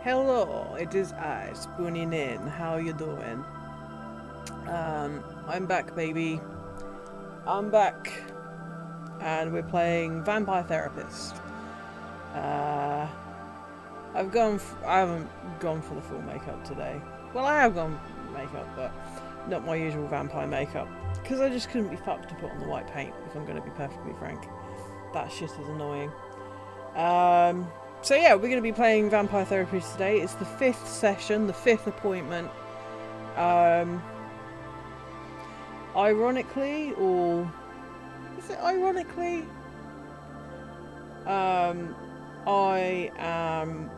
Hello, it is I, SpoonyNin. How you doing? I'm back, baby. I'm back, and we're playing Vampire Therapist. Uh, I haven't gone for the full makeup today. Well, I have gone makeup, but not my usual vampire makeup, because I just couldn't be fucked to put on the white paint. If I'm going to be perfectly frank, that shit is annoying. So yeah, we're going to be playing Vampire Therapist today. It's the 5th session, the 5th appointment. Ironically, or is it ironically? I am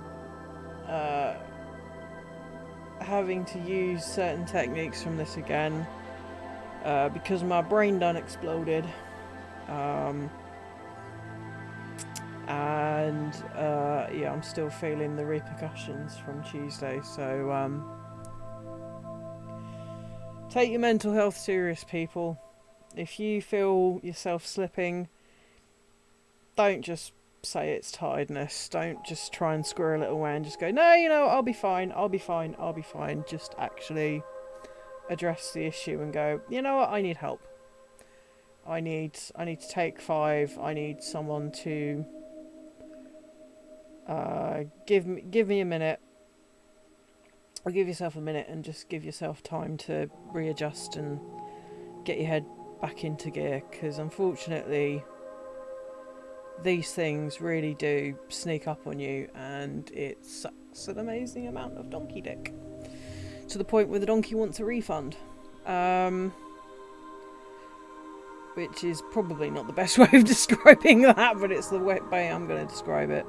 having to use certain techniques from this again because my brain done exploded. And yeah, I'm still feeling the repercussions from Tuesday, so take your mental health serious, people. If you feel yourself slipping, don't just say it's tiredness. Don't just try and squirrel it away and just go, no, I'll be fine, I'll be fine, I'll be fine. Just actually address the issue and go, you know what, I need help. I need to take 5. I need someone to give me a minute. Or give yourself a minute and just give yourself time to readjust and get your head back into gear, because unfortunately these things really do sneak up on you, and it sucks an amazing amount of donkey dick to the point where the donkey wants a refund, which is probably not the best way of describing that, but it's the way I'm going to describe it.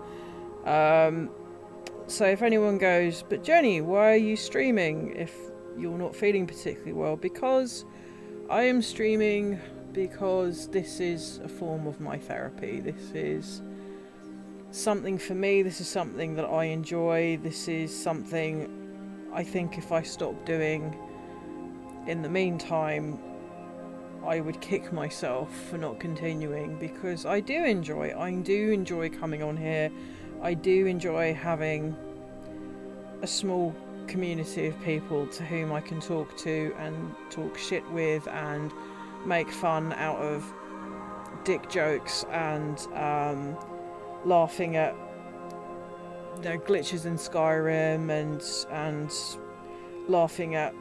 So if anyone goes, but Jenny, why are you streaming if you're not feeling particularly well? Because I am streaming because this is a form of my therapy. This is something for me. This is something that I enjoy. This is something I think if I stop doing in the meantime, I would kick myself for not continuing, because I do enjoy coming on here. I do enjoy having a small community of people to whom I can talk to and talk shit with and make fun out of dick jokes and laughing at glitches in Skyrim and laughing at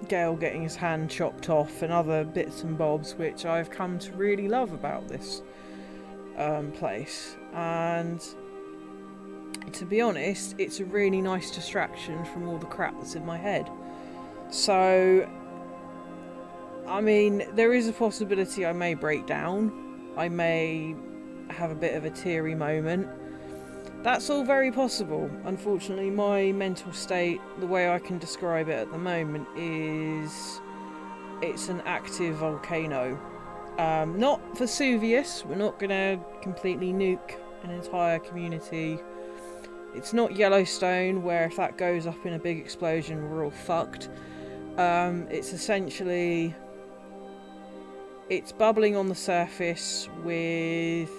Gale getting his hand chopped off and other bits and bobs, which I've come to really love about this place. And to be honest, it's a really nice distraction from all the crap that's in my head. So, I mean, there is a possibility I may break down. I may have a bit of a teary moment. That's all very possible. Unfortunately, my mental state, the way I can describe it at the moment, is it's an active volcano. Not Vesuvius. We're not going to completely nuke an entire community. It's not Yellowstone, where if that goes up in a big explosion, we're all fucked. It's essentially... it's bubbling on the surface with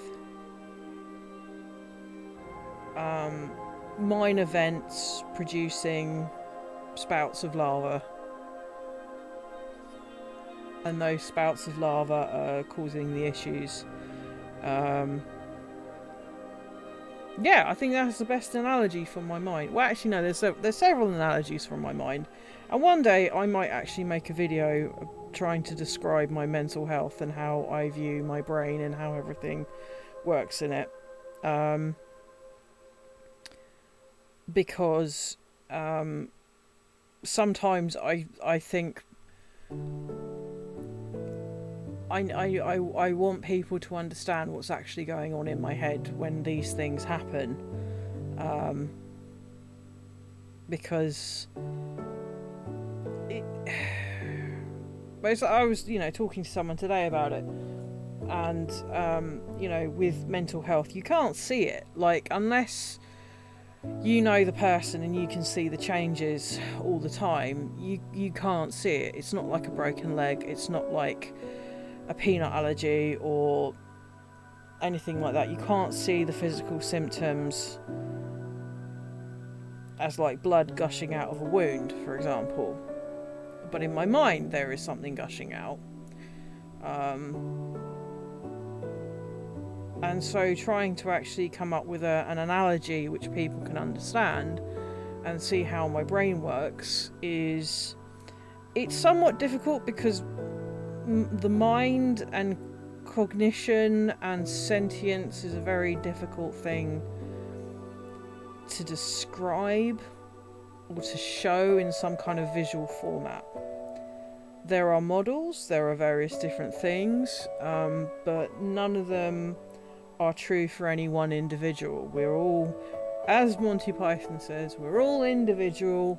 minor vents producing spouts of lava. And those spouts of lava are causing the issues. Yeah, I think that's the best analogy from my mind. Well, actually, no, there's several analogies from my mind. And one day I might actually make a video trying to describe my mental health and how I view my brain and how everything works in it. Because sometimes I think I want people to understand what's actually going on in my head when these things happen, because I was talking to someone today about it, and with mental health, you can't see it, like, unless you know the person and you can see the changes all the time. You can't see it. It's not like a broken leg. It's not like a peanut allergy or anything like that. You can't see the physical symptoms as like blood gushing out of a wound, for example. But in my mind, there is something gushing out. And so trying to actually come up with an analogy which people can understand and see how my brain works it's somewhat difficult, because the mind and cognition and sentience is a very difficult thing to describe or to show in some kind of visual format. There are models, there are various different things, but none of them are true for any one individual. We're all, as Monty Python says, we're all individual.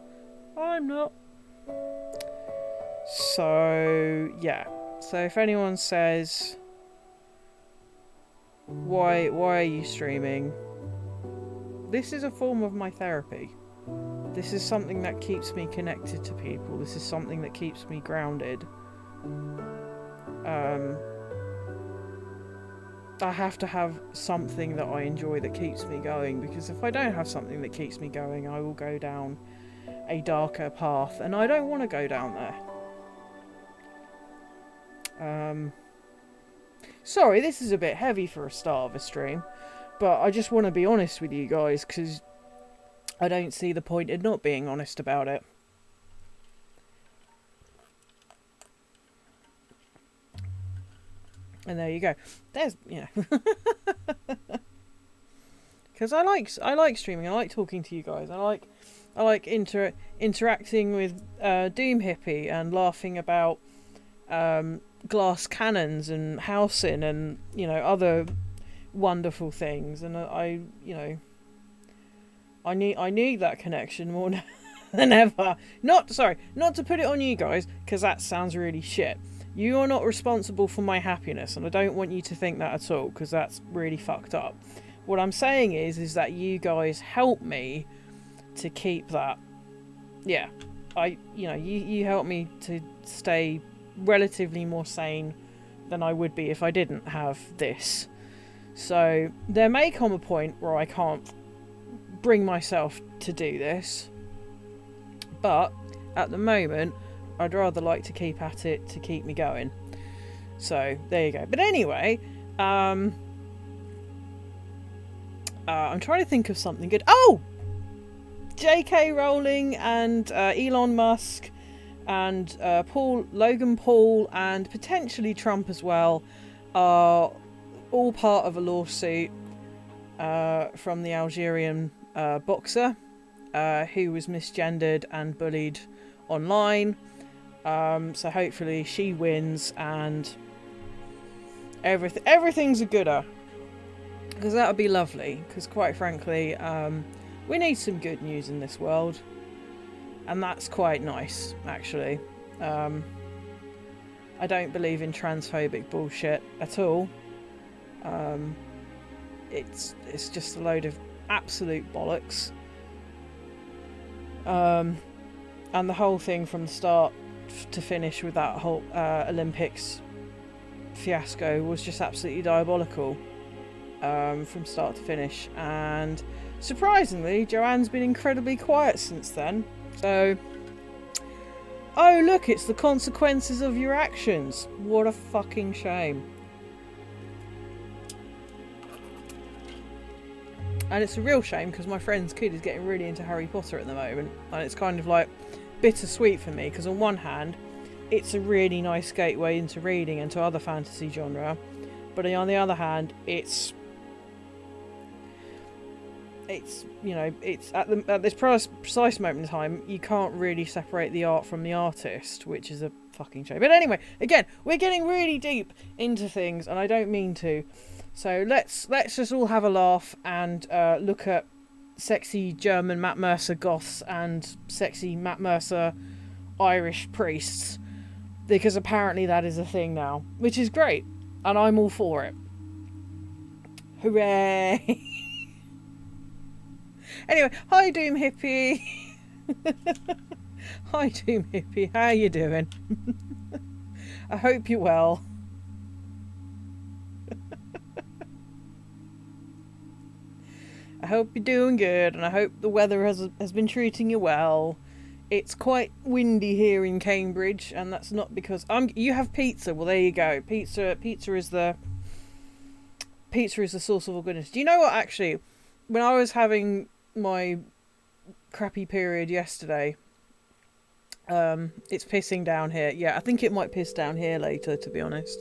I'm not. So, yeah. So if anyone says, why are you streaming? This is a form of my therapy. This is something that keeps me connected to people. This is something that keeps me grounded. I have to have something that I enjoy that keeps me going, because if I don't have something that keeps me going, I will go down a darker path, and I don't want to go down there. Sorry, this is a bit heavy for a start of a stream, but I just want to be honest with you guys, because I don't see the point in not being honest about it. And there you go. There's, yeah. Because I like streaming. I like talking to you guys. I like interacting with Doom Hippie and laughing about glass cannons and housing and other wonderful things. And I need that connection more than ever. Not to put it on you guys, because that sounds really shit. You are not responsible for my happiness, and I don't want you to think that at all, because that's really fucked up. What I'm saying is that you guys help me to keep that. Yeah, you help me to stay relatively more sane than I would be if I didn't have this. So there may come a point where I can't bring myself to do this, but at the moment I'd rather like to keep at it to keep me going. So there you go. But anyway, I'm trying to think of something good. Oh, J.K. Rowling and Elon Musk and Logan Paul and potentially Trump as well are all part of a lawsuit from the Algerian boxer who was misgendered and bullied online. So hopefully she wins and everything's a gooder, because that would be lovely, because quite frankly we need some good news in this world, and that's quite nice actually. I don't believe in transphobic bullshit at all. It's just a load of absolute bollocks, and the whole thing from the start to finish with that whole Olympics fiasco was just absolutely diabolical, from start to finish. And surprisingly, Joanne's been incredibly quiet since then. So, oh look, it's the consequences of your actions. What a fucking shame. And it's a real shame, because my friend's kid is getting really into Harry Potter at the moment, and it's kind of like bittersweet for me, because on one hand it's a really nice gateway into reading and to other fantasy genre, but on the other hand it's it's at this precise moment in time you can't really separate the art from the artist, which is a fucking shame. But anyway, again, we're getting really deep into things and I don't mean to, so let's just all have a laugh and look at sexy German Matt Mercer goths and sexy Matt Mercer Irish priests, because apparently that is a thing now, which is great, and I'm all for it. Hooray! Anyway, hi Doom Hippie. Hi Doom Hippie, how you doing? I hope you're well. I hope you're doing good, and I hope the weather has been treating you well. It's quite windy here in Cambridge, and that's not because you have pizza. Well, there you go. Pizza is the source of all goodness. Do you know what? Actually, when I was having my crappy period yesterday, it's pissing down here. Yeah, I think it might piss down here later, to be honest.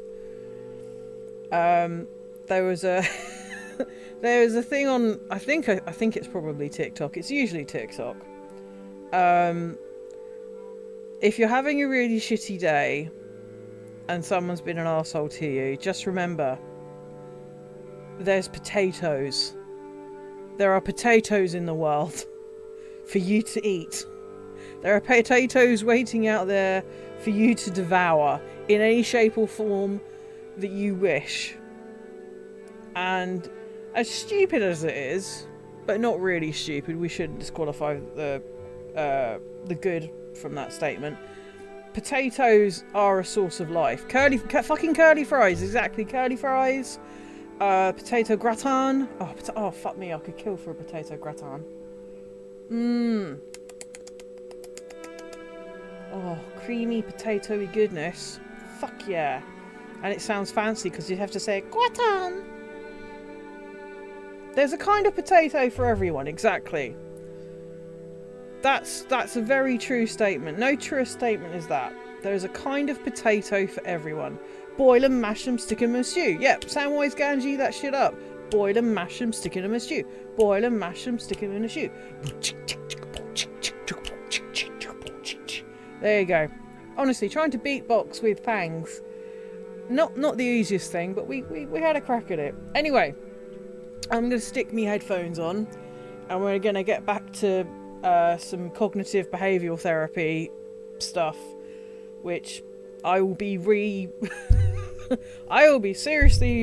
There was a thing on. I think it's probably TikTok. It's usually TikTok. If you're having a really shitty day and someone's been an arsehole to you, just remember there's potatoes. There are potatoes in the world for you to eat. There are potatoes waiting out there for you to devour in any shape or form that you wish. And as stupid as it is, but not really stupid, we shouldn't disqualify the good from that statement. Potatoes are a source of life. Fucking curly fries, exactly. Curly fries. Potato gratin. Oh, fuck me, I could kill for a potato gratin. Oh, creamy potatoey goodness. Fuck yeah. And it sounds fancy because you have to say gratin. There's a kind of potato for everyone, exactly. That's a very true statement. No truer statement is that. There's a kind of potato for everyone. Boil 'em, mash 'em, stick 'em in a stew. Yep, Samwise Gamgee that shit up. Boil 'em, mash 'em, stick 'em in a stew. Boil 'em, mash 'em, stick 'em in a stew. There you go. Honestly, trying to beatbox with fangs. Not the easiest thing, but we had a crack at it. Anyway, I'm going to stick me headphones on, and we're going to get back to some cognitive behavioural therapy stuff, which I will be seriously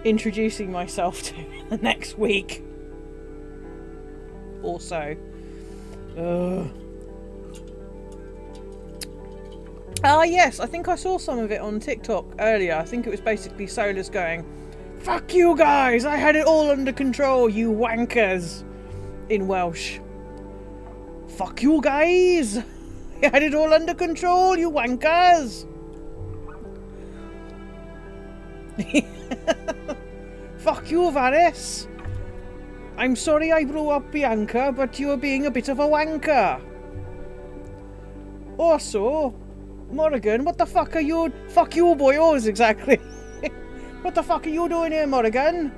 introducing myself to in the next week or so. Yes, I think I saw some of it on TikTok earlier. I think it was basically Solus going, "Fuck you guys, I had it all under control, you wankers," in Welsh. "Fuck you guys, I had it all under control, you wankers." "Fuck you, Varys. I'm sorry I blew up Bianca, but you were being a bit of a wanker. Also, Morrigan, what the fuck are you... Fuck you, boyos, exactly. What the fuck are you doing here, Morrigan?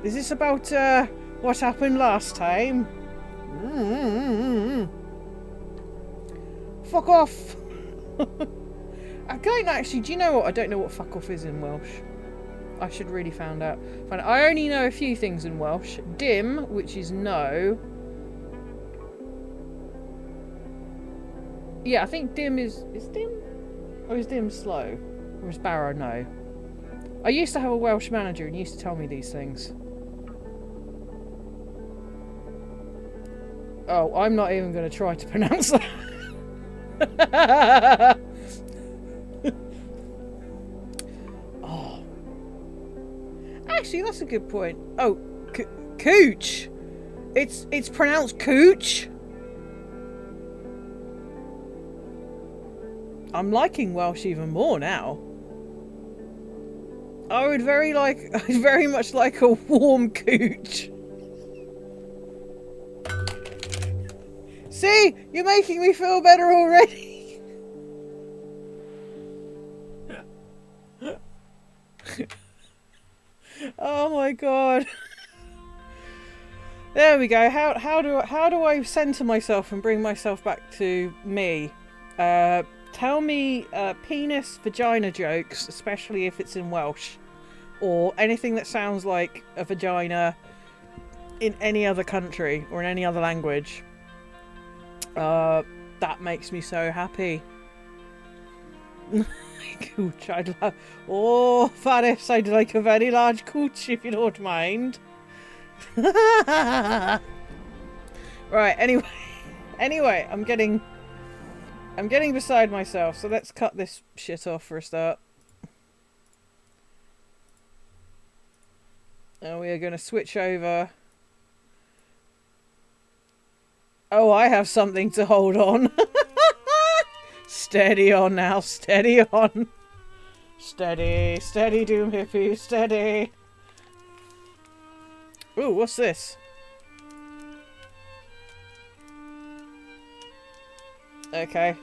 Is this about, what happened last time? Fuck off." I don't actually... Do you know what? I don't know what fuck off is in Welsh. I should really find out. I only know a few things in Welsh. Dim, which is no. Yeah, I think dim is dim? Or is dim slow? Or is Barrow no? I used to have a Welsh manager and he used to tell me these things. Oh, I'm not even going to try to pronounce that. Oh. Actually, that's a good point. Oh, cooch. It's pronounced cooch. I'm liking Welsh even more now. I'd very much like a warm cooch. See? You're making me feel better already. Oh my god. There we go. How do I center myself and bring myself back to me? Tell me penis vagina jokes, especially if it's in Welsh, or anything that sounds like a vagina in any other country or in any other language. That makes me so happy. Cooch, I'd love... Oh, Faris, I'd like a very large cooch if you don't mind. Right, anyway, I'm getting beside myself, so let's cut this shit off for a start. And we are going to switch over. Oh, I have something to hold on. Steady on now, steady on. Steady, steady, Doom Hippie, steady. Ooh, what's this? Okay.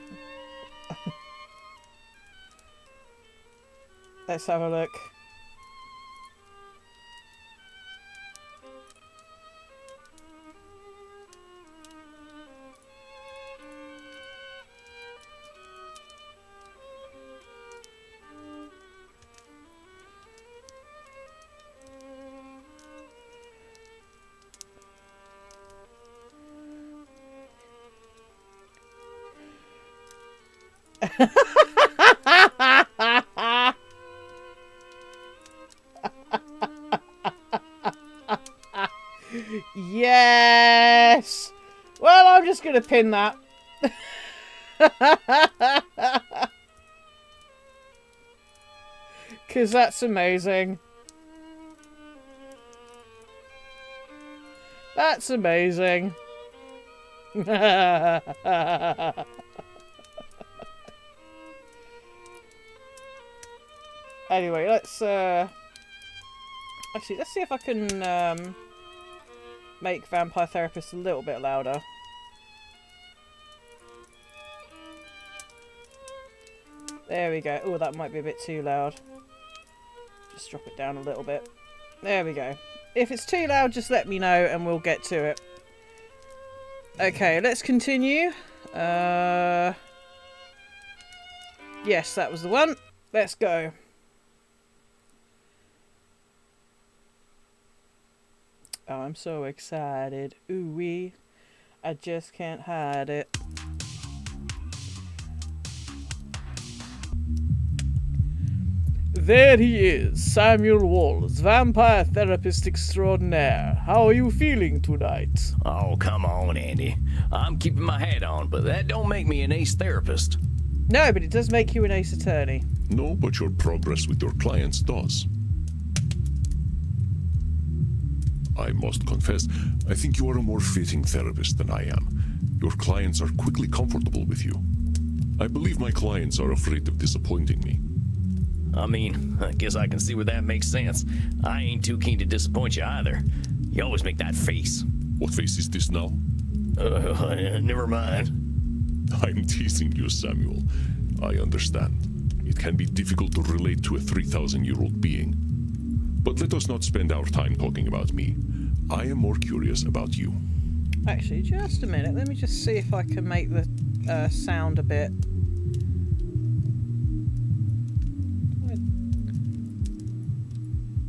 Let's have a look. Yes! Well, I'm just going to pin that. Because that's amazing. That's amazing. Anyway, let's actually, let's see if I can make Vampire Therapist a little bit louder. There we go. Oh, that might be a bit too loud. Just drop it down a little bit. There we go. If it's too loud, just let me know and we'll get to it. Okay, let's continue. Yes, that was the one. Let's go. Oh, I'm so excited. Ooh-wee. I just can't hide it. There he is, Samuel Walls, Vampire Therapist Extraordinaire. How are you feeling tonight? Oh, come on, Andy. I'm keeping my hat on, but that don't make me an ace therapist. No, but it does make you an ace attorney. No, but your progress with your clients does. I must confess, I think you are a more fitting therapist than I am. Your clients are quickly comfortable with you. I believe my clients are afraid of disappointing me. I mean, I guess I can see where that makes sense. I ain't too keen to disappoint you either. You always make that face. What face is this now? Never mind. I'm teasing you, Samuel. I understand. It can be difficult to relate to a 3,000-year-old being. But let us not spend our time talking about me. I am more curious about you. Actually, just a minute. Let me just see if I can make the sound a bit.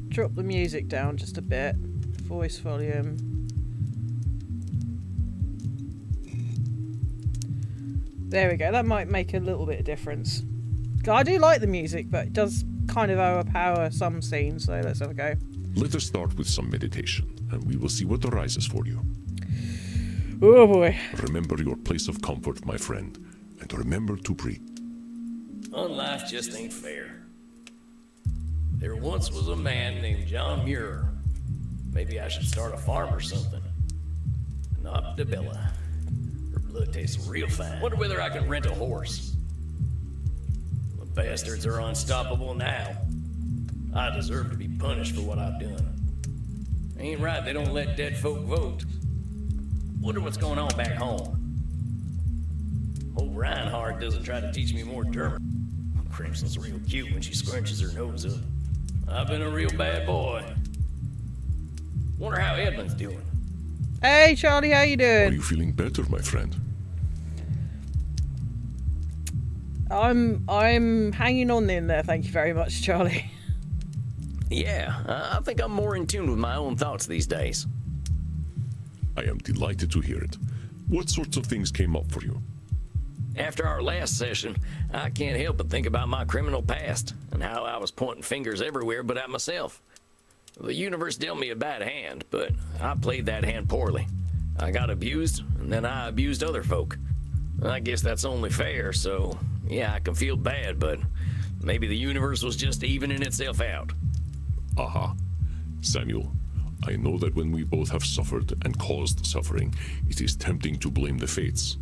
Drop the music down just a bit. Voice volume. There we go. That might make a little bit of difference. I do like the music, but it does kind of overpower some scenes, so let's have a go. Let us start with some meditation, and we will see what arises for you. Oh boy. Remember your place of comfort, my friend, and remember to breathe. Life just ain't fair. There once was a man named John Muir. Maybe I should start a farm or something. Not Bella. Her blood tastes real fine. Wonder whether I can rent a horse. The bastards are unstoppable now. I deserve to be punished for what I've done. Ain't right they don't let dead folk vote. Wonder what's going on back home. Old Reinhardt doesn't try to teach me more German. Crimson's real cute when she scrunches her nose up. I've been a real bad boy. Wonder how Edmund's doing. Hey Charlie, how you doing? Are you feeling better, my friend? I'm hanging on in there, thank you very much, Charlie. Yeah, I think I'm more in tune with my own thoughts these days. I am delighted to hear it. What sorts of things came up for you? After our last session, I can't help but think about my criminal past and how I was pointing fingers everywhere but at myself. The universe dealt me a bad hand, but I played that hand poorly. I got abused, and then I abused other folk. I guess that's only fair, so yeah, I can feel bad, but maybe the universe was just evening itself out. Aha. Samuel, I know that when we both have suffered and caused suffering, it is tempting to blame the fates.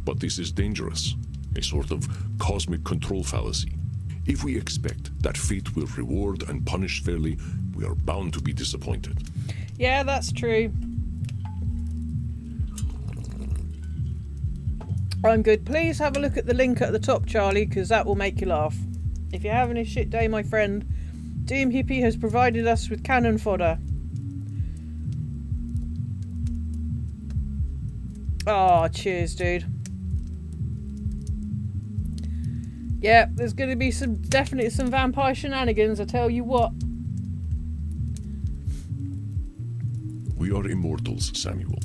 But this is dangerous, a sort of cosmic control fallacy. If we expect that fate will reward and punish fairly, we are bound to be disappointed. Yeah, that's true. I'm good. Please have a look at the link at the top, Charlie, because that will make you laugh. If you're having a shit day, my friend, Doom Hippie has provided us with cannon fodder. Oh, cheers, dude. Yeah, there's going to be definitely some vampire shenanigans, I tell you what. We are immortals, Samuel.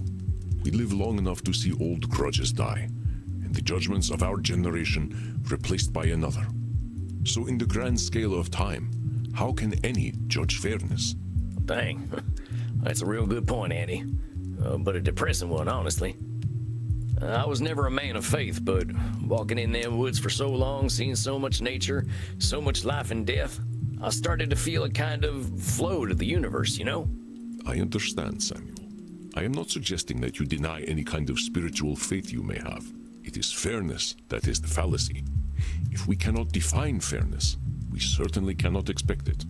We live long enough to see old grudges die, and the judgments of our generation replaced by another. So in the grand scale of time, how can any judge fairness? Dang, that's a real good point, Andy. But a depressing one, honestly. I was never a man of faith, but walking in them woods for so long, seeing so much nature, so much life and death, I started to feel a kind of flow to the universe, you know? I understand, Samuel. I am not suggesting that you deny any kind of spiritual faith you may have. It is fairness that is the fallacy. If we cannot define fairness, we certainly cannot expect it.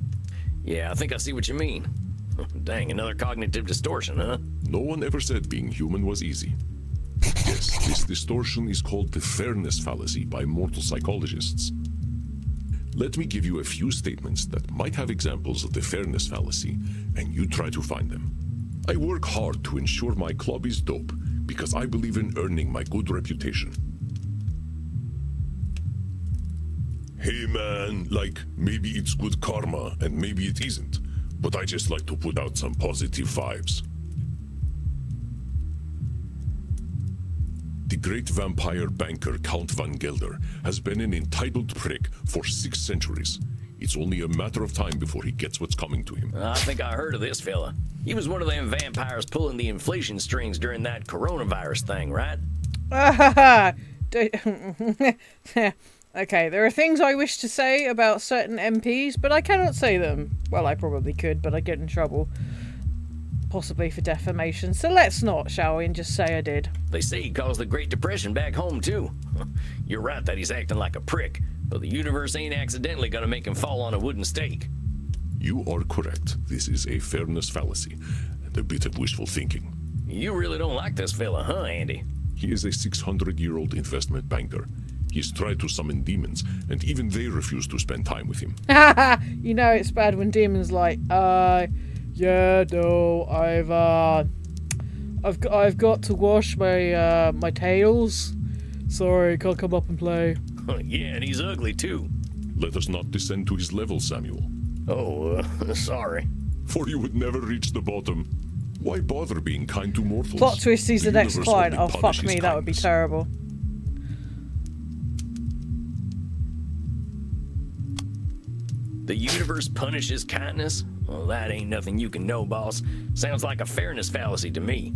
Yeah, I think I see what you mean. Dang, another cognitive distortion, huh? No one ever said being human was easy. Yes, this distortion is called the fairness fallacy by mortal psychologists. Let me give you a few statements that might have examples of the fairness fallacy, and you try to find them. I work hard to ensure my club is dope because I believe in earning my good reputation. Hey man, like, maybe it's good karma and maybe it isn't, but I just like to put out some positive vibes. The great vampire banker Count Van Gelder has been an entitled prick for 6 centuries. It's only a matter of time before he gets what's coming to him. I think I heard of this fella. He was one of them vampires pulling the inflation strings during that coronavirus thing, right? Okay, there are things I wish to say about certain MPs, but I cannot say them. Well, I probably could, but I get in trouble. Possibly for defamation, so let's not, shall we, and just say I did. They say he caused the Great Depression back home, too. You're right that he's acting like a prick, but the universe ain't accidentally gonna make him fall on a wooden stake. You are correct. This is a fairness fallacy, and a bit of wishful thinking. You really don't like this fella, huh, Andy? He is a 600-year-old investment banker. He's tried to summon demons, and even they refuse to spend time with him. You know it's bad when demons like, yeah, no, I've got to wash my my tails. Sorry, can't come up and play. Yeah, and he's ugly too. Let us not descend to his level, Samuel. Oh, sorry. For you would never reach the bottom. Why bother being kind to mortals? Plot twist, he's the next universe client. only Oh, fuck punishes me, that would be kindness. terrible. The universe punishes kindness? Well, that ain't nothing you can know, boss. Sounds like a fairness fallacy to me.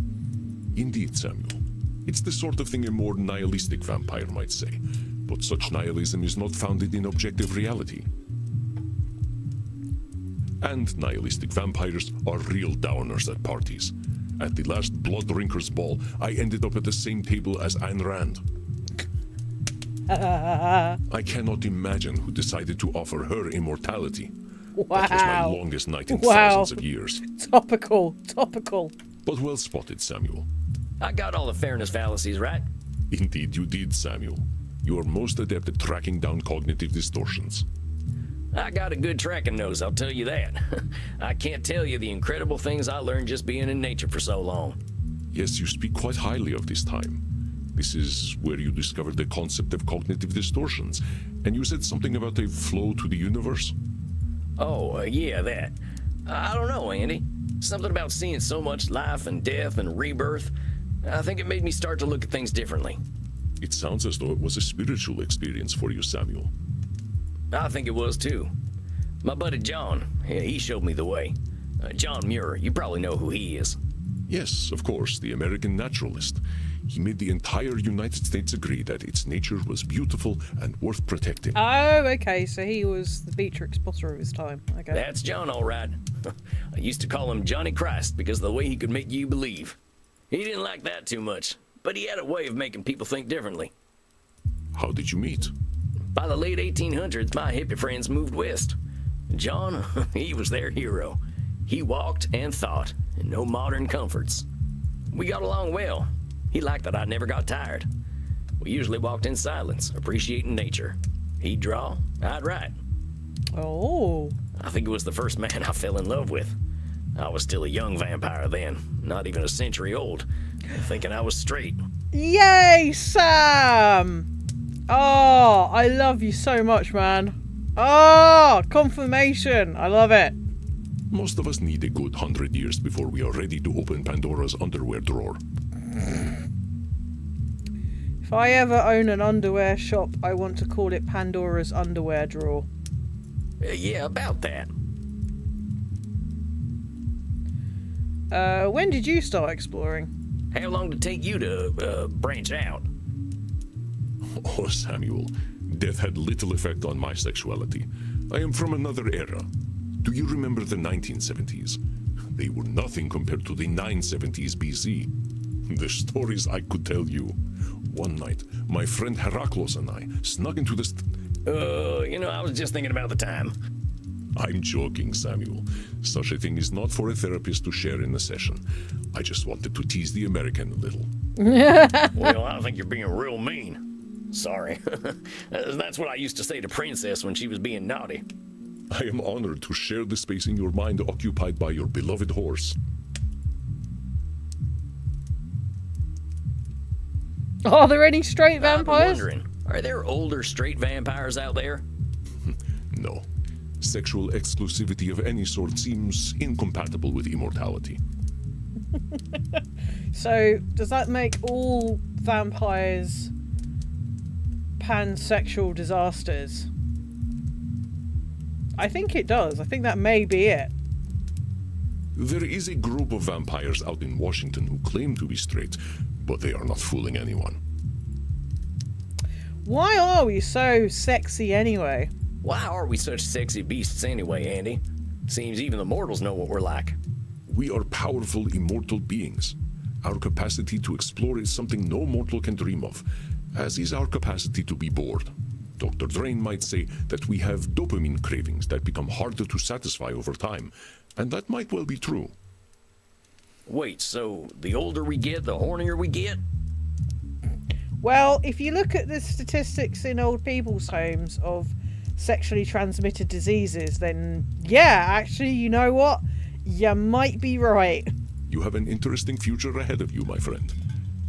Indeed, Samuel. It's the sort of thing a more nihilistic vampire might say, but such nihilism is not founded in objective reality. And nihilistic vampires are real downers at parties. At the last Blood Drinkers Ball, I ended up at the same table as Ayn Rand. I cannot imagine who decided to offer her immortality. Wow. That was my longest night in Wow. thousands of years. Topical, topical. But well spotted, Samuel. I got all the fairness fallacies right. Indeed you did, Samuel. You are most adept at tracking down cognitive distortions. I got a good tracking nose, I'll tell you that. I can't tell you the incredible things I learned just being in nature for so long. Yes, you speak quite highly of this time. This is where you discovered the concept of cognitive distortions, and you said something about a flow to the universe? Oh, yeah, that. I don't know, Andy. Something about seeing so much life and death and rebirth. I think it made me start to look at things differently. It sounds as though it was a spiritual experience for you, Samuel. I think it was too. My buddy John, he showed me the way. John Muir, you probably know who he is. Yes, of course, the American naturalist. He made the entire United States agree that its nature was beautiful and worth protecting. Oh, okay, so he was the Beatrix Potter of his time. Okay. That's John, all right. I used to call him Johnny Christ because of the way he could make you believe. He didn't like that too much, but he had a way of making people think differently. How did you meet? By the late 1800s, my hippie friends moved west. John, he was their hero. He walked and thought, and no modern comforts. We got along well. He liked that I never got tired. We usually walked in silence, appreciating nature. He'd draw, I'd write. Oh. I think it was the first man I fell in love with. I was still a young vampire then, not even a century old, thinking I was straight. Yay, Sam! Oh, I love you so much, man. Oh, confirmation. I love it. Most of us need a good 100 years before we are ready to open Pandora's underwear drawer. If I ever own an underwear shop, I want to call it Pandora's Underwear Drawer. Yeah, about that. When did you start exploring? How long did it take you to branch out? Oh, Samuel, death had little effect on my sexuality. I am from another era. Do you remember the 1970s? They were nothing compared to the 970s BC. The stories I could tell you. One night, my friend Heraclos and I snuck into this... I was just thinking about the time. I'm joking, Samuel. Such a thing is not for a therapist to share in a session. I just wanted to tease the American a little. Well, I think you're being real mean. Sorry. That's what I used to say to Princess when she was being naughty. I am honored to share the space in your mind occupied by your beloved horse. Are there any straight I've been vampires? wondering, are there older straight vampires out there? No. Sexual exclusivity of any sort seems incompatible with immortality. So, does that make all vampires pansexual disasters? I think it does. I think that may be it. There is a group of vampires out in Washington who claim to be straight, but they are not fooling anyone. Why are we so sexy anyway? Why are we such sexy beasts anyway, Andy? Seems even the mortals know what we're like. We are powerful, immortal beings. Our capacity to explore is something no mortal can dream of, as is our capacity to be bored. Dr. Drain might say that we have dopamine cravings that become harder to satisfy over time, and that might well be true. Wait, so the older we get, the hornier we get? Well, if you look at the statistics in old people's homes of sexually transmitted diseases, then yeah, actually, you know what? You might be right. You have an interesting future ahead of you, my friend.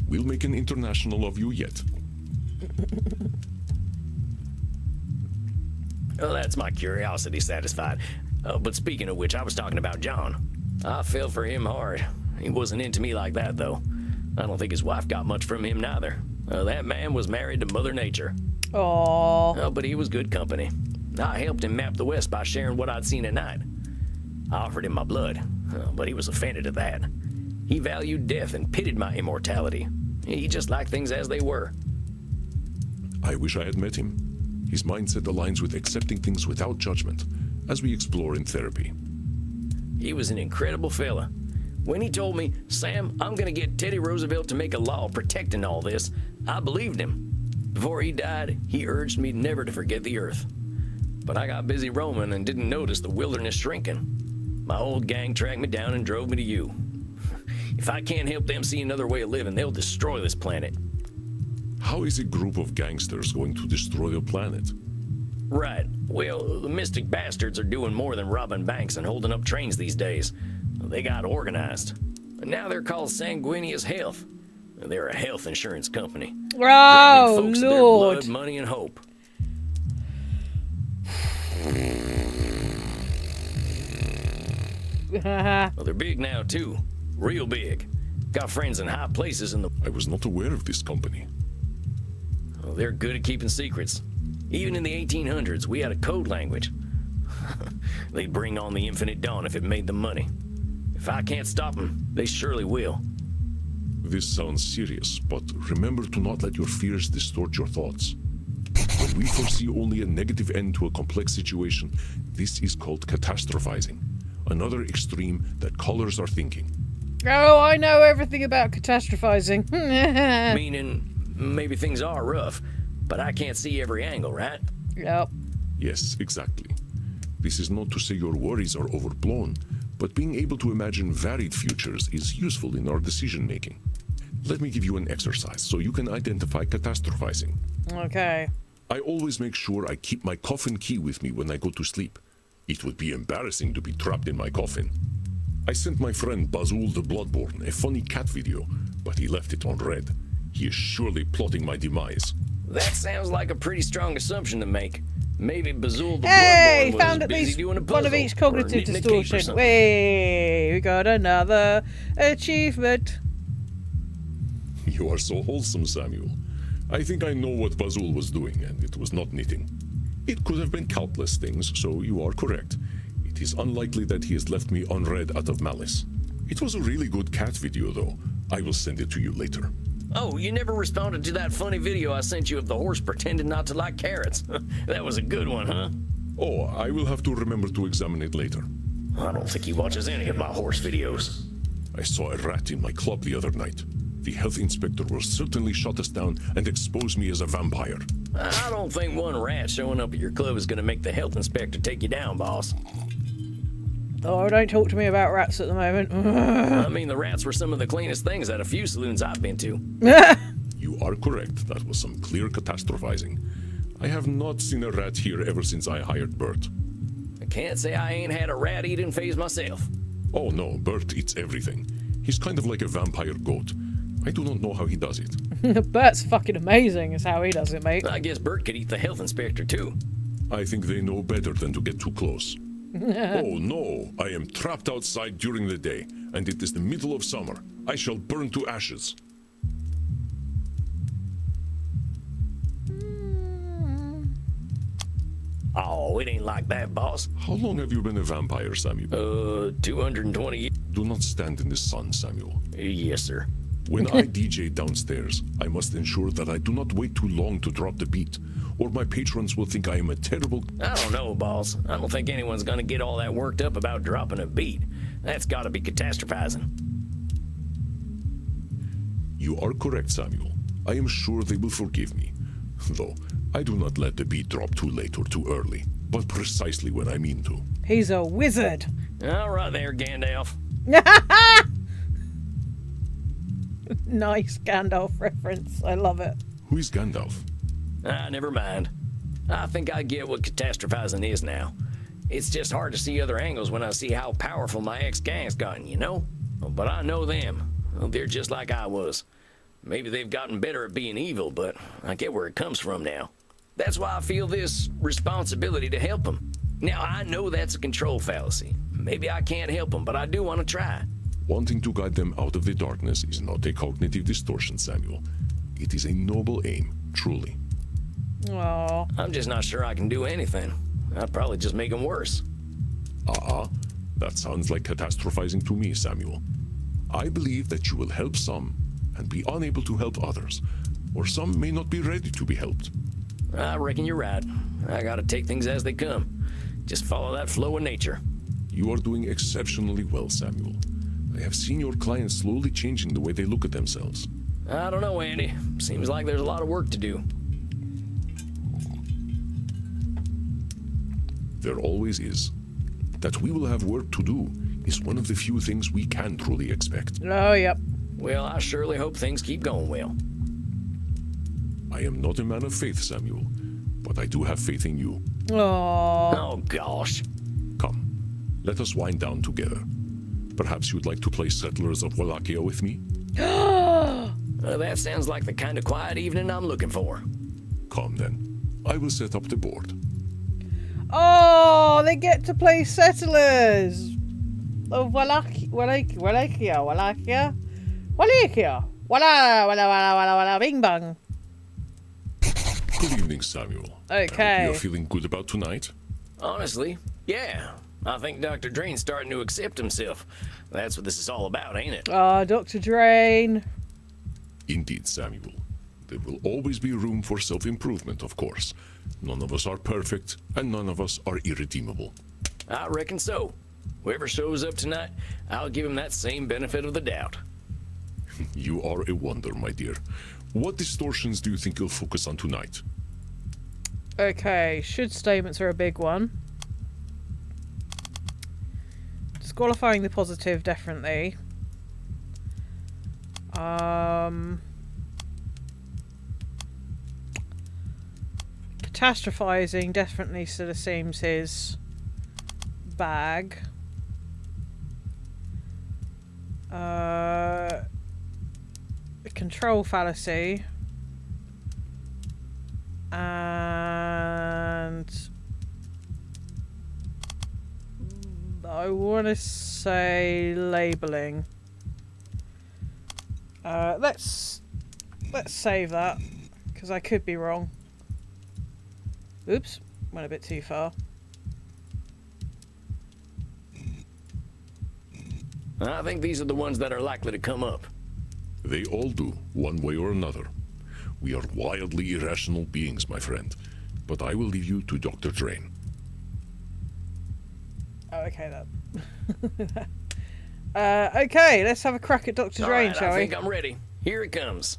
We'll make an international of you yet. Oh, that's my curiosity satisfied. But speaking of which, I was talking about John. I fell for him hard. He wasn't into me like that, though. I don't think his wife got much from him, neither. That man was married to Mother Nature. Aww. Oh, but he was good company. I helped him map the West by sharing what I'd seen at night. I offered him my blood, but he was offended at that. He valued death and pitied my immortality. He just liked things as they were. I wish I had met him. His mindset aligns with accepting things without judgment, as we explore in therapy. He was an incredible fella. When he told me, Sam, I'm gonna get Teddy Roosevelt to make a law protecting all this, I believed him. Before he died, he urged me never to forget the earth. But I got busy roaming and didn't notice the wilderness shrinking. My old gang tracked me down and drove me to you. If I can't help them see another way of living, they'll destroy this planet. How is a group of gangsters going to destroy the planet? Right. Well, the mystic bastards are doing more than robbing banks and holding up trains these days. They got organized. And now they're called Sanguinius Health. They're a health insurance company. Oh, Folks Lord. their blood, money, and hope. Well, they're big now, too. Real big. Got friends in high places in the... I was not aware of this company. Well, they're good at keeping secrets. Even in the 1800s, we had a code language. They'd bring on the infinite dawn if it made them money. If I can't stop them, they surely will. This sounds serious, but remember to not let your fears distort your thoughts. When we foresee only a negative end to a complex situation, this is called catastrophizing, another extreme that colors our thinking. Oh, I know everything about catastrophizing. Meaning, maybe things are rough, but I can't see every angle, right? Yep. Yes, exactly. This is not to say your worries are overblown, but being able to imagine varied futures is useful in our decision making. Let me give you an exercise so you can identify catastrophizing. Okay. I always make sure I keep my coffin key with me when I go to sleep. It would be embarrassing to be trapped in my coffin. I sent my friend Bazul the Bloodborne a funny cat video, but he left it on red. He is surely plotting my demise. That sounds like a pretty strong assumption to make. Maybe Bazul the Hey, Bloodborne found was at busy least doing a puzzle. one of each or cognitive knitting a cape or distortion. something. Hey, we got another achievement. You are so wholesome, Samuel. I think I know what Bazul was doing, and it was not knitting. It could have been countless things, so you are correct. It is unlikely that he has left me unread out of malice. It was a really good cat video, though. I will send it to you later. Oh, you never responded to that funny video I sent you of the horse pretending not to like carrots. That was a good one, huh? Oh, I will have to remember to examine it later. I don't think he watches any of my horse videos. I saw a rat in my club the other night. The health inspector will certainly shut us down and expose me as a vampire. I don't think one rat showing up at your club is gonna make the health inspector take you down, boss. Oh, don't talk to me about rats at the moment. I mean, the rats were some of the cleanest things at a few saloons I've been to. You are correct. That was some clear catastrophizing. I have not seen a rat here ever since I hired Bert. I can't say I ain't had a rat-eating phase myself. Oh no, Bert eats everything. He's kind of like a vampire goat. I do not know how he does it. Bert's fucking amazing is how he does it, mate. I guess Bert could eat the health inspector, too. I think they know better than to get too close. Oh no, I am trapped outside during the day, and it is the middle of summer. I shall burn to ashes. Oh, it ain't like that, boss. How long have you been a vampire, Samuel? 220 years. Do not stand in the sun, Samuel. Yes, sir. When I DJ downstairs, I must ensure that I do not wait too long to drop the beat, or my patrons will think I am a terrible... I don't know, boss. I don't think anyone's gonna get all that worked up about dropping a beat. That's gotta be catastrophizing. You are correct, Samuel. I am sure they will forgive me. Though, I do not let the beat drop too late or too early, but precisely when I mean to. He's a wizard. All right there, Gandalf. Nice Gandalf reference. I love it. Who is Gandalf? Never mind. I think I get what catastrophizing is now. It's just hard to see other angles when I see how powerful my ex-gang's gotten, you know? But I know them. Well, they're just like I was. Maybe they've gotten better at being evil, but I get where it comes from now. That's why I feel this responsibility to help them. Now, I know that's a control fallacy. Maybe I can't help them, but I do want to try. Wanting to guide them out of the darkness is not a cognitive distortion, Samuel. It is a noble aim, truly. Aww. I'm just not sure I can do anything. I'd probably just make them worse. That sounds like catastrophizing to me, Samuel. I believe that you will help some and be unable to help others, or some may not be ready to be helped. I reckon you're right. I gotta take things as they come. Just follow that flow of nature. You are doing exceptionally well, Samuel. I have seen your clients slowly changing the way they look at themselves. I don't know, Andy. Seems like there's a lot of work to do. There always is. That we will have work to do is one of the few things we can truly expect. Oh, yep. Well, I surely hope things keep going well. I am not a man of faith, Samuel, but I do have faith in you. Aww. Oh, gosh. Come, let us wind down together. Perhaps you'd like to play Settlers of Wallachia with me? That sounds like the kind of quiet evening I'm looking for. Come then. I will set up the board. Oh, they get to play Settlers of Wallachia. Walla, bing bang. Good evening, Samuel. Okay. I hope you're feeling good about tonight. Honestly, yeah. I think Dr. Drain's starting to accept himself. That's what this is all about, ain't it? Ah, Dr. Drain. Indeed, Samuel. There will always be room for self-improvement, of course. None of us are perfect, and none of us are irredeemable. I reckon so. Whoever shows up tonight, I'll give him that same benefit of the doubt. You are a wonder, my dear. What distortions do you think you'll focus on tonight? Okay, should statements are a big one. Disqualifying the positive, definitely. Catastrophizing definitely sort of seems his bag. Control fallacy. And I want to say labeling. Let's save that, because I could be wrong. Oops, went a bit too far. I think these are the ones that are likely to come up. They all do, one way or another. We are wildly irrational beings, my friend. But I will leave you to Dr. Drain. Oh, okay, that. Okay, let's have a crack at Dr. Drain, right, shall we? I think I'm ready. Here it comes.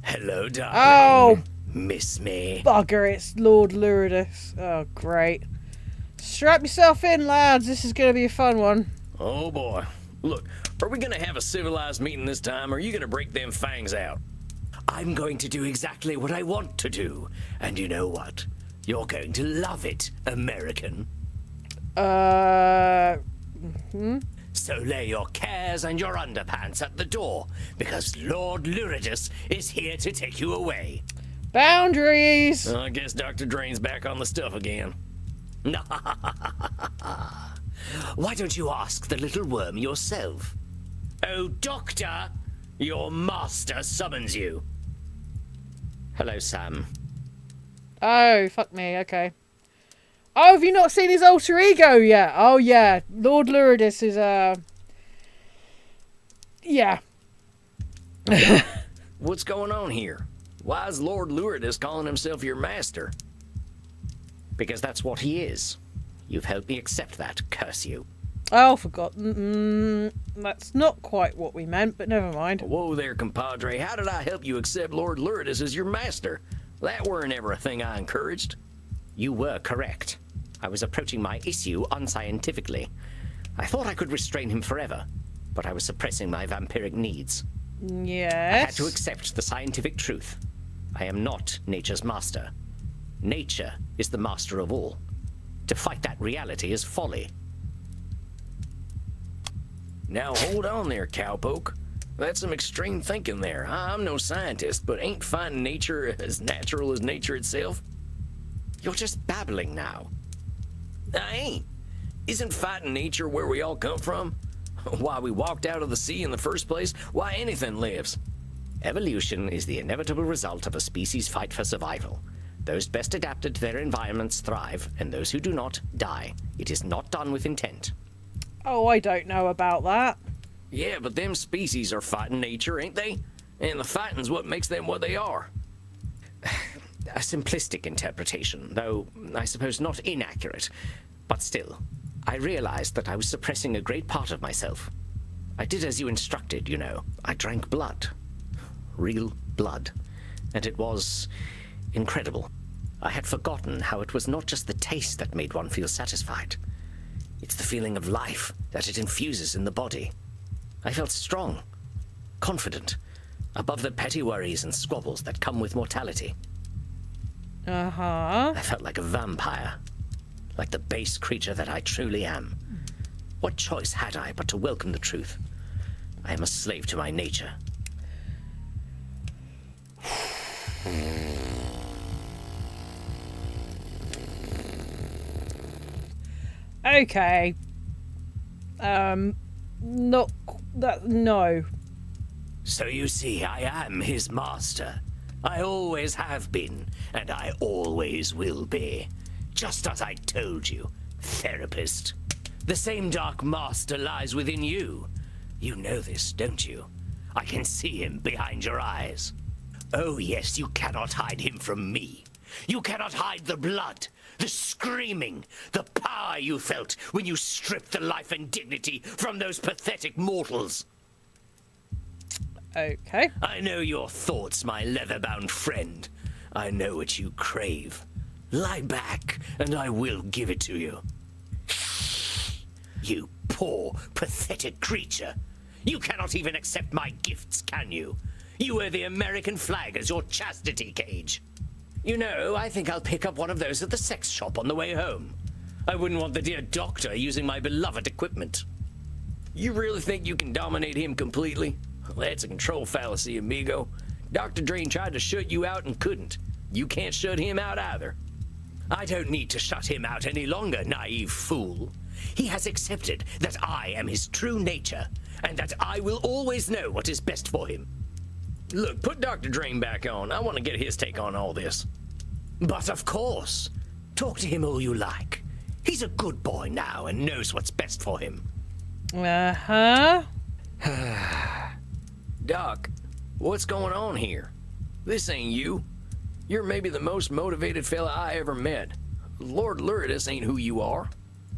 Hello, darling. Oh, Miss me. bugger, it's Lord Luridus. Oh, great. Strap yourself in, lads. This is going to be a fun one. Oh, boy. Look, are we going to have a civilized meeting this time, or are you going to break them fangs out? I'm going to do exactly what I want to do. And you know what? You're going to love it, American. So lay your cares and your underpants at the door, because Lord Luridus is here to take you away. Boundaries! I guess Dr. Drain's back on the stuff again. Why don't you ask the little worm yourself? Oh, Doctor, your master summons you. Hello, Sam. Oh, fuck me, okay. Oh, have you not seen his alter ego yet? Oh, yeah. Lord Luridus is, yeah. What's going on here? Why is Lord Luridus calling himself your master? Because that's what he is. You've helped me accept that, curse you. Oh, forgot. That's not quite what we meant, but never mind. Whoa there, compadre. How did I help you accept Lord Luridus as your master? That weren't ever a thing I encouraged. You were correct. I was approaching my issue unscientifically. I thought I could restrain him forever, but I was suppressing my vampiric needs. Yes. I had to accept the scientific truth. I am not nature's master. Nature is the master of all. To fight that reality is folly. Now hold on there, cowpoke. That's some extreme thinking there. I'm no scientist, but ain't finding nature as natural as nature itself? You're just babbling now. I ain't. Isn't fighting nature where we all come from? Why we walked out of the sea in the first place? Why anything lives? Evolution is the inevitable result of a species' fight for survival. Those best adapted to their environments thrive, and those who do not, die. It is not done with intent. Oh, I don't know about that. Yeah, but them species are fighting nature, ain't they? And the fighting's what makes them what they are. A simplistic interpretation, though I suppose not inaccurate. But still, I realized that I was suppressing a great part of myself. I did as you instructed, you know. I drank blood. Real blood. And it was incredible. I had forgotten how it was not just the taste that made one feel satisfied. It's the feeling of life that it infuses in the body. I felt strong, confident, above the petty worries and squabbles that come with mortality. Uh-huh. I felt like a vampire, like the base creature that I truly am. What choice had I but to welcome the truth? I am a slave to my nature. Okay. Not that. No. So you see, I am his master. I always have been, and I always will be. Just as I told you, therapist. The same dark master lies within you. You know this, don't you? I can see him behind your eyes. Oh yes, you cannot hide him from me. You cannot hide the blood, the screaming, the power you felt when you stripped the life and dignity from those pathetic mortals. Okay. I know your thoughts, my leather-bound friend. I know what you crave. Lie back, and I will give it to you. You poor, pathetic creature. You cannot even accept my gifts, can you? You wear the American flag as your chastity cage. You know, I think I'll pick up one of those at the sex shop on the way home. I wouldn't want the dear doctor using my beloved equipment. You really think you can dominate him completely? Well, that's a control fallacy, amigo. Dr. Drain tried to shut you out and couldn't. You can't shut him out either. I don't need to shut him out any longer, naive fool. He has accepted that I am his true nature, and that I will always know what is best for him. Look, put Dr. Drain back on. I want to get his take on all this. But of course, talk to him all you like. He's a good boy now and knows what's best for him. Uh-huh. Doc, what's going on here? This ain't you. You're maybe the most motivated fella I ever met. Lord Luridus ain't who you are.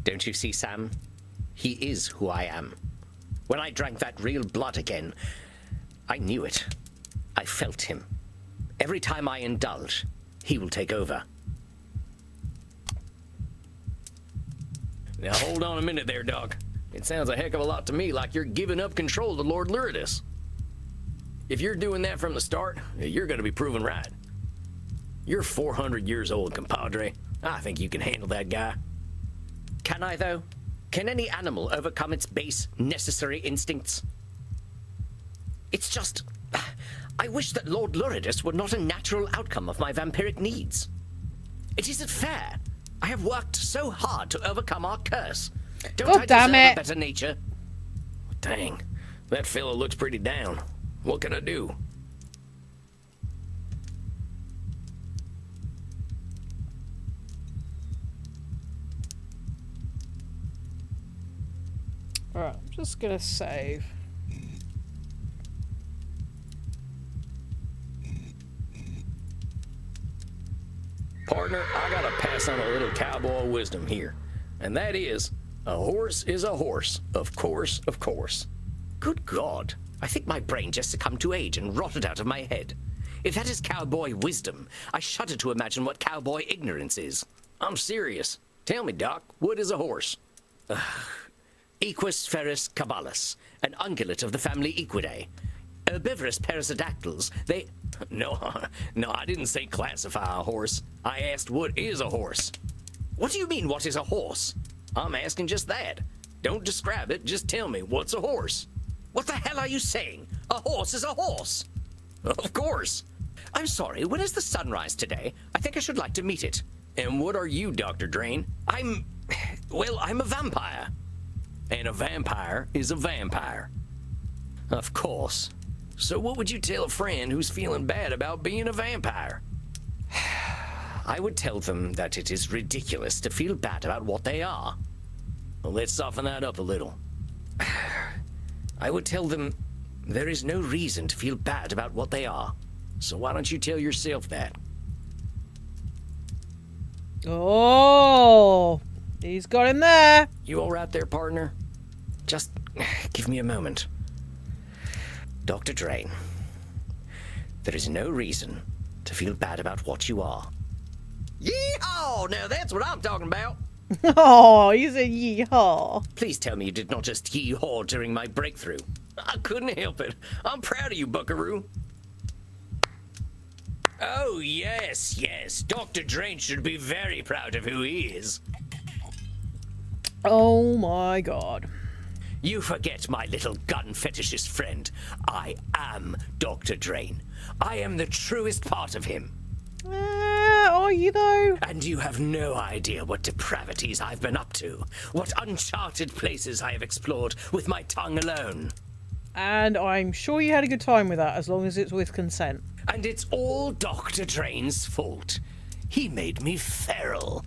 Don't you see, Sam? He is who I am. When I drank that real blood again, I knew it. I felt him. Every time I indulge, he will take over. Now hold on a minute there, Doc. It sounds a heck of a lot to me like you're giving up control to Lord Luridus. If you're doing that from the start, you're going to be proven right. You're 400 years old, compadre. I think you can handle that guy. Can I, though? Can any animal overcome its base, necessary instincts? It's just... I wish that Lord Luridus were not a natural outcome of my vampiric needs. It isn't fair. I have worked so hard to overcome our curse. Don't I deserve a better nature? Dang, that fella looks pretty down. What can I do? Alright, I'm just gonna save. Partner, I gotta pass on a little cowboy wisdom here. And that is, a horse is a horse. Of course, of course. Good God. I think my brain just succumbed to age and rotted out of my head. If that is cowboy wisdom, I shudder to imagine what cowboy ignorance is. I'm serious. Tell me, Doc, what is a horse? Equus ferus caballus, an ungulate of the family Equidae. Herbivorous perissodactyls, they... No, I didn't say classify a horse. I asked what is a horse. What do you mean, what is a horse? I'm asking just that. Don't describe it, just tell me, what's a horse? What the hell are you saying? A horse is a horse. Of course. I'm sorry, when is the sunrise today? I think I should like to meet it. And what are you, Dr. Drain? I'm a vampire. And a vampire is a vampire. Of course. So what would you tell a friend who's feeling bad about being a vampire? I would tell them that it is ridiculous to feel bad about what they are. Well, let's soften that up a little. I would tell them there is no reason to feel bad about what they are. So why don't you tell yourself that? Oh, he's got him there. You all right there, partner? Just give me a moment. Dr. Drain, there is no reason to feel bad about what you are. Yeehaw! Now that's what I'm talking about. Oh, you said yeehaw. Please tell me you did not just yee-haw during my breakthrough. I couldn't help it. I'm proud of you, buckaroo. Oh, yes. Dr. Drain should be very proud of who he is. Oh my god. You forget, my little gun fetishist friend. I am Dr. Drain. I am the truest part of him. Are you though? And you have no idea what depravities I've been up to. What uncharted places I have explored with my tongue alone. And I'm sure you had a good time with that, as long as it's with consent. And it's all Dr. Drain's fault. He made me feral.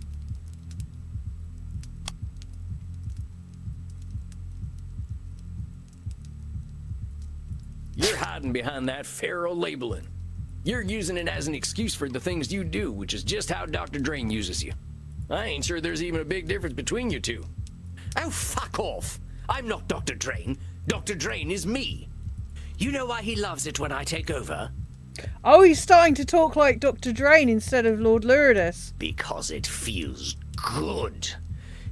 hiding behind that feral labeling. You're using it as an excuse for the things you do, which is just how Dr. Drain uses you. I ain't sure there's even a big difference between you two. Oh, fuck off! I'm not Dr. Drain. Dr. Drain is me. You know why he loves it when I take over? Oh, he's starting to talk like Dr. Drain instead of Lord Luridus. Because it feels good.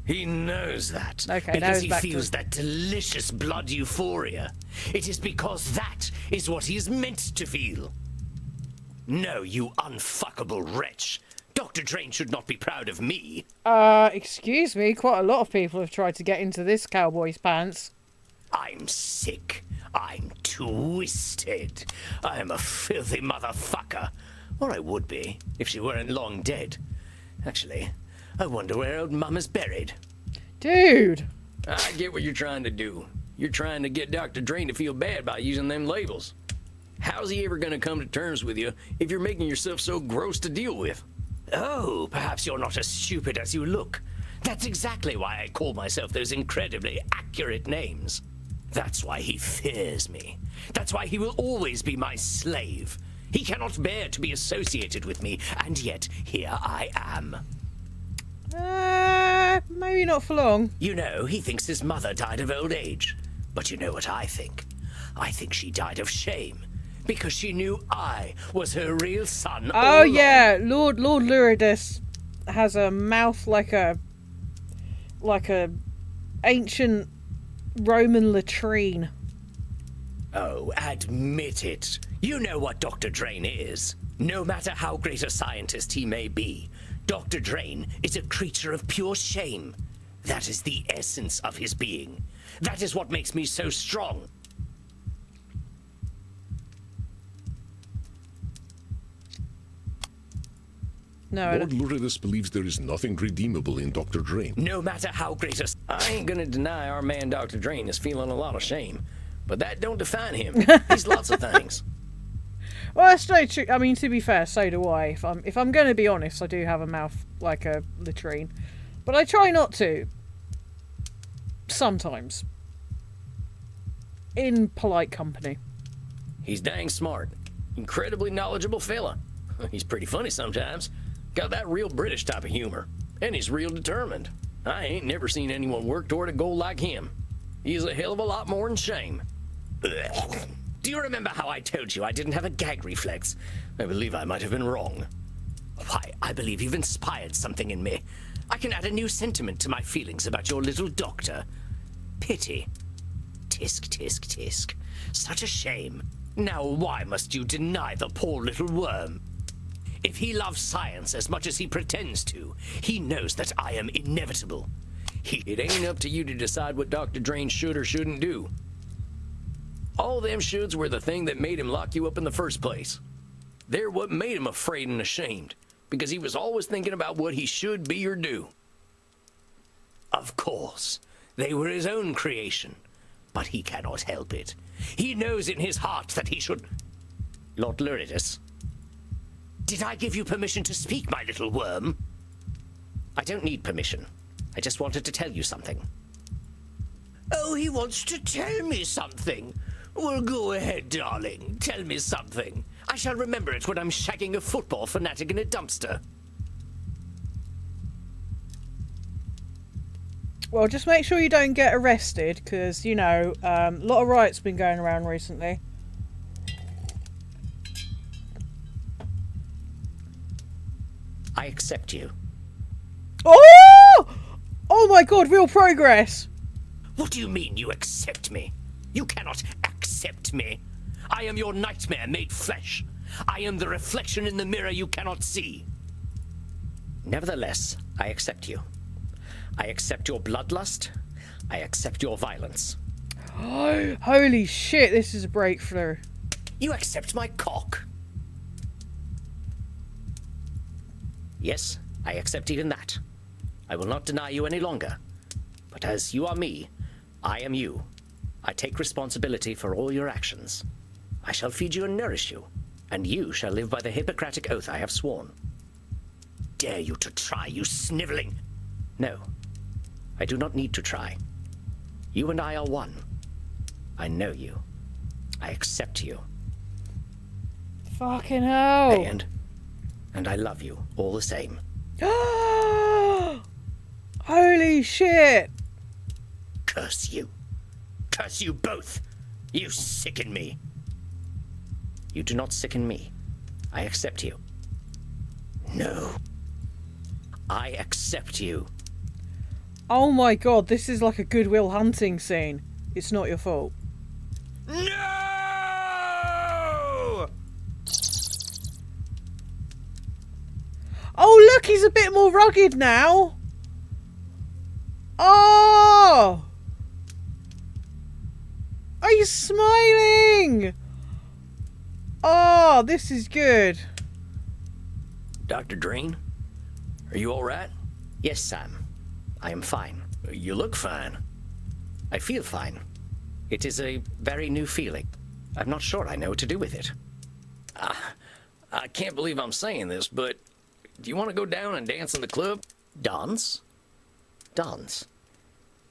He knows that. Okay, now because he's he back to feels it. that delicious blood euphoria. It is because that is what he is meant to feel. No, you unfuckable wretch. Dr. Drain should not be proud of me. Excuse me, quite a lot of people have tried to get into this cowboy's pants. I'm sick. I'm twisted. I am a filthy motherfucker. Or I would be, if she weren't long dead. Actually, I wonder where old Mama's buried. Dude! I get what you're trying to do. You're trying to get Dr. Drain to feel bad by using them labels. How's he ever gonna come to terms with you if you're making yourself so gross to deal with? Oh, perhaps you're not as stupid as you look. That's exactly why I call myself those incredibly accurate names. That's why he fears me. That's why he will always be my slave. He cannot bear to be associated with me, and yet here I am. Maybe not for long. You know, he thinks his mother died of old age. But you know what I think? I think she died of shame. Because she knew I was her real son all Oh along. yeah, Lord Luridus has a mouth like a ancient Roman latrine. Oh, admit it. You know what Dr. Drain is. No matter how great a scientist he may be, Dr. Drain is a creature of pure shame. That is the essence of his being. That is what makes me so strong. No, I Lord don't. Luridus believes there is nothing redeemable in Dr. Drain. No matter how great a... I ain't gonna deny our man Dr. Drain is feeling a lot of shame, but that don't define him. He's lots of things. Well, that's no true. I mean, to be fair, so do I. If I'm going to be honest, I do have a mouth like a latrine, but I try not to. Sometimes, in polite company. He's dang smart. Incredibly knowledgeable fella. He's pretty funny sometimes. Got that real British type of humor. And he's real determined. I ain't never seen anyone work toward a goal like him. He's a hell of a lot more than shame. Do you remember how I told you I didn't have a gag reflex? I believe I might have been wrong. Why, I believe you've inspired something in me. I can add a new sentiment to my feelings about your little doctor. Pity. Tisk, tisk, tisk. Such a shame. Now why must you deny the poor little worm? If he loves science as much as he pretends to, he knows that I am inevitable. It ain't up to you to decide what Dr. Drain should or shouldn't do. All them shoulds were the thing that made him lock you up in the first place. They're what made him afraid and ashamed, because he was always thinking about what he should be or do. Of course, they were his own creation, but he cannot help it. He knows in his heart that he should... Lord Luridus, did I give you permission to speak, my little worm? I don't need permission. I just wanted to tell you something. Oh, he wants to tell me something. Well, go ahead, darling. Tell me something. I shall remember it when I'm shagging a football fanatic in a dumpster. Well, just make sure you don't get arrested, because, you know, a lot of riots been going around recently. I accept you. Oh! Oh my god, real progress! What do you mean you accept me? You cannot accept me. I am your nightmare made flesh. I am the reflection in the mirror you cannot see. Nevertheless, I accept you. I accept your bloodlust. I accept your violence. Holy shit, this is a breakthrough. You accept my cock. Yes, I accept even that. I will not deny you any longer. But as you are me, I am you. I take responsibility for all your actions. I shall feed you and nourish you, and you shall live by the Hippocratic oath I have sworn. Dare you to try, you sniveling... No, I do not need to try. You and I are one. I know you. I accept you. Fucking hell. And I love you all the same. Holy shit. Curse you. Curse you both. You sicken me. You do not sicken me. I accept you. No. I accept you. Oh my god, this is like a Goodwill Hunting scene. It's not your fault. No! Oh look, he's a bit more rugged now. Oh! Are you smiling? Oh, this is good. Dr. Drain? Are you alright? Yes, Sam. I am fine. You look fine. I feel fine. It is a very new feeling. I'm not sure I know what to do with it. I can't believe I'm saying this, but do you want to go down and dance in the club? Dance? Dance.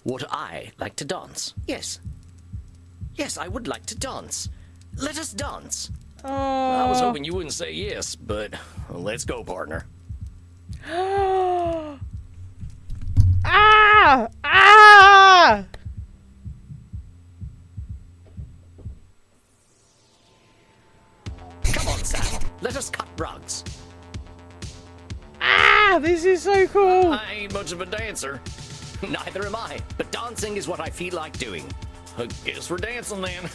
Would I like to dance? Yes. Yes, I would like to dance. Let us dance. I was hoping you wouldn't say yes, but let's go, partner. Ah! Ah! Come on, Sam. Let us cut rugs. Ah! This is so cool. I ain't much of a dancer. Neither am I, but dancing is what I feel like doing. I guess we're dancing then.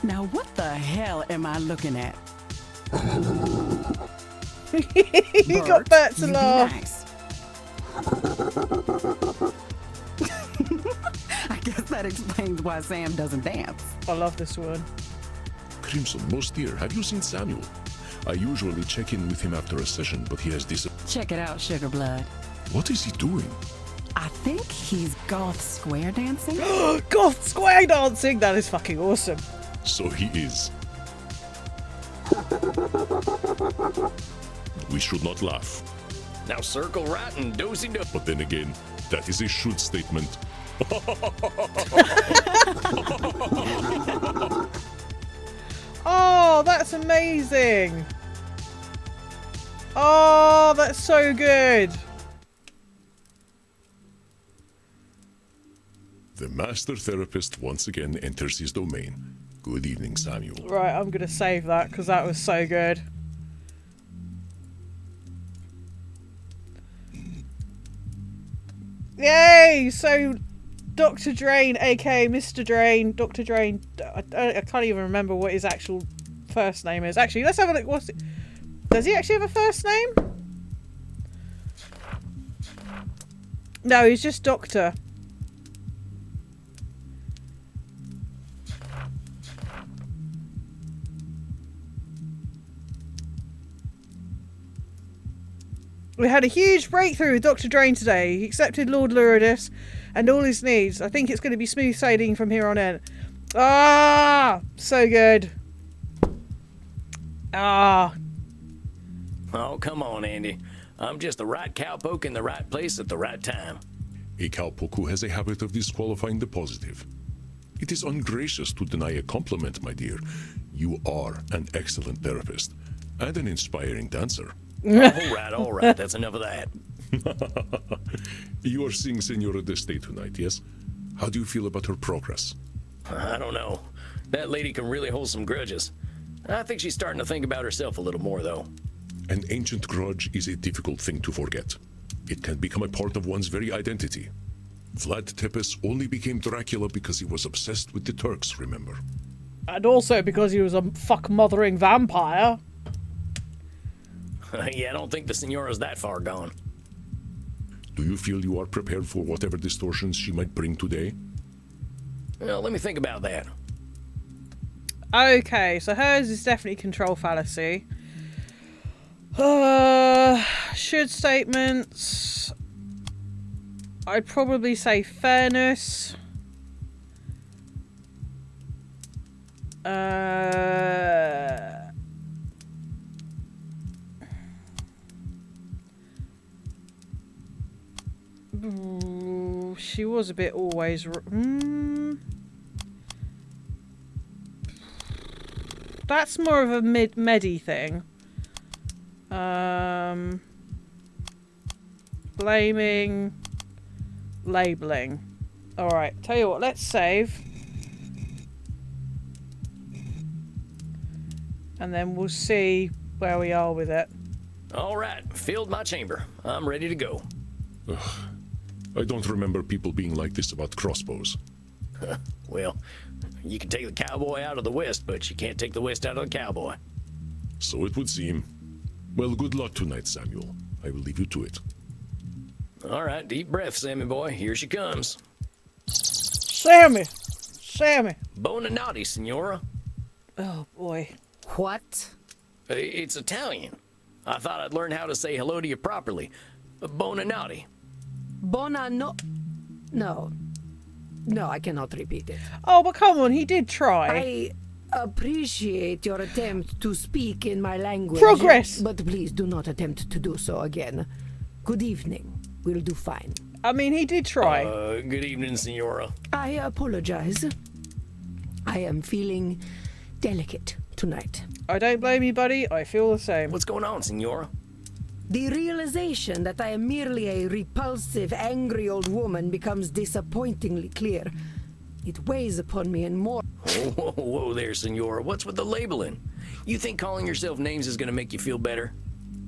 Now what the hell am I looking at? You got Bert to you be laugh. nice. I guess that explains why Sam doesn't dance. I love this one. Crimson, most dear, have you seen Samuel? I usually check in with him after a session, but he has Check it out, Sugar Blood. What is he doing? I think he's goth square dancing. Goth square dancing. That is fucking awesome. So he is. We should not laugh. Now circle right and do-si-do. But then again, that is a should statement. Oh, that's amazing. Oh, that's so good. The master therapist once again enters his domain. Good evening, Samuel. Right, I'm going to save that because that was so good. Yay! So, Dr. Drain, aka Mr. Drain, Dr. Drain, I can't even remember what his actual first name is. Actually, let's have a look. What's it? Does he actually have a first name? No, he's just Doctor. We had a huge breakthrough with Dr. Drain today. He accepted Lord Luridus and all his needs. I think it's going to be smooth sailing from here on in. Ah! So good. Ah. Oh, come on, Andy. I'm just the right cowpoke in the right place at the right time. A cowpoke who has a habit of disqualifying the positive. It is ungracious to deny a compliment, my dear. You are an excellent therapist and an inspiring dancer. All right. That's enough of that. You are seeing Senora Deste tonight, yes? How do you feel about her progress? I don't know. That lady can really hold some grudges. I think she's starting to think about herself a little more, though. An ancient grudge is a difficult thing to forget. It can become a part of one's very identity. Vlad Tepes only became Dracula because he was obsessed with the Turks, remember? And also because he was a fuck-mothering vampire. Yeah, I don't think the Senora's that far gone. Do you feel you are prepared for whatever distortions she might bring today? Well, let me think about that. Okay, so hers is definitely control fallacy. Should statements. I'd probably say fairness. She was a bit always. That's more of a medi thing. Blaming, labeling. Alright, tell you what, let's save. And then we'll see where we are with it. All right, filled my chamber. I'm ready to go. Ugh. I don't remember people being like this about crossbows. Well, you can take the cowboy out of the West, but you can't take the West out of the cowboy. So it would seem. Well, good luck tonight, Samuel. I will leave you to it. All right, deep breath, Sammy boy. Here she comes. Sammy! Sammy! Buonanotte, signora. Oh, boy. What? It's Italian. I thought I'd learn how to say hello to you properly. Buonanotte. Bonano. No. No, I cannot repeat it. Oh, but come on, he did try. I appreciate your attempt to speak in my language. Progress! But please do not attempt to do so again. Good evening. We'll do fine. I mean, he did try. Good evening, signora. I apologize. I am feeling delicate tonight. I don't blame you, buddy. I feel the same. What's going on, signora? The realization that I am merely a repulsive, angry old woman becomes disappointingly clear. It weighs upon me in more. Whoa there, signora. What's with the labeling? You think calling yourself names is gonna make you feel better?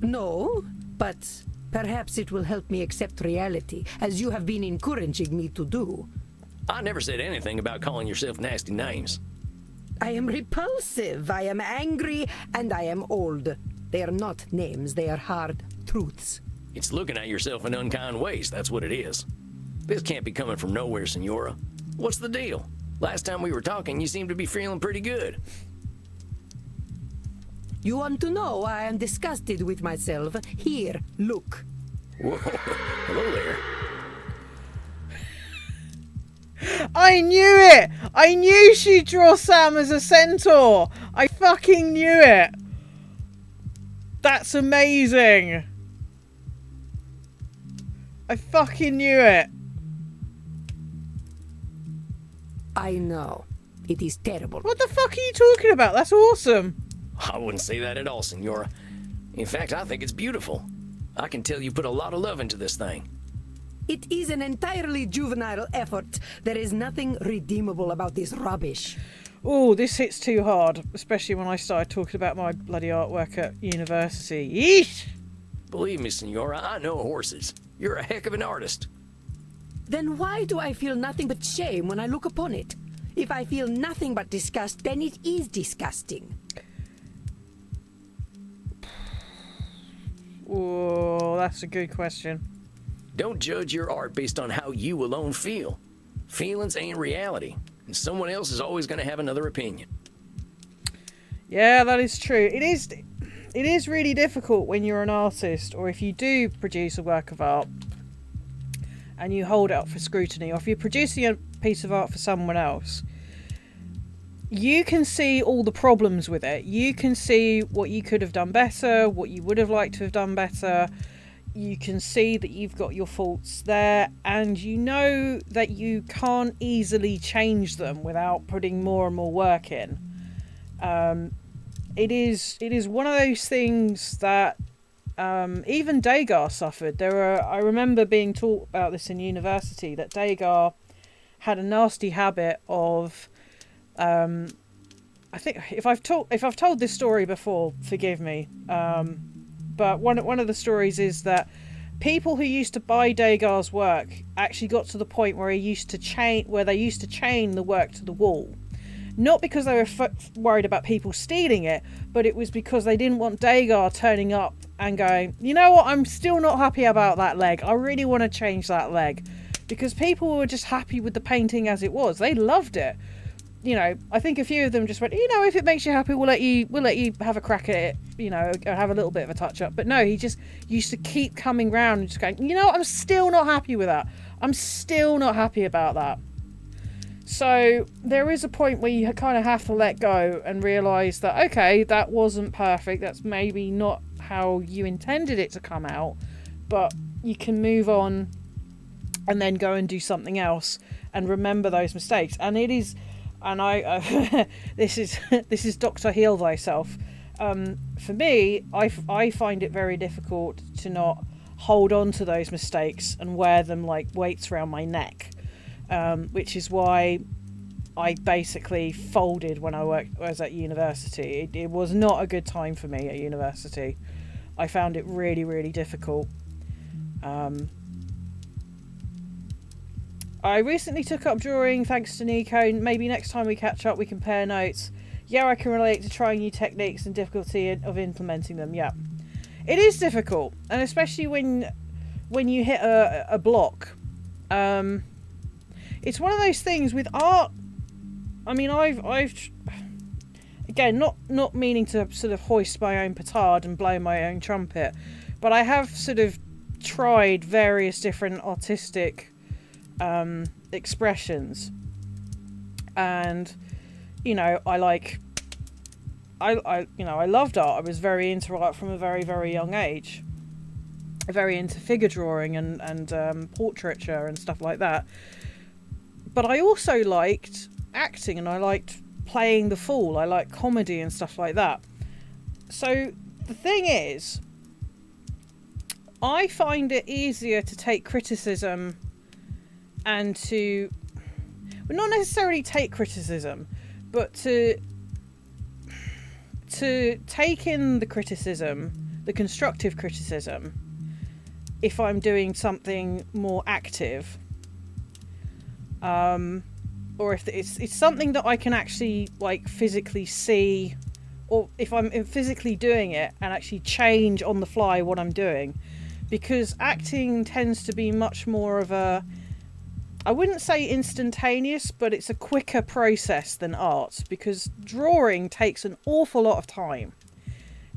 No, but perhaps it will help me accept reality, as you have been encouraging me to do. I never said anything about calling yourself nasty names. I am repulsive, I am angry, and I am old. They are not names, they are hard truths. It's looking at yourself in unkind ways, that's what it is. This can't be coming from nowhere, signora. What's the deal? Last time we were talking, you seemed to be feeling pretty good. You want to know why I am disgusted with myself? Here, look. Whoa, hello there. I knew it! I knew she'd draw Sam as a centaur! I fucking knew it! That's amazing! I fucking knew it! I know. It is terrible. What the fuck are you talking about? That's awesome! I wouldn't say that at all, signora. In fact, I think it's beautiful. I can tell you put a lot of love into this thing. It is an entirely juvenile effort. There is nothing redeemable about this rubbish. Oh, this hits too hard, especially when I started talking about my bloody artwork at university. Yeesh! Believe me, signora, I know horses. You're a heck of an artist. Then why do I feel nothing but shame when I look upon it? If I feel nothing but disgust, then it is disgusting. Oh, that's a good question. Don't judge your art based on how you alone feel. Feelings ain't reality, and someone else is always going to have another opinion. Yeah, that is true. It is really difficult when you're an artist, or if you do produce a work of art and you hold it up for scrutiny, or if you're producing a piece of art for someone else, you can see all the problems with it. You can see what you could have done better, what you would have liked to have done better. You can see that you've got your faults there, and you know that you can't easily change them without putting more and more work in. It is one of those things that even Degas suffered. I remember being taught about this in university, that Degas had a nasty habit of, I think if I've told this story before, forgive me. But one of the stories is that people who used to buy Degas' work actually got to the point where they used to chain the work to the wall. Not because they were worried about people stealing it, but it was because they didn't want Degas turning up and going, you know what, I'm still not happy about that leg. I really want to change that leg. Because people were just happy with the painting as it was. They loved it. You know, I think a few of them just went, you know, if it makes you happy, we'll let you have a crack at it, you know, have a little bit of a touch up. But no, he just used to keep coming round and just going, you know, I'm still not happy with that. I'm still not happy about that. So there is a point where you kind of have to let go and realise that, okay, that wasn't perfect. That's maybe not how you intended it to come out, but you can move on and then go and do something else and remember those mistakes. And it is and I this is Dr. Heal Thyself. For me, I find it very difficult to not hold on to those mistakes and wear them like weights around my neck, which is why I basically folded when I was at university. It was not a good time for me at university. I found it really, really difficult. I recently took up drawing thanks to Nico. Maybe next time we catch up we compare notes. Yeah, I can relate to trying new techniques and difficulty of implementing them. Yeah, it is difficult, and especially when you hit a block. It's one of those things with art. I mean, I've again not meaning to sort of hoist my own petard and blow my own trumpet, but I have sort of tried various different artistic expressions, and I loved art. I was very into art from a very, very young age. Very into figure drawing and portraiture and stuff like that. But I also liked acting, and I liked playing the fool. I liked comedy and stuff like that. So the thing is, I find it easier to take criticism and to, well, not necessarily take criticism, but to take in the criticism, the constructive criticism, if I'm doing something more active, or if it's something that I can actually like physically see, or if I'm physically doing it and actually change on the fly what I'm doing, because acting tends to be much more of a, I wouldn't say instantaneous, but it's a quicker process than art, because drawing takes an awful lot of time.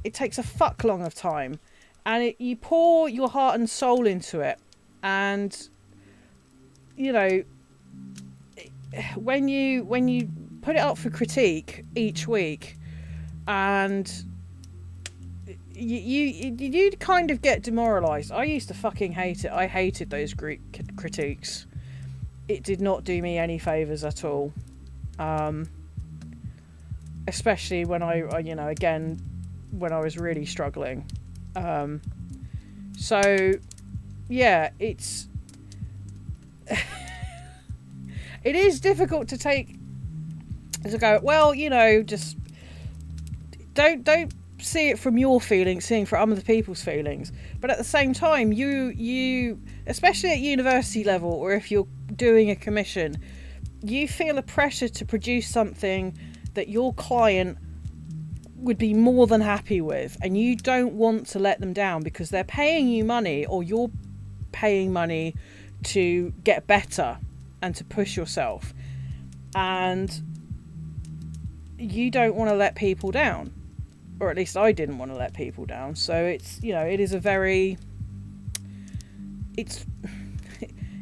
It takes a fuck long of time, and you pour your heart and soul into it, and when you put it up for critique each week, and you kind of get demoralised. I used to fucking hate it. I hated those group critiques. It did not do me any favours at all. Especially when I when I was really struggling. So yeah, it is difficult to go, well, just don't see it from your feelings, seeing from other people's feelings. But at the same time, you especially at university level, or if you're doing a commission, you feel a pressure to produce something that your client would be more than happy with, and you don't want to let them down because they're paying you money, or you're paying money to get better and to push yourself, and you don't want to let people down, or at least I didn't want to let people down. So it's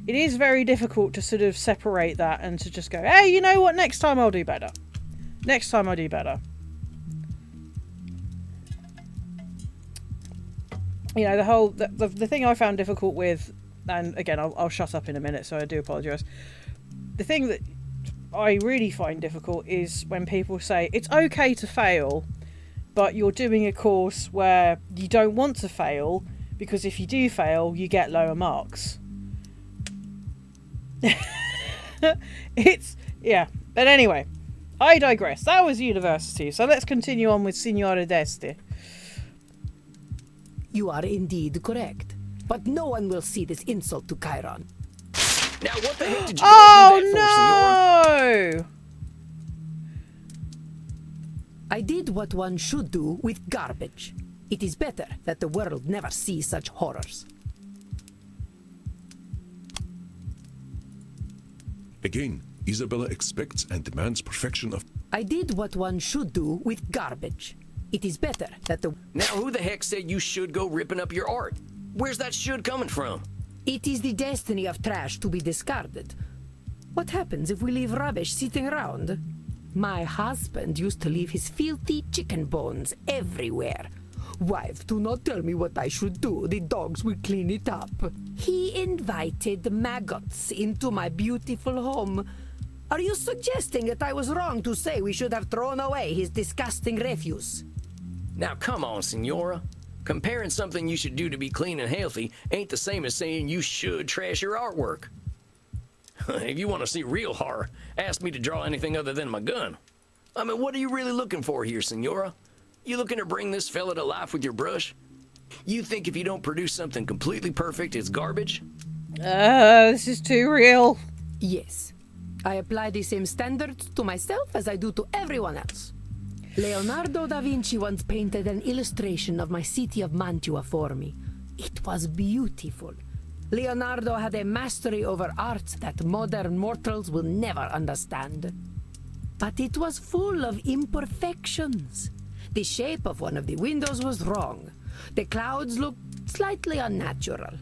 it is very difficult to sort of separate that and to just go, hey, you know what, next time I'll do better. Next time I'll do better. The thing I found difficult with, and again, I'll shut up in a minute, so I do apologise. The thing that I really find difficult is when people say it's okay to fail, but you're doing a course where you don't want to fail, because if you do fail, you get lower marks. But anyway, I digress. That was university, so let's continue on with Signora d'Este. You are indeed correct, but no one will see this insult to Chiron. Now, what the heck did you go do that for, Signora? No! I did what one should do with garbage. It is better that the world never see such horrors. Again, Isabella expects and demands perfection of... I did what one should do with garbage. It is better that the... Now, who the heck said you should go ripping up your art? Where's that should coming from? It is the destiny of trash to be discarded. What happens if we leave rubbish sitting around? My husband used to leave his filthy chicken bones everywhere. Wife, do not tell me what I should do. The dogs will clean it up. He invited maggots into my beautiful home. Are you suggesting that I was wrong to say we should have thrown away his disgusting refuse? Now come on, Senora. Comparing something you should do to be clean and healthy ain't the same as saying you should trash your artwork. If you want to see real horror, ask me to draw anything other than my gun. I mean, what are you really looking for here, Senora? You looking to bring this fella to life with your brush? You think if you don't produce something completely perfect, it's garbage? This is too real. Yes. I apply the same standards to myself as I do to everyone else. Leonardo da Vinci once painted an illustration of my city of Mantua for me. It was beautiful. Leonardo had a mastery over art that modern mortals will never understand. But it was full of imperfections. The shape of one of the windows was wrong. The clouds looked slightly unnatural.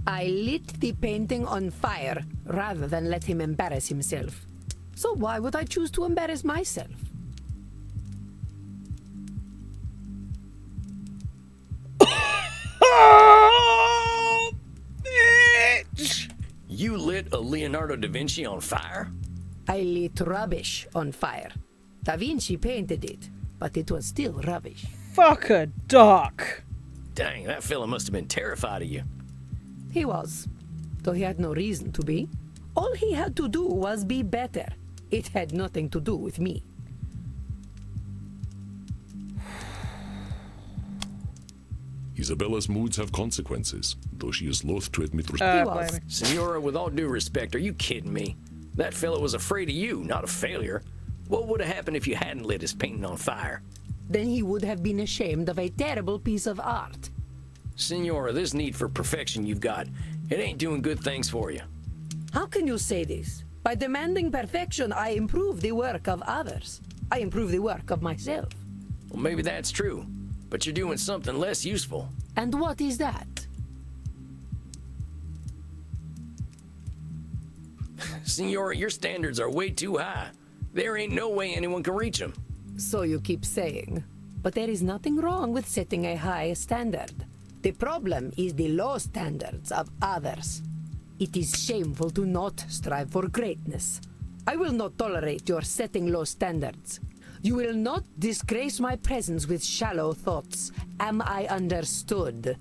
I lit the painting on fire rather than let him embarrass himself. So why would I choose to embarrass myself? Oh, bitch! You lit a Leonardo da Vinci on fire? I lit rubbish on fire. Da Vinci painted it, but it was still rubbish. Fuck a duck. Dang, that fella must have been terrified of you. He was, though he had no reason to be. All he had to do was be better. It had nothing to do with me. Isabella's moods have consequences, though she is loath to admit He blame was. me. Senora, with all due respect, are you kidding me? That fella was afraid of you, not a failure. What would have happened if you hadn't lit his painting on fire? Then he would have been ashamed of a terrible piece of art. Senora, this need for perfection you've got, it ain't doing good things for you. How can you say this? By demanding perfection, I improve the work of others. I improve the work of myself. Well, maybe that's true, but you're doing something less useful. And what is that? Senora, your standards are way too high. There ain't no way anyone can reach them. So you keep saying. But there is nothing wrong with setting a high standard. The problem is the low standards of others. It is shameful to not strive for greatness. I will not tolerate your setting low standards. You will not disgrace my presence with shallow thoughts. Am I understood?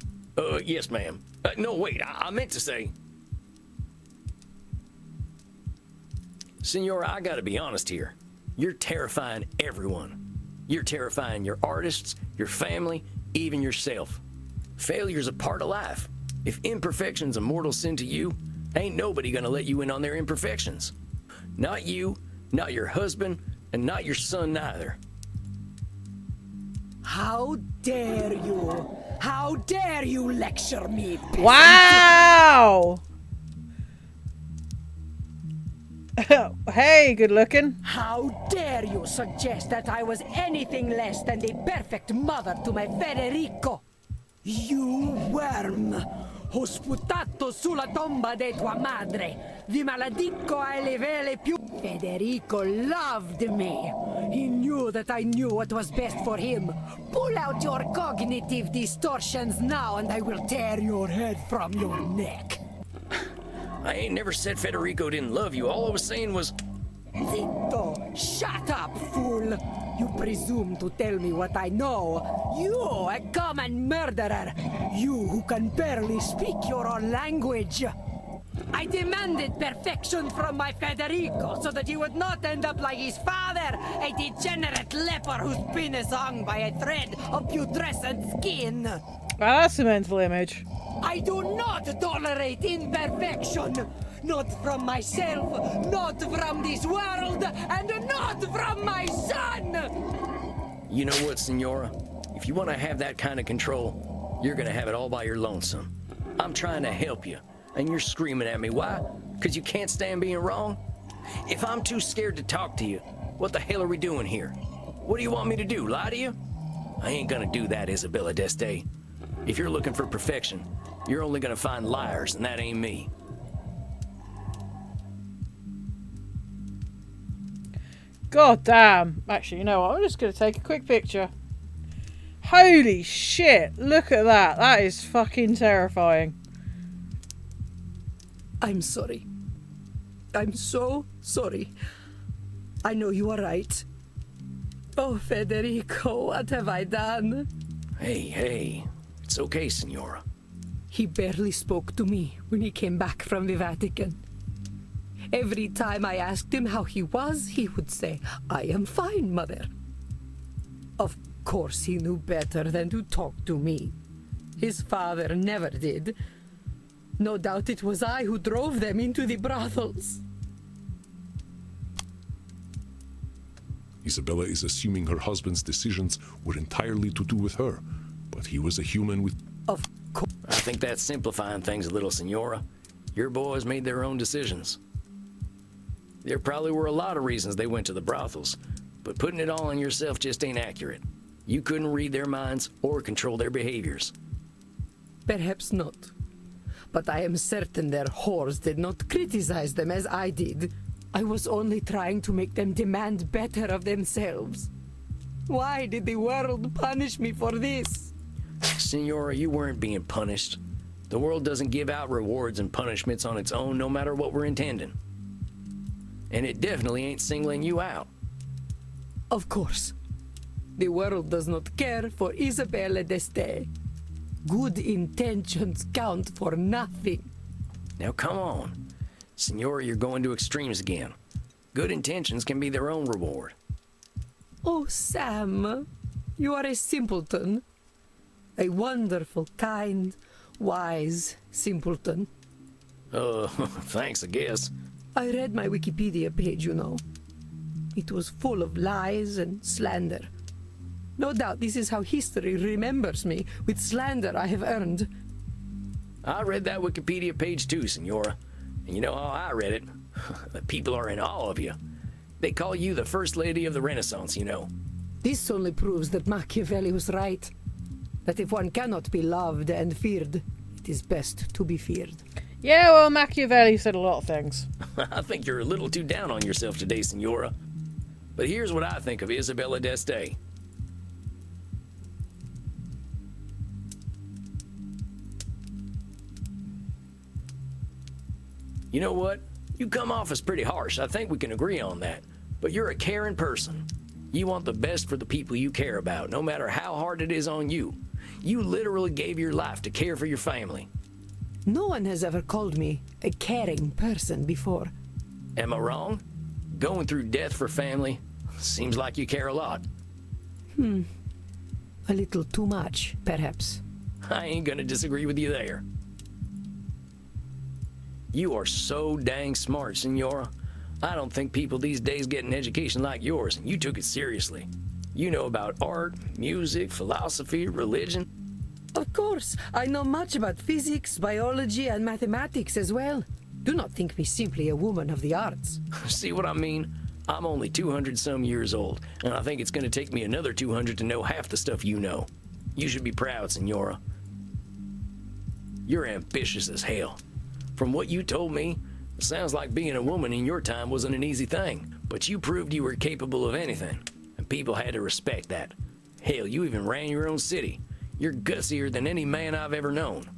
Yes, ma'am. No, wait, I meant to say... Senora, I gotta be honest here. You're terrifying everyone. You're terrifying your artists, your family, even yourself. Failure's a part of life. If imperfection's a mortal sin to you, ain't nobody gonna let you in on their imperfections. Not you, not your husband, and not your son neither. How dare you? How dare you lecture me? Wow! Hey, good looking. How dare you suggest that I was anything less than the perfect mother to my Federico? You worm! Ho sputato sulla tomba di tua madre. Vi maledico alle vele più. Federico loved me. He knew that I knew what was best for him. Pull out your cognitive distortions now and I will tear your head from your neck. I ain't never said Federico didn't love you. All I was saying was... Zitto! Shut up, fool! You presume to tell me what I know. You, a common murderer! You who can barely speak your own language! I demanded perfection from my Federico so that he would not end up like his father, a degenerate leper whose penis hung by a thread of putrescent skin! Well, that's a mental image. I do not tolerate imperfection! Not from myself, not from this world, and not from my son! You know what, Senora? If you want to have that kind of control, you're gonna have it all by your lonesome. I'm trying to help you, and you're screaming at me. Why? Because you can't stand being wrong? If I'm too scared to talk to you, what the hell are we doing here? What do you want me to do, lie to you? I ain't gonna do that, Isabella d'Este. If you're looking for perfection, you're only gonna find liars, and that ain't me. God damn. Actually, you know what? I'm just going to take a quick picture. Holy shit. Look at that. That is fucking terrifying. I'm sorry. I'm so sorry. I know you are right. Oh, Federico, what have I done? Hey, it's okay, Signora. He barely spoke to me when he came back from the Vatican. Every time I asked him how he was, he would say, "I am fine, mother." Of course he knew better than to talk to me. His father never did. No doubt it was I who drove them into the brothels. Isabella is assuming her husband's decisions were entirely to do with her, but he was a human with... Of course. I think that's simplifying things a little, Signora. Your boys made their own decisions. There probably were a lot of reasons they went to the brothels, but putting it all on yourself just ain't accurate. You couldn't read their minds or control their behaviors. Perhaps not. But I am certain their whores did not criticize them as I did. I was only trying to make them demand better of themselves. Why did the world punish me for this? Signora, you weren't being punished. The world doesn't give out rewards and punishments on its own, no matter what we're intending. And it definitely ain't singling you out. Of course. The world does not care for Isabella d'Este. Good intentions count for nothing. Now come on. Signora, you're going to extremes again. Good intentions can be their own reward. Oh, Sam, you are a simpleton. A wonderful, kind, wise simpleton. Thanks, I guess. I read my Wikipedia page, you know. It was full of lies and slander. No doubt this is how history remembers me, with slander I have earned. I read that Wikipedia page too, Signora. And you know how I read it? The people are in awe of you. They call you the First Lady of the Renaissance, you know. This only proves that Machiavelli was right. That if one cannot be loved and feared, it is best to be feared. Yeah, well, Machiavelli said a lot of things. I think you're a little too down on yourself today, Signora. But here's what I think of Isabella d'Este. You know what? You come off as pretty harsh. I think we can agree on that. But you're a caring person. You want the best for the people you care about, no matter how hard it is on you. You literally gave your life to care for your family. No one has ever called me a caring person before. Am I wrong? Going through death for family seems like you care a lot. A little too much, perhaps. I ain't gonna disagree with you there. You are so dang smart, Signora. I don't think people these days get an education like yours, and you took it seriously. You know about art, music, philosophy, religion. Of course, I know much about physics, biology, and mathematics as well. Do not think me simply a woman of the arts. See what I mean? I'm only 200-some years old, and I think it's gonna take me another 200 to know half the stuff you know. You should be proud, Signora. You're ambitious as hell. From what you told me, it sounds like being a woman in your time wasn't an easy thing, but you proved you were capable of anything, and people had to respect that. Hell, you even ran your own city. You're gutsier than any man I've ever known.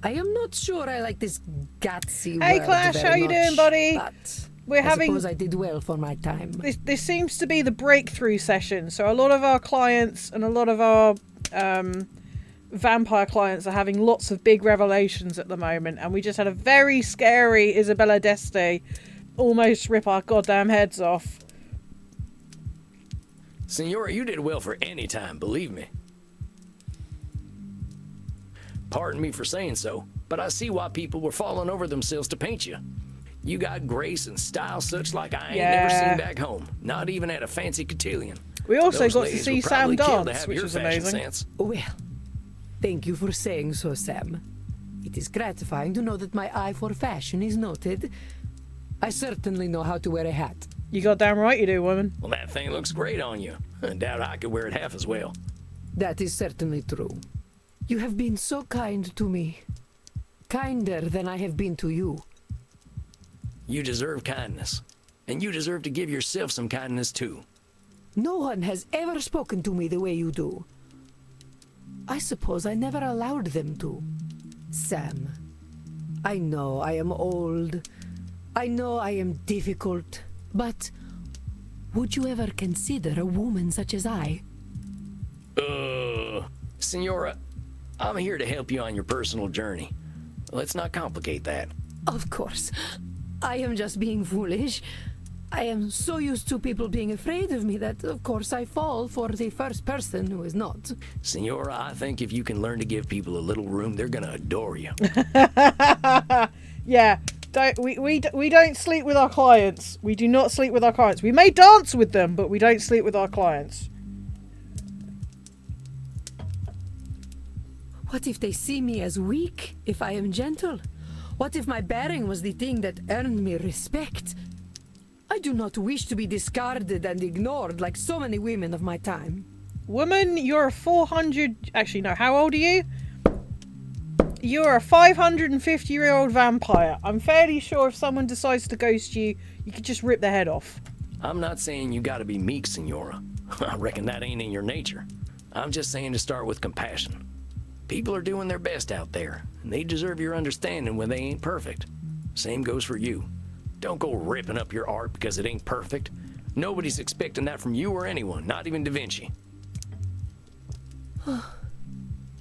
I am not sure I like this gutsy Hey, word Clash, very how you much, doing, buddy? But We're having... suppose I did well for my time. This seems to be the breakthrough session. So a lot of our clients and a lot of our vampire clients are having lots of big revelations at the moment. And we just had a very scary Isabella d'Este almost rip our goddamn heads off. Signora, you did well for any time, believe me. Pardon me for saying so, but I see why people were falling over themselves to paint you. You got grace and style such like I ain't never seen back home, not even at a fancy cotillion. We also Those got to ladies see would Sam probably kill to dance, have which your was fashion amazing. sense. Well, thank you for saying so, Sam. It is gratifying to know that my eye for fashion is noted. I certainly know how to wear a hat. You goddamn right you do, woman. Well, that thing looks great on you. I doubt I could wear it half as well. That is certainly true. You have been so kind to me. Kinder than I have been to you. You deserve kindness, and you deserve to give yourself some kindness too. No one has ever spoken to me the way you do. I suppose I never allowed them to. Sam, I know I am old. I know I am difficult, but Would you ever consider a woman such as I? Senora, I'm here to help you on your personal journey. Let's not complicate that. Of course. I am just being foolish. I am so used to people being afraid of me that, of course, I fall for the first person who is not. Senora, I think if you can learn to give people a little room, they're gonna adore you. Yeah, we don't sleep with our clients. We do not sleep with our clients. We may dance with them, but we don't sleep with our clients. What if they see me as weak if I am gentle? What if my bearing was the thing that earned me respect? I do not wish to be discarded and ignored like so many women of my time. Woman, you're a 400... Actually, no, how old are you? You're a 550-year-old vampire. I'm fairly sure if someone decides to ghost you, you could just rip their head off. I'm not saying you gotta be meek, Senora. I reckon that ain't in your nature. I'm just saying to start with compassion. People are doing their best out there, and they deserve your understanding when they ain't perfect. Same goes for you. Don't go ripping up your art because it ain't perfect. Nobody's expecting that from you or anyone, not even Da Vinci.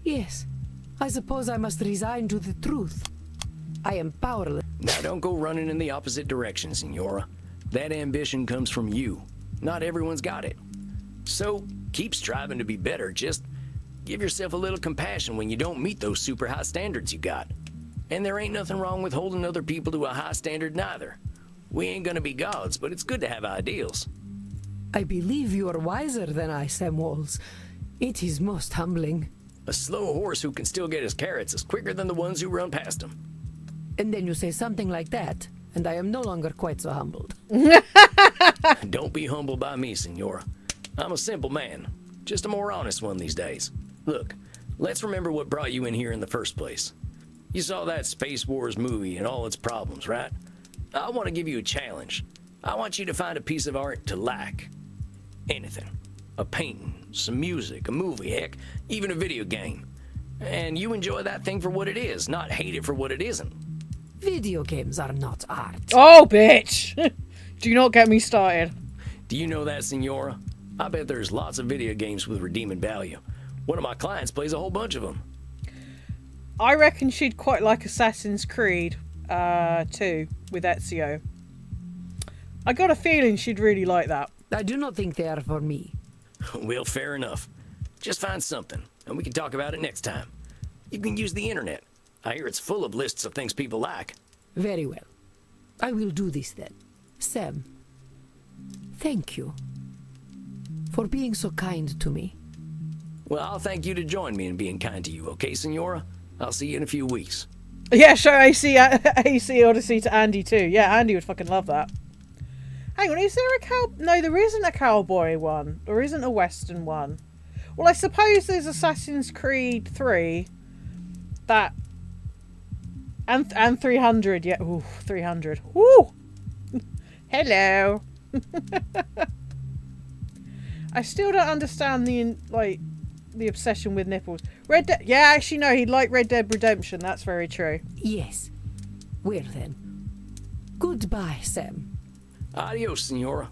Yes, I suppose I must resign to the truth. I am powerless. Now don't go running in the opposite direction, Senora. That ambition comes from you. Not everyone's got it. So, keep striving to be better, just give yourself a little compassion when you don't meet those super high standards you got. And there ain't nothing wrong with holding other people to a high standard neither. We ain't gonna be gods, but it's good to have ideals. I believe you are wiser than I, Sam Walls. It is most humbling. A slow horse who can still get his carrots is quicker than the ones who run past him. And then you say something like that, and I am no longer quite so humbled. Don't be humbled by me, Senora. I'm a simple man, just a more honest one these days. Look, let's remember what brought you in here in the first place. You saw that Space Wars movie and all its problems, right? I want to give you a challenge. I want you to find a piece of art to like. Anything. A painting, some music, a movie, heck, even a video game. And you enjoy that thing for what it is, not hate it for what it isn't. Video games are not art. Oh, bitch! Do not get me started. Do you know that, Senora? I bet there's lots of video games with redeeming value. One of my clients plays a whole bunch of them. I reckon she'd quite like Assassin's Creed 2 with Ezio. I got a feeling she'd really like that. I do not think they are for me. Well, fair enough. Just find something, and we can talk about it next time. You can use the internet. I hear it's full of lists of things people like. Very well. I will do this then. Sam, thank you for being so kind to me. Well, I'll thank you to join me in being kind to you, okay, Senora? I'll see you in a few weeks. Yeah, show AC Odyssey to Andy too. Yeah, Andy would fucking love that. Hang on, is there a cow... No, there isn't a cowboy one. There isn't a western one. Well, I suppose there's Assassin's Creed 3. That... And 300, yeah. Ooh, 300. Woo! Hello! I still don't understand the obsession with nipples. Red Dead... Yeah, actually, no, he'd like Red Dead Redemption. That's very true. Yes. Well then. Goodbye, Sam. Adios, Senora.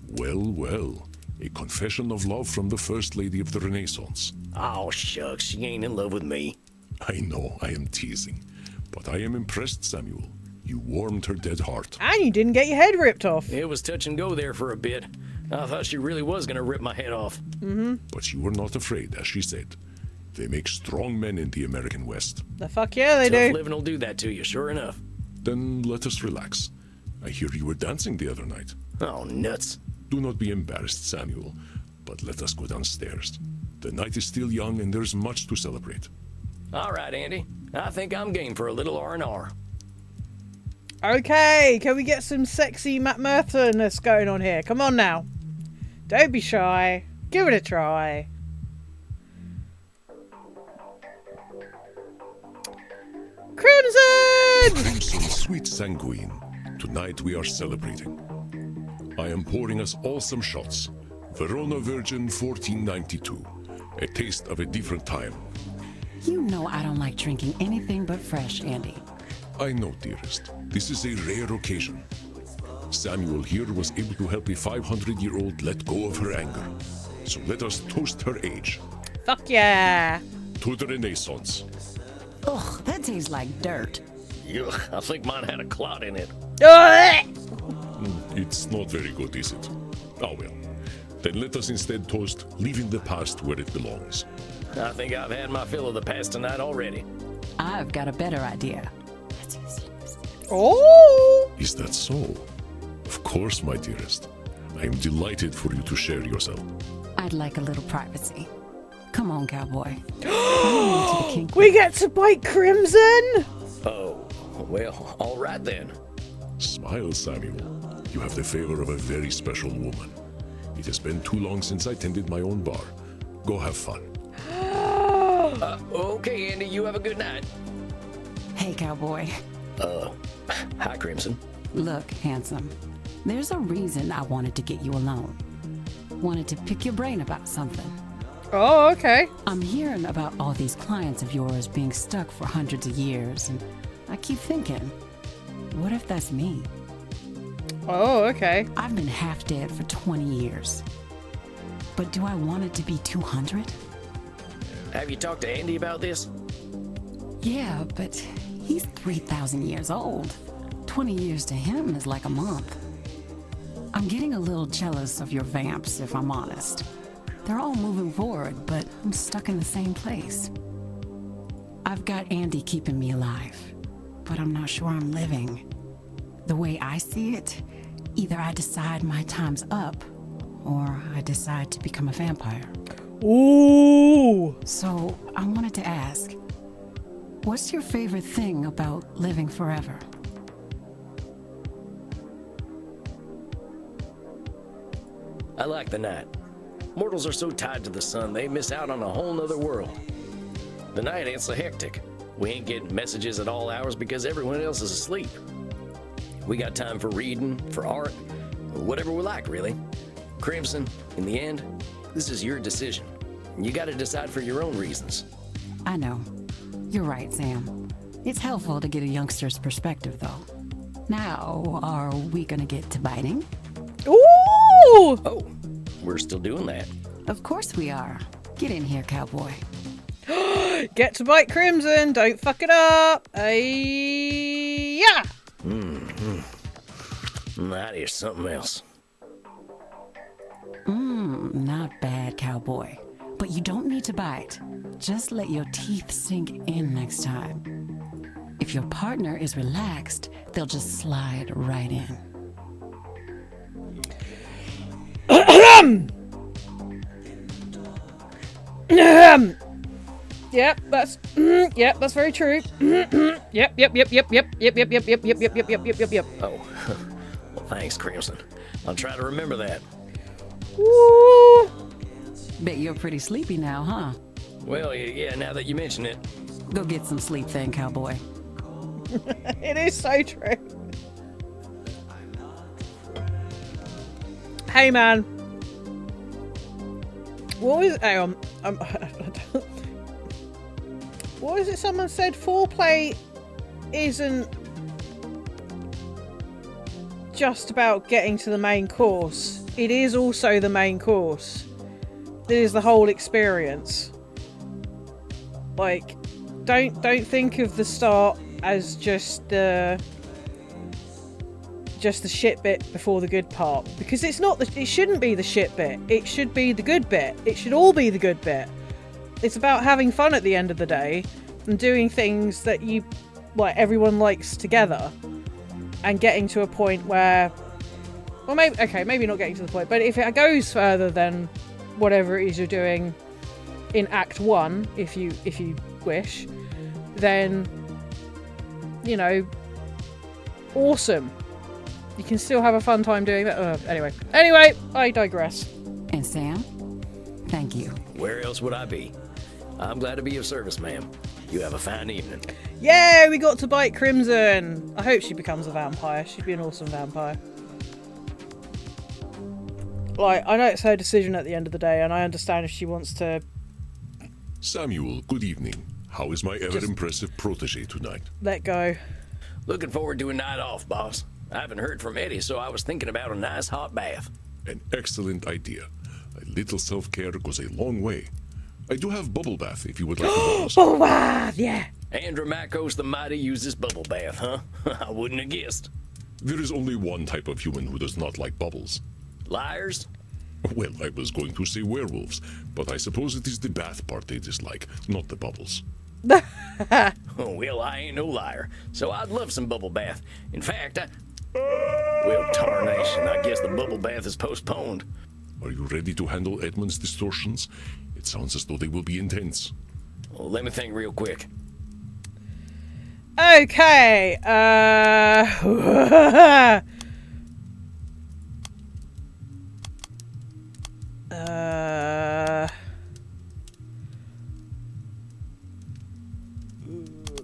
Well, well. A confession of love from the First Lady of the Renaissance. Oh, shucks, she ain't in love with me. I know, I am teasing. But I am impressed, Samuel. You warmed her dead heart. And you didn't get your head ripped off. It was touch and go there for a bit. I thought she really was gonna rip my head off. But you were not afraid, as she said. They make strong men in the American West. The fuck yeah, they Tough do. living will do that to you, sure enough. Then let us relax. I hear you were dancing the other night. Oh, nuts. Do not be embarrassed, Samuel, but let us go downstairs. The night is still young and there's much to celebrate. All right, Andy. I think I'm game for a little R&R. Okay, can we get some sexy Matt Merton-ness going on here? Come on now. Don't be shy. Give it a try. Crimson! Crimson, sweet sanguine. Tonight we are celebrating. I am pouring us all some shots. Verona Virgin 1492. A taste of a different time. You know I don't like drinking anything but fresh, Andy. I know, dearest. This is a rare occasion. Samuel here was able to help a 500-year-old let go of her anger. So let us toast her age. Fuck yeah. To the Renaissance. Ugh, that tastes like dirt. Ugh, I think mine had a clot in it. Ugh! It's not very good, is it? Oh well. Then let us instead toast leaving the past where it belongs. I think I've had my fill of the past tonight already. I've got a better idea. Oh! Is that so? Of course, my dearest. I am delighted for you to share yourself. I'd like a little privacy. Come on, cowboy. To the king. We get to bite Crimson! Oh, well, all right then. Smile, Samuel. You have the favor of a very special woman. It has been too long since I tended my own bar. Go have fun. Okay, Andy, you have a good night. Hey, cowboy. Hi, Crimson. Look, handsome. There's a reason I wanted to get you alone. Wanted to pick your brain about something. Oh, okay. I'm hearing about all these clients of yours being stuck for hundreds of years, and I keep thinking, what if that's me? Oh, okay. I've been half dead for 20 years. But do I want it to be 200? Have you talked to Andy about this? Yeah, but he's 3,000 years old. 20 years to him is like a month. I'm getting a little jealous of your vamps, if I'm honest. They're all moving forward, but I'm stuck in the same place. I've got Andy keeping me alive, but I'm not sure I'm living. The way I see it, either I decide my time's up, or I decide to become a vampire. Ooh! So I wanted to ask, what's your favorite thing about living forever? I like the night. Mortals are so tied to the sun, they miss out on a whole nother world. The night ain't so hectic. We ain't getting messages at all hours because everyone else is asleep. We got time for reading, for art, whatever we like, really. Crimson, in the end, this is your decision. You gotta decide for your own reasons. I know. You're right, Sam. It's helpful to get a youngster's perspective, though. Now, are we gonna get to biting? Ooh! Oh, we're still doing that. Of course we are. Get in here, cowboy. Get to bite Crimson! Don't fuck it up! Yeah! That is something else. Not bad, cowboy. But you don't need to bite. Just let your teeth sink in next time. If your partner is relaxed, they'll just slide right in. Yep, that's very true. Yep. Oh, well, thanks, Crimson. I'll try to remember that. Woo! Bet you're pretty sleepy now, huh? Well, yeah, now that you mention it. Go get some sleep then, cowboy. It is so true. Hey, man. What was... Hang on. What was it someone said? Foreplay isn't just about getting to the main course. It is also the main course. It is the whole experience. Like, don't think of the start as just the shit bit before the good part, because it's not. It shouldn't be the shit bit. It should be the good bit. It should all be the good bit. It's about having fun at the end of the day and doing things that everyone likes together, and getting to a point where, well, maybe not getting to the point, but if it goes further than whatever it is you're doing in Act 1, if you wish, then, awesome. You can still have a fun time doing that. Anyway, I digress. And Sam, thank you. Where else would I be? I'm glad to be of service, ma'am. You have a fine evening. Yay, we got to bite Crimson. I hope she becomes a vampire. She'd be an awesome vampire. I know it's her decision at the end of the day, and I understand if she wants to... Samuel, good evening. How is my ever-impressive protege tonight? let go. Looking forward to a night off, boss. I haven't heard from Eddie, so I was thinking about a nice hot bath. An excellent idea. A little self-care goes a long way. I do have bubble bath if you would like to borrow some. Bubble bath, yeah. Andromachos the Mighty uses bubble bath, huh? I wouldn't have guessed. There is only one type of human who does not like bubbles. Liars? Well, I was going to say werewolves, but I suppose it is the bath part they dislike, not the bubbles. Oh, well, I ain't no liar, so I'd love some bubble bath. In fact, well, tarnation, I guess the bubble bath is postponed. Are you ready to handle Edmund's distortions? It sounds as though they will be intense. Well, let me think real quick. Okay,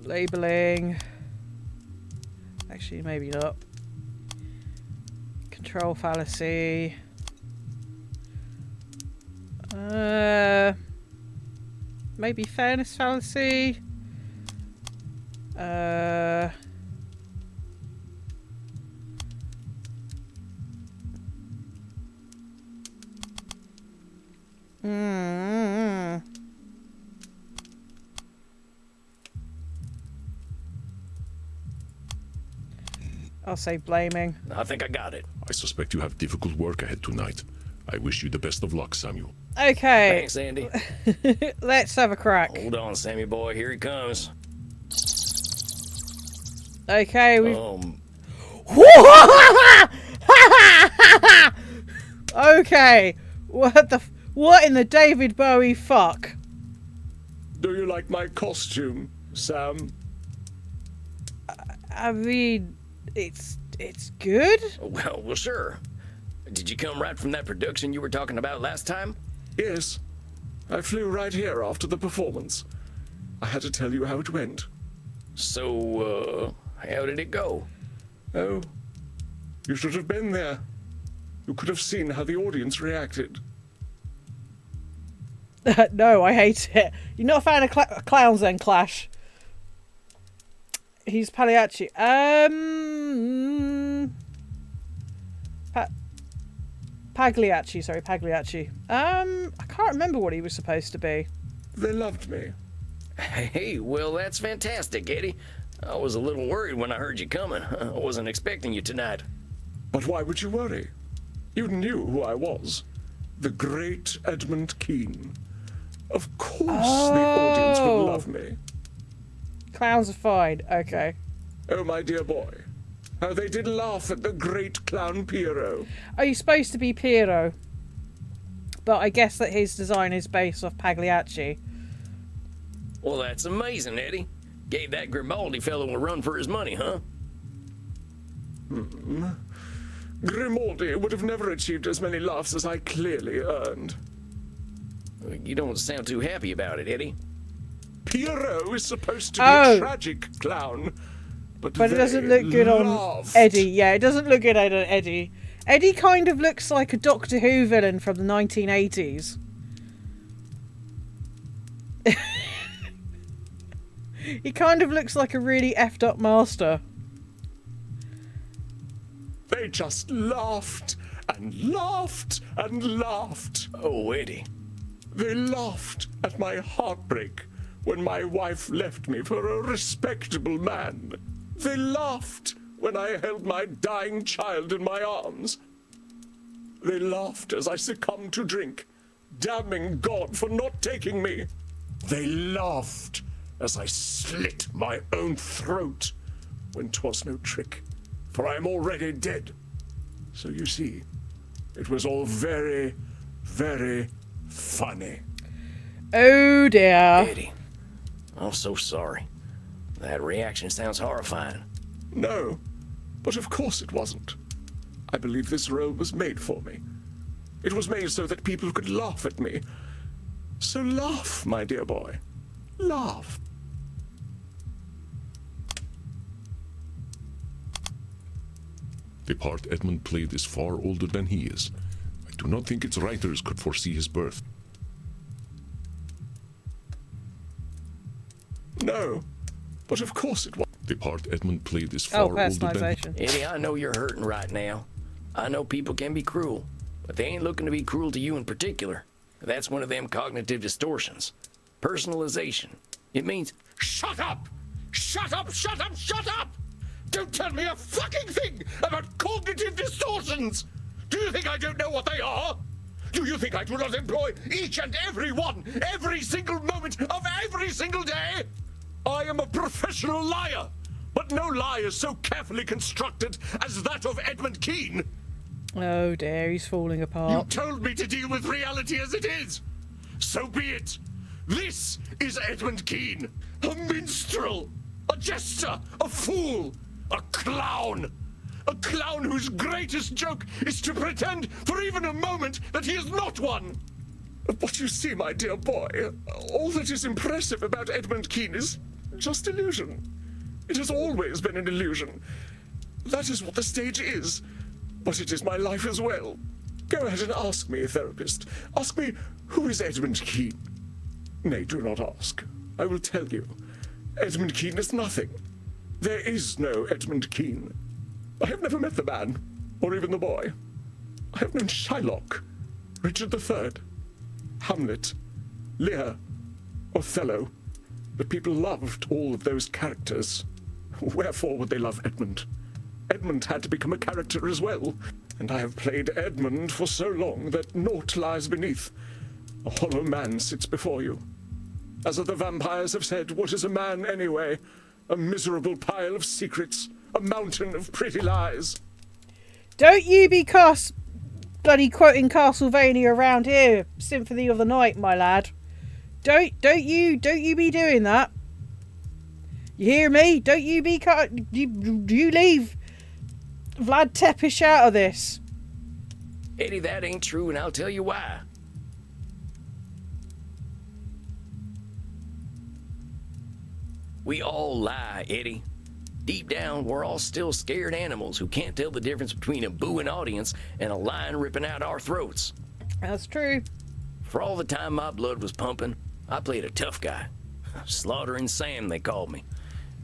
labeling. Actually, maybe not. Control fallacy. Maybe fairness fallacy. I'll say blaming. I think I got it. I suspect you have difficult work ahead tonight. I wish you the best of luck, Samuel. Okay. Thanks, Andy. Let's have a crack. Hold on, Sammy boy, here he comes. Okay, we've... Okay. What in the David Bowie fuck? Do you like my costume, Sam? I mean, it's good. Well, sure. Did you come right from that production you were talking about last time? Yes. I flew right here after the performance. I had to tell you how it went. So, how did it go? Oh, you should have been there. You could have seen how the audience reacted. No, I hate it. You're not a fan of clowns then, Clash? He's Pagliacci. Pagliacci, sorry, Pagliacci. I can't remember what he was supposed to be. They loved me. Hey, well, that's fantastic, Eddie. I was a little worried when I heard you coming. I wasn't expecting you tonight. But why would you worry? You knew who I was. The great Edmund Keane. Of course the audience would love me. Clowns are fine, okay. Oh, my dear boy. How they did laugh at the great clown Piero. Are you supposed to be Piero? But I guess that his design is based off Pagliacci. Well, that's amazing, Eddie. Gave that Grimaldi fellow a run for his money, huh? Grimaldi would have never achieved as many laughs as I clearly earned. You don't sound too happy about it, Eddie. Piero is supposed to be a tragic clown. But it doesn't look good laughed. on Eddie. Yeah, it doesn't look good on Eddie. Eddie kind of looks like a Doctor Who villain from the 1980s. He kind of looks like a really effed up master. They just laughed and laughed and laughed. Oh, Eddie. They laughed at my heartbreak when my wife left me for a respectable man. They laughed when I held my dying child in my arms. They laughed as I succumbed to drink, damning God for not taking me. They laughed as I slit my own throat when 'twas no trick, for I am already dead. So you see, it was all very, very funny. Oh dear. Eddie, I'm so sorry. That reaction sounds horrifying. No, but of course it wasn't. I believe this role was made for me. It was made so that people could laugh at me. So laugh, my dear boy. Laugh. The part Edmund played is far older than he is. I do not think its writers could foresee his birth. No, but of course it was. The the part Edmund played is Oh, far older than... personalisation. Eddie, I know you're hurting right now. I know people can be cruel, but they ain't looking to be cruel to you in particular. That's one of them cognitive distortions. Personalization. It means... Shut up! Shut up, shut up, shut up! Don't tell me a fucking thing about cognitive distortions! Do you think I don't know what they are? Do you think I do not employ each and every one, every single moment of every single day? I am a professional liar, but no lie is so carefully constructed as that of Edmund Kean. Oh dear, he's falling You apart. told me to deal with reality as it is. So be it. This is Edmund Kean, a minstrel, a jester, a fool, a clown. A clown whose greatest joke is to pretend for even a moment that he is not one. But you see, my dear boy, all that is impressive about Edmund Kean is just illusion. It has always been an illusion. That is what the stage is. But it is my life as well. Go ahead and ask me, therapist. Ask me, who is Edmund Kean? Nay, do not ask. I will tell you. Edmund Kean is nothing. There is no Edmund Kean. I have never met the man, or even the boy. I have known Shylock, Richard III, Hamlet, Lear, Othello, but people loved all of those characters. Wherefore would they love Edmund? Edmund had to become a character as well, and I have played Edmund for so long that naught lies beneath. A hollow man sits before you. As other vampires have said, what is a man anyway? A miserable pile of secrets, a mountain of pretty lies. Don't you be bloody quoting Castlevania around here, Symphony of the Night, my lad. Don't you be doing that. You hear me? Don't you be you leave Vlad Tepes out of this. Eddie, that ain't true, and I'll tell you why. We all lie, Eddie. Deep down, we're all still scared animals who can't tell the difference between a booing audience and a lion ripping out our throats. That's true. For all the time my blood was pumping, I played a tough guy. Slaughtering Sam, they called me.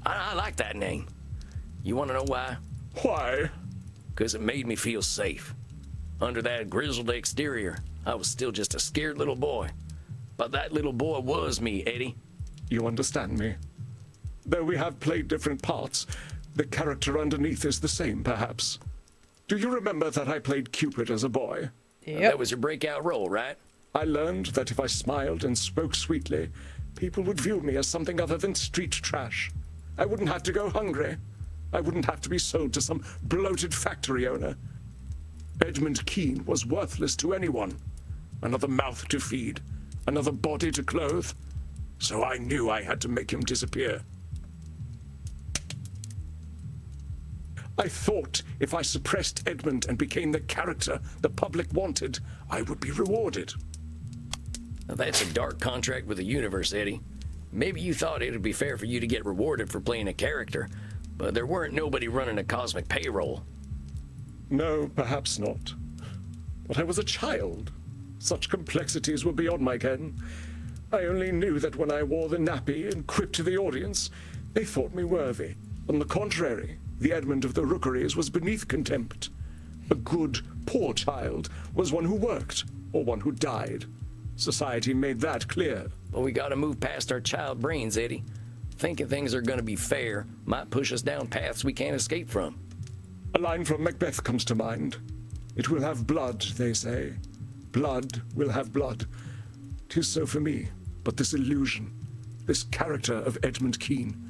I like that name. You want to know why? Why? Because it made me feel safe. Under that grizzled exterior, I was still just a scared little boy. But that little boy was me, Eddie. You understand me? Though we have played different parts, the character underneath is the same, perhaps. Do you remember that I played Cupid as a boy? Yep. That was your breakout role, right? I learned that if I smiled and spoke sweetly, people would view me as something other than street trash. I wouldn't have to go hungry. I wouldn't have to be sold to some bloated factory owner. Edmund Kean was worthless to anyone. Another mouth to feed, another body to clothe. So I knew I had to make him disappear. I thought if I suppressed Edmund and became the character the public wanted, I would be rewarded. Now, that's a dark contract with the universe, Eddie. Maybe you thought it would be fair for you to get rewarded for playing a character, but there weren't nobody running a cosmic payroll. No, perhaps not. But I was a child. Such complexities were beyond my ken. I only knew that when I wore the nappy and quipped the audience, they thought me worthy. On the contrary, the Edmund of the Rookeries was beneath contempt. A good, poor child was one who worked, or one who died. Society made that clear. But we gotta move past our child brains, Eddie. Thinking things are gonna be fair might push us down paths we can't escape from. A line from Macbeth comes to mind. It will have blood, they say. Blood will have blood. 'Tis so for me, but this illusion, this character of Edmund Kean,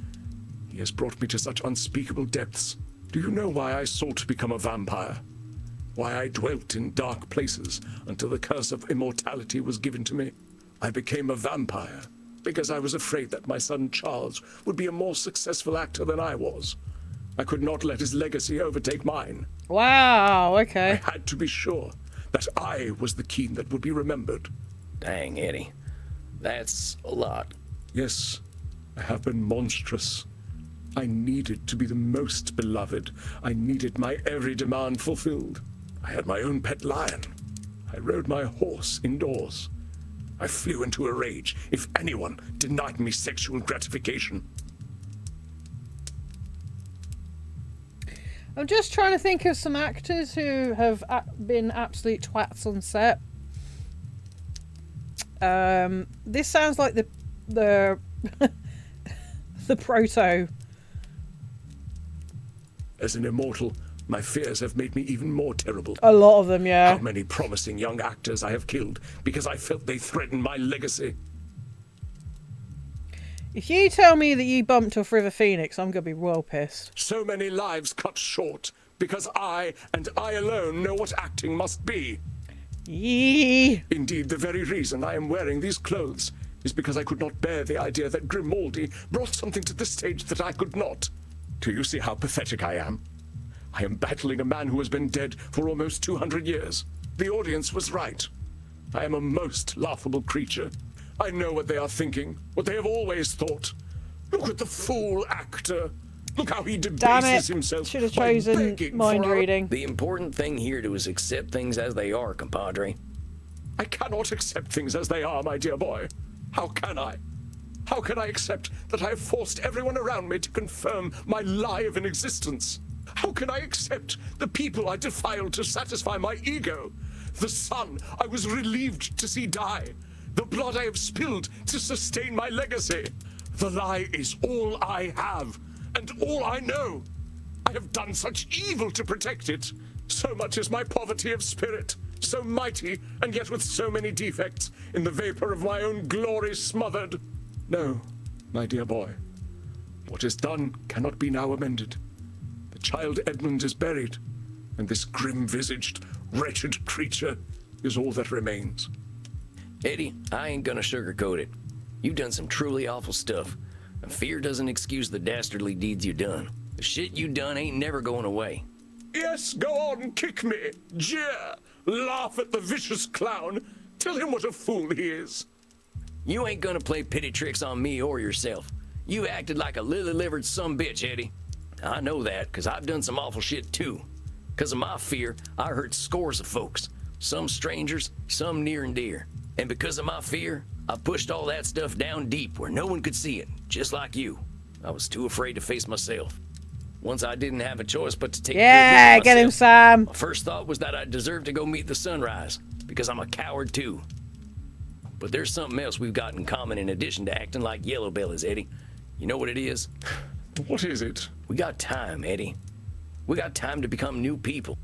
he has brought me to such unspeakable depths. Do you know why I sought to become a vampire? Why I dwelt in dark places until the curse of immortality was given to me? I became a vampire because I was afraid that my son Charles would be a more successful actor than I was. I could not let his legacy overtake mine. Wow, I okay. had to be sure that I was the Kean that would be remembered. Dang, Eddie. That's a lot. Yes, I have been monstrous. I needed to be the most beloved. I needed my every demand fulfilled. I had my own pet lion. I rode my horse indoors. I flew into a rage if anyone denied me sexual gratification. I'm just trying to think of some actors who have been absolute twats on set. This sounds like the the proto. As an immortal, my fears have made me even more terrible. A lot of them, yeah. How many promising young actors I have killed because I felt they threatened my legacy. If you tell me that you bumped off River Phoenix, I'm gonna be well pissed. So many lives cut short because I, and I alone, know what acting must be. Yee. Indeed, the very reason I am wearing these clothes is because I could not bear the idea that Grimaldi brought something to the stage that I could not. Do you see how pathetic I am? I am battling a man who has been dead for almost 200 years. The audience was right. I am a most laughable creature. I know what they are thinking, what they have always thought. Look at the fool actor. Look how he debases himself. Should have by chosen begging mind for our- reading. The important thing here to is accept things as they are, compadre. I cannot accept things as they are, my dear boy. How can I? How can I accept that I have forced everyone around me to confirm my lie of an existence? How can I accept the people I defiled to satisfy my ego? The son I was relieved to see die? The blood I have spilled to sustain my legacy? The lie is all I have, and all I know. I have done such evil to protect it. So much is my poverty of spirit, so mighty, and yet with so many defects, in the vapor of my own glory smothered. No, my dear boy, what is done cannot be now amended. The child Edmund is buried, and this grim-visaged, wretched creature is all that remains. Eddie, I ain't gonna sugarcoat it. You've done some truly awful stuff, and fear doesn't excuse the dastardly deeds you done. The shit you done ain't never going away. Yes, go on, kick me, jeer, laugh at the vicious clown, tell him what a fool he is. You ain't gonna play pity tricks on me or yourself. You acted like a lily-livered sumbitch, Eddie. I know that, 'cause I've done some awful shit too. 'Cause of my fear, I hurt scores of folks. Some strangers, some near and dear. And because of my fear, I pushed all that stuff down deep where no one could see it, just like you. I was too afraid to face myself. Once I didn't have a choice but to take Yeah, good look at get him, myself, Sam. my first thought was that I deserved to go meet the sunrise, because I'm a coward too. But there's something else we've got in common in addition to acting like yellow bellies, Eddie. You know what it is? What is it? We got time, Eddie. We got time to become new people.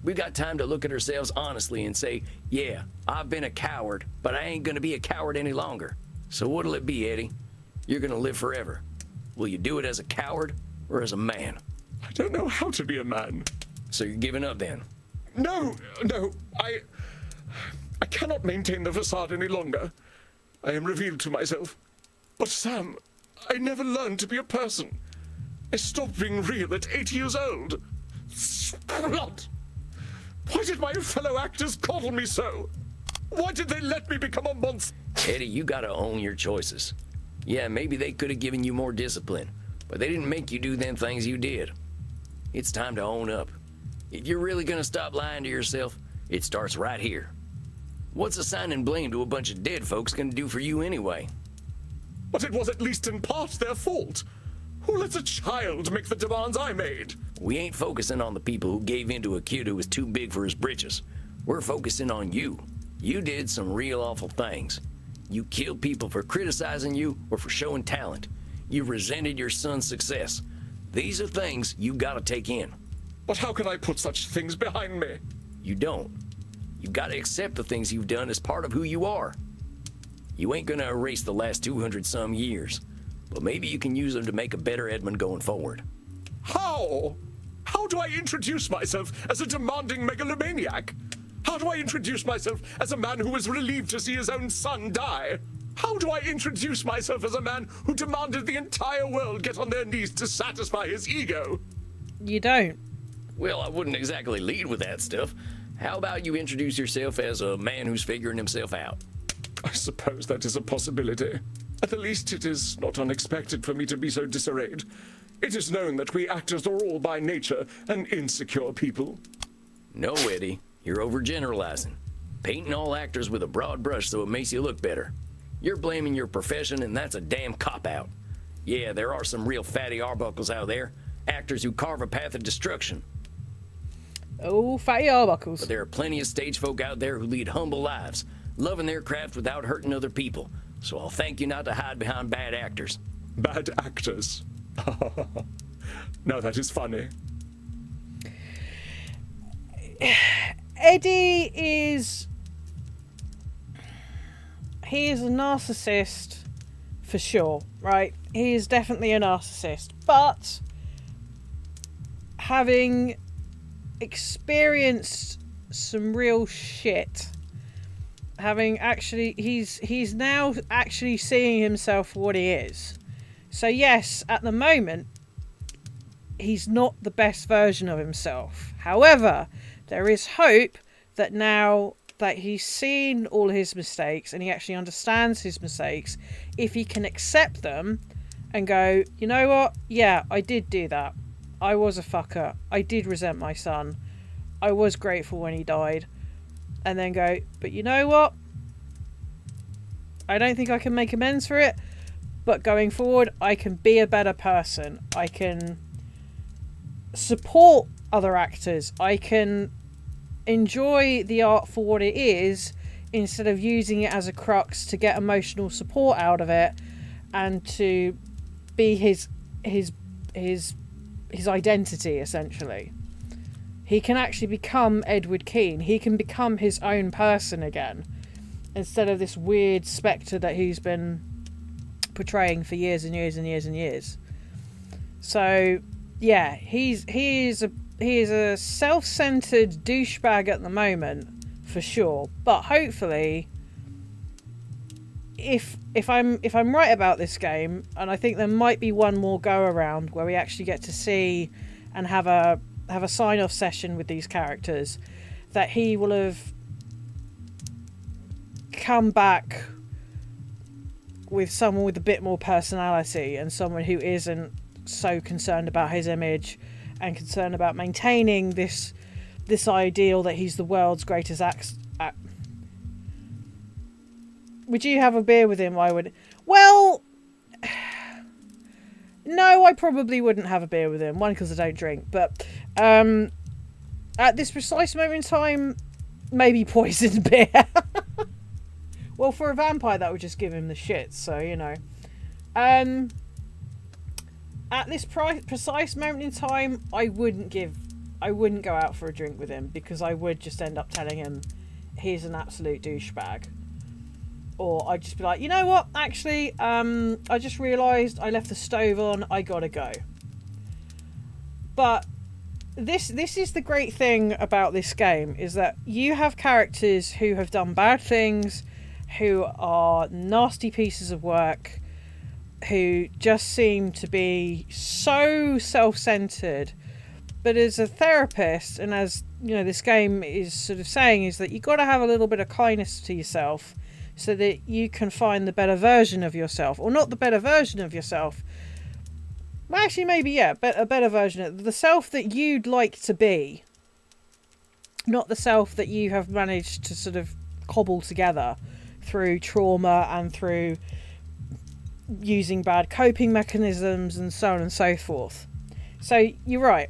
We got time to look at ourselves honestly and say, yeah, I've been a coward, but I ain't gonna be a coward any longer. So what'll it be, Eddie? You're gonna live forever. Will you do it as a coward or as a man? I don't know how to be a man. So you're giving up then? No, I cannot maintain the facade any longer. I am revealed to myself. But Sam, I never learned to be a person. I stopped being real at 8 years old. Blood! Why did my fellow actors coddle me so? Why did they let me become a monster? Eddie, you gotta own your choices. Yeah, maybe they could have given you more discipline, but they didn't make you do them things you did. It's time to own up. If you're really gonna stop lying to yourself, it starts right here. What's assigning blame to a bunch of dead folks gonna do for you anyway? But it was at least in part their fault. Who lets a child make the demands I made? We ain't focusing on the people who gave in to a kid who was too big for his britches. We're focusing on you. You did some real awful things. You killed people for criticizing you or for showing talent. You resented your son's success. These are things you gotta take in. But how can I put such things behind me? You don't. You gotta accept the things you've done as part of who you are. You ain't gonna erase the last 200 some years, but maybe you can use them to make a better Edmund going forward. How? How do I introduce myself as a demanding megalomaniac? How do I introduce myself as a man who was relieved to see his own son die? How do I introduce myself as a man who demanded the entire world get on their knees to satisfy his ego? You don't. Well, I wouldn't exactly lead with that stuff. How about you introduce yourself as a man who's figuring himself out? I suppose that is a possibility. At the least, it is not unexpected for me to be so disarrayed. It is known that we actors are all by nature an insecure people. No, Eddie, you're overgeneralizing. Painting all actors with a broad brush so it makes you look better. You're blaming your profession, and that's a damn cop-out. Yeah, there are some real fatty arbuckles out there, actors who carve a path of destruction. Oh, fatty arbuckles. But there are plenty of stage folk out there who lead humble lives, loving their craft without hurting other people. So I'll thank you not to hide behind bad actors. Bad actors? Now that is funny. Eddie is... He is a narcissist for sure, right? He is definitely a narcissist. But having experienced some real shit, having actually... He's now actually seeing himself for what he is. So yes, at the moment, he's not the best version of himself. However, there is hope that now that he's seen all his mistakes and he actually understands his mistakes, if he can accept them and go, you know what? Yeah, I did do that. I was a fucker. I did resent my son. I was grateful when he died. And then go, but you know what? I don't think I can make amends for it. But going forward, I can be a better person. I can support other actors. I can enjoy the art for what it is instead of using it as a crux to get emotional support out of it and to be his identity, essentially. He can actually become Edward Keane. He can become his own person again instead of this weird spectre that he's been portraying for years and years and years and years. So yeah, he is a self-centered douchebag at the moment, for sure. But hopefully, if I'm right about this game, and I think there might be one more go around where we actually get to see and have a sign-off session with these characters, that he will have come back with someone with a bit more personality and someone who isn't so concerned about his image and concerned about maintaining this ideal that he's the world's greatest Would you have a beer with him? Well, no, I probably wouldn't have a beer with him. One, because I don't drink, but at this precise moment in time, maybe poisoned beer. Well, for a vampire, that would just give him the shits, so, you know. At this precise moment in time, I wouldn't go out for a drink with him, because I would just end up telling him he's an absolute douchebag. Or I'd just be like, you know what, actually, I just realised I left the stove on, I gotta go. But this is the great thing about this game, is that you have characters who have done bad things, who are nasty pieces of work, who just seem to be so self-centered. But as a therapist, and as you know, this game is sort of saying, is that you've got to have a little bit of kindness to yourself so that you can find the better version of yourself. Or not the better version of yourself. Well, actually, maybe, yeah, a better version of the self that you'd like to be. Not the self that you have managed to sort of cobble together through trauma and through using bad coping mechanisms and so on and so forth. So you're right.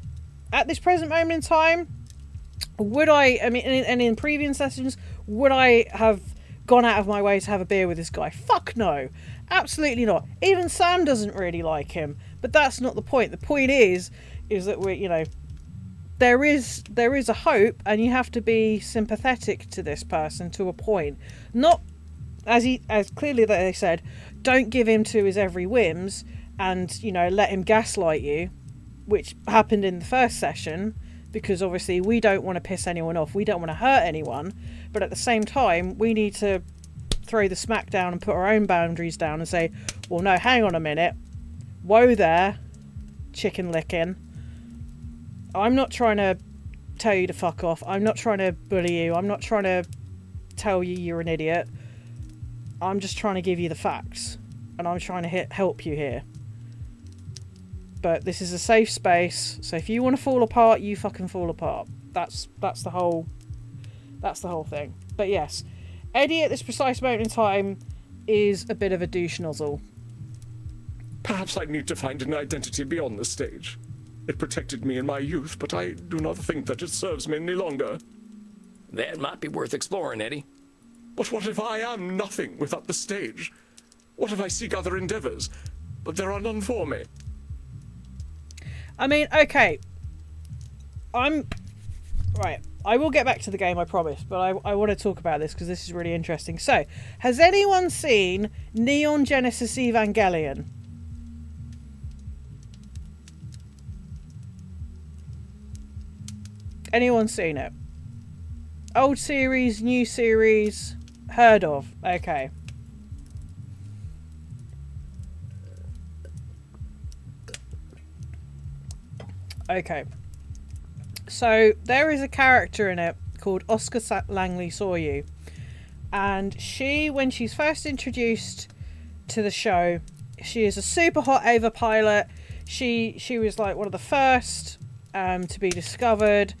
At this present moment in time, would I mean, and in previous sessions, would I have gone out of my way to have a beer with this guy? Fuck no. Absolutely not. Even Sam doesn't really like him. But that's not the point. The point is that we're, you know, there is a hope, and you have to be sympathetic to this person to a point. Not as clearly that they said, don't give him to his every whims and, you know, let him gaslight you, which happened in the first session, because obviously we don't want to piss anyone off, we don't want to hurt anyone, but at the same time we need to throw the smack down and put our own boundaries down and say, well, no, hang on a minute, whoa there, chicken licking, I'm not trying to tell you to fuck off, I'm not trying to bully you, I'm not trying to tell you you're an idiot, I'm just trying to give you the facts, and I'm trying to help you here. But this is a safe space, so if you want to fall apart, you fucking fall apart. That's the whole thing. But yes, Eddie at this precise moment in time is a bit of a douche nozzle. Perhaps I need to find an identity beyond the stage. It protected me in my youth, but I do not think that it serves me any longer. That might be worth exploring, Eddie. But what if I am nothing without the stage? What if I seek other endeavors, but there are none for me? I mean, okay. Right. I will get back to the game, I promise, but I want to talk about this because this is really interesting. So, has anyone seen Neon Genesis Evangelion? Anyone seen it? Old series, new series, heard of? Okay. Okay. So there is a character in it called Oscar Langley Sawyu, and she, when she's first introduced to the show, she is a super hot Ava pilot. She was like one of the first to be discovered.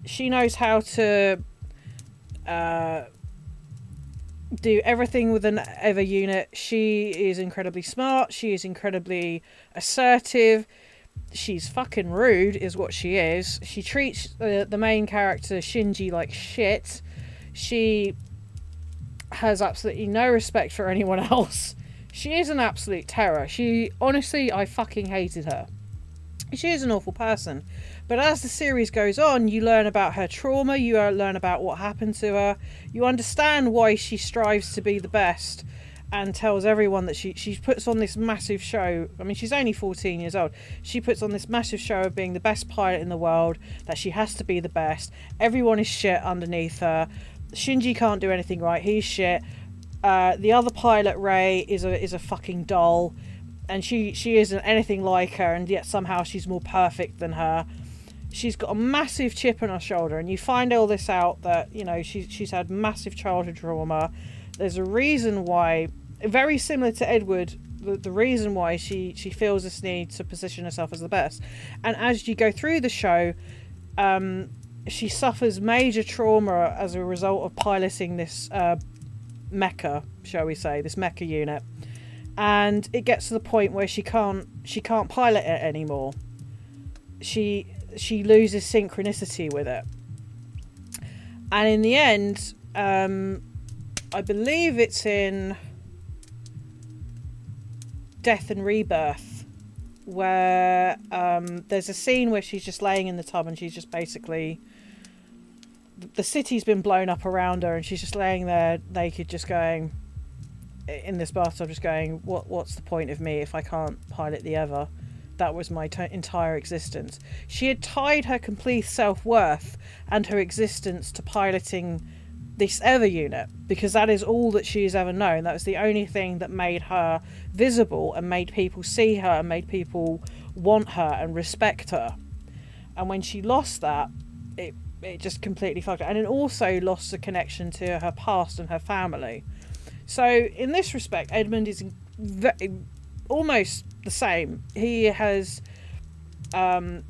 She knows how to do everything with an Eva unit. She is incredibly smart. She is incredibly assertive. She's fucking rude is what she is. She treats the main character Shinji like shit. She has absolutely no respect for anyone else. She is an absolute terror. Honestly, I fucking hated her. She is an awful person. But as the series goes on, you learn about her trauma, you learn about what happened to her, you understand why she strives to be the best and tells everyone that she puts on this massive show. I mean, she's only 14 years old. She puts on this massive show of being the best pilot in the world, that she has to be the best. Everyone is shit underneath her. Shinji can't do anything right. He's shit. The other pilot, Rei, is a fucking doll. And she isn't anything like her, and yet somehow she's more perfect than her. She's got a massive chip on her shoulder, and you find all this out that, you know, she's had massive childhood trauma. There's a reason why, very similar to Edward, the reason why she feels this need to position herself as the best. And as you go through the show, she suffers major trauma as a result of piloting this mecha, shall we say, this mecha unit. And it gets to the point where she can't pilot it anymore. She loses synchronicity with it. And in the end, I believe it's in Death and Rebirth, where there's a scene where she's just laying in the tub and she's just basically, the city's been blown up around her and she's just laying there naked, just going, in this bathtub, just going, what's the point of me if I can't pilot the Eva? That was my entire existence. She had tied her complete self-worth and her existence to piloting this Eva unit, because that is all that she has ever known. That was the only thing that made her visible and made people see her and made people want her and respect her. And when she lost that, it just completely fucked her. And it also lost the connection to her past and her family. So in this respect, Edmund is almost the same. He has, well,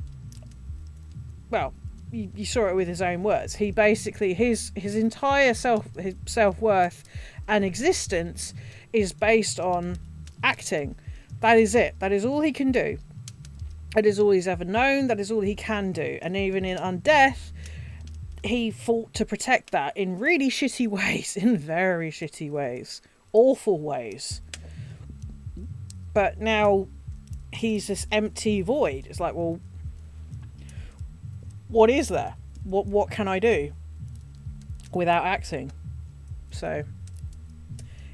you saw it with his own words. He basically, his entire self-worth and existence is based on acting. That is it. That is all he can do. That is all he's ever known. That is all he can do. And even in Undeath, he fought to protect that in really shitty ways, in very shitty ways, awful ways. But now he's this empty void. It's like, well, what is there? What can I do without acting? So,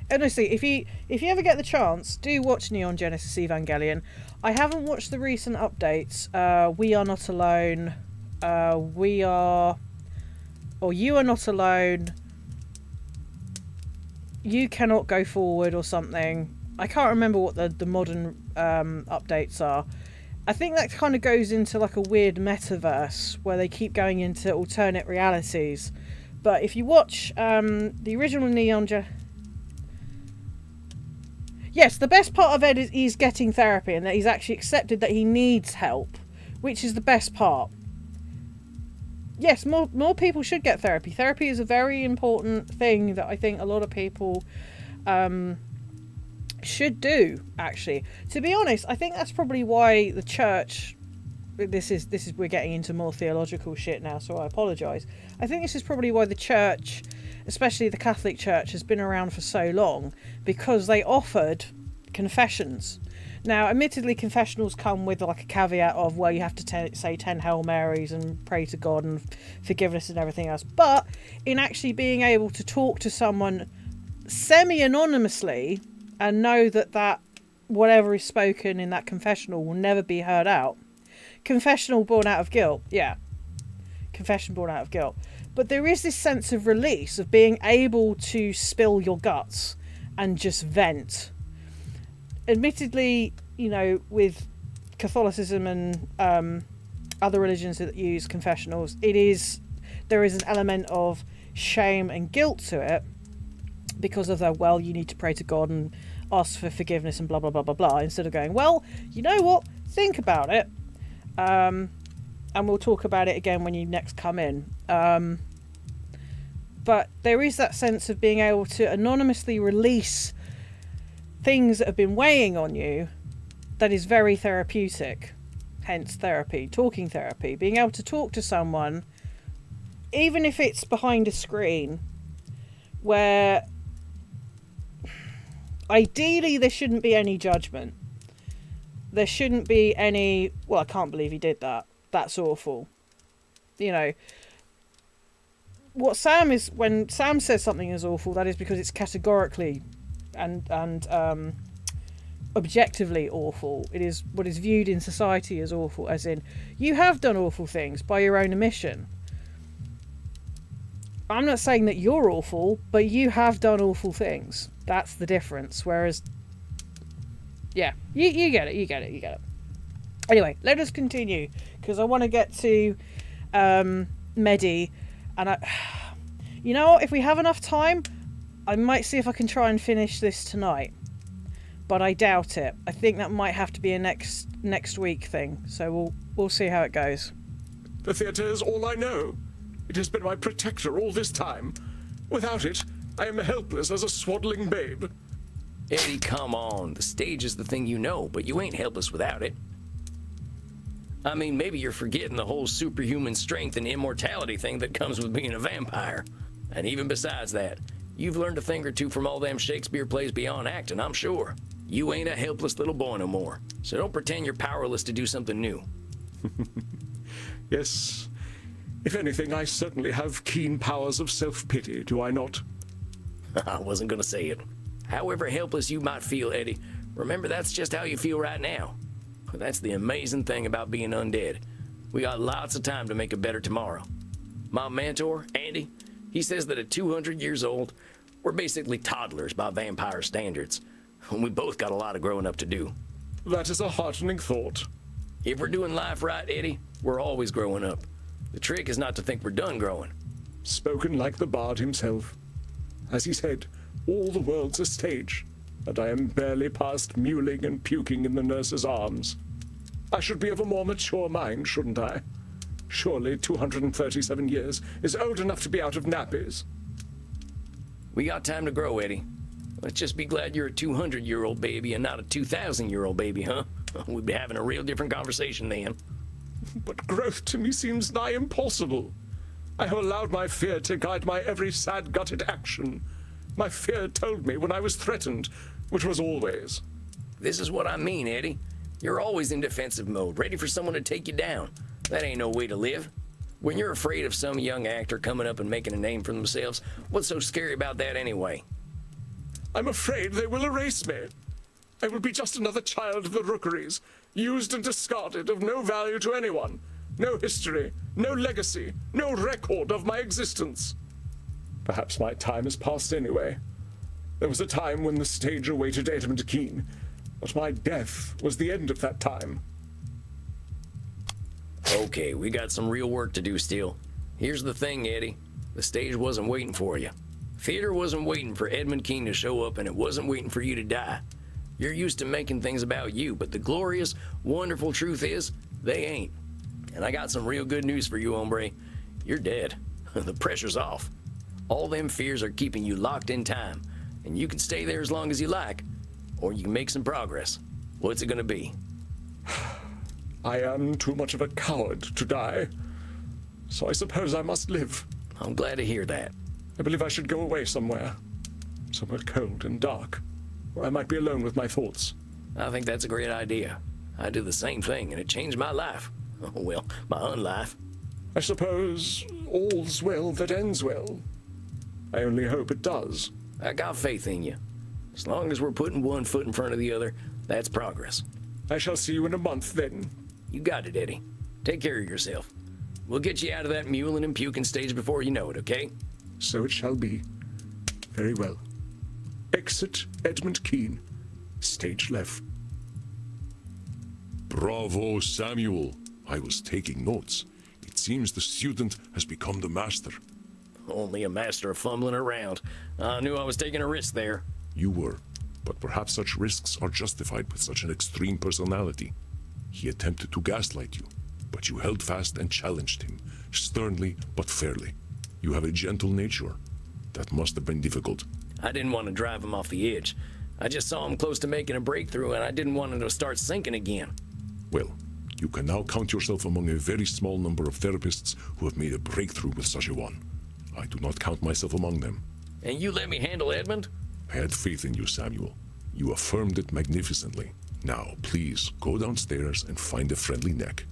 honestly, if you ever get the chance, do watch Neon Genesis Evangelion. I haven't watched the recent updates. We Are Not Alone. You Are Not Alone. You Cannot Go Forward or something. I can't remember what the modern updates are. I think that kind of goes into like a weird metaverse where they keep going into alternate realities. But if you watch the original Neon yes, the best part of it is he's getting therapy and that he's actually accepted that he needs help, which is the best part. Yes, more people should get therapy. Therapy is a very important thing that I think a lot of people should do, actually. To be honest, I think that's probably why the church this is we're getting into more theological shit now, so I apologise. I think this is probably why the church, especially the Catholic Church, has been around for so long, because they offered confessions. Now, admittedly, confessionals come with like a caveat of, well, you have to say 10 Hail Marys and pray to God and forgiveness and everything else. But in actually being able to talk to someone semi-anonymously and know that whatever is spoken in that confessional will never be heard out. Confessional born out of guilt, yeah. Confession born out of guilt. But there is this sense of release, of being able to spill your guts and just vent. Admittedly, you know, with Catholicism and other religions that use confessionals, there is an element of shame and guilt to it because of that, well, you need to pray to God and ask for forgiveness and blah, blah, blah, blah, blah, instead of going, well, you know what, think about it. And we'll talk about it again when you next come in. But there is that sense of being able to anonymously release things that have been weighing on you that is very therapeutic. Hence therapy, talking therapy. Being able to talk to someone, even if it's behind a screen, where ideally there shouldn't be any judgment. There shouldn't be any, well, I can't believe he did that. That's awful. You know, what Sam is, when Sam says something is awful, that is because it's categorically and objectively awful. It is what is viewed in society as awful, as in, you have done awful things by your own admission. I'm not saying that you're awful, but you have done awful things. That's the difference. Whereas, yeah, you get it. Anyway, let us continue, because I want to get to Mehdi, and you know what, if we have enough time, I might see if I can try and finish this tonight, but I doubt it. I think that might have to be a next week thing, so we'll see how it goes. The theatre is all I know. It has been my protector all this time. Without it, I am helpless as a swaddling babe. Eddie, come on. The stage is the thing you know, but you ain't helpless without it. I mean, maybe you're forgetting the whole superhuman strength and immortality thing that comes with being a vampire. And even besides that, you've learned a thing or two from all them Shakespeare plays beyond acting, I'm sure. You ain't a helpless little boy no more, so don't pretend you're powerless to do something new. Yes. If anything, I certainly have keen powers of self-pity, do I not? I wasn't gonna say it. However helpless you might feel, Eddie, remember that's just how you feel right now. That's the amazing thing about being undead. We got lots of time to make a better tomorrow. My mentor, Andy, he says that at 200 years old, we're basically toddlers by vampire standards. And we both got a lot of growing up to do. That is a heartening thought. If we're doing life right, Eddie, we're always growing up. The trick is not to think we're done growing. Spoken like the bard himself. As he said, all the world's a stage, and I am barely past mewling and puking in the nurse's arms. I should be of a more mature mind, shouldn't I? Surely 237 years is old enough to be out of nappies. We got time to grow, Eddie. Let's just be glad you're a 200-year-old baby and not a 2,000-year-old baby, huh? We'd be having a real different conversation then. But growth to me seems nigh impossible. I have allowed my fear to guide my every sad-gutted action. My fear told me when I was threatened, which was always. This is what I mean, Eddie. You're always in defensive mode, ready for someone to take you down. That ain't no way to live. When you're afraid of some young actor coming up and making a name for themselves, what's so scary about that anyway? I'm afraid they will erase me. I will be just another child of the rookeries, used and discarded, of no value to anyone. No history, no legacy, no record of my existence. Perhaps my time has passed anyway. There was a time when the stage awaited Edmund Kean, but my death was the end of that time. Okay, we got some real work to do still. Here's the thing, Eddie. The stage wasn't waiting for you. Theater wasn't waiting for Edmund Kean to show up, and it wasn't waiting for you to die. You're used to making things about you, but the glorious, wonderful truth is, they ain't. And I got some real good news for you, hombre. You're dead. The pressure's off. All them fears are keeping you locked in time, and you can stay there as long as you like, or you can make some progress. What's it gonna be? I am too much of a coward to die, so I suppose I must live. I'm glad to hear that. I believe I should go away somewhere cold and dark, where I might be alone with my thoughts. I think that's a great idea. I do the same thing, and it changed my life. Oh, well, my own life. I suppose all's well that ends well. I only hope it does. I got faith in you. As long as we're putting one foot in front of the other, that's progress. I shall see you in a month then. You got it, Eddie. Take care of yourself. We'll get you out of that mewling and puking stage before you know it, okay? So it shall be. Very well. Exit Edmund Keene. Stage left. Bravo, Samuel. I was taking notes. It seems the student has become the master. Only a master of fumbling around. I knew I was taking a risk there. You were, but perhaps such risks are justified with such an extreme personality. He attempted to gaslight you, but you held fast and challenged him, sternly but fairly. You have a gentle nature. That must have been difficult. I didn't want to drive him off the edge. I just saw him close to making a breakthrough, and I didn't want him to start sinking again. Well, you can now count yourself among a very small number of therapists who have made a breakthrough with such a one. I do not count myself among them. And you let me handle Edmund? I had faith in you, Samuel. You affirmed it magnificently. Now, please, go downstairs and find a friendly neck.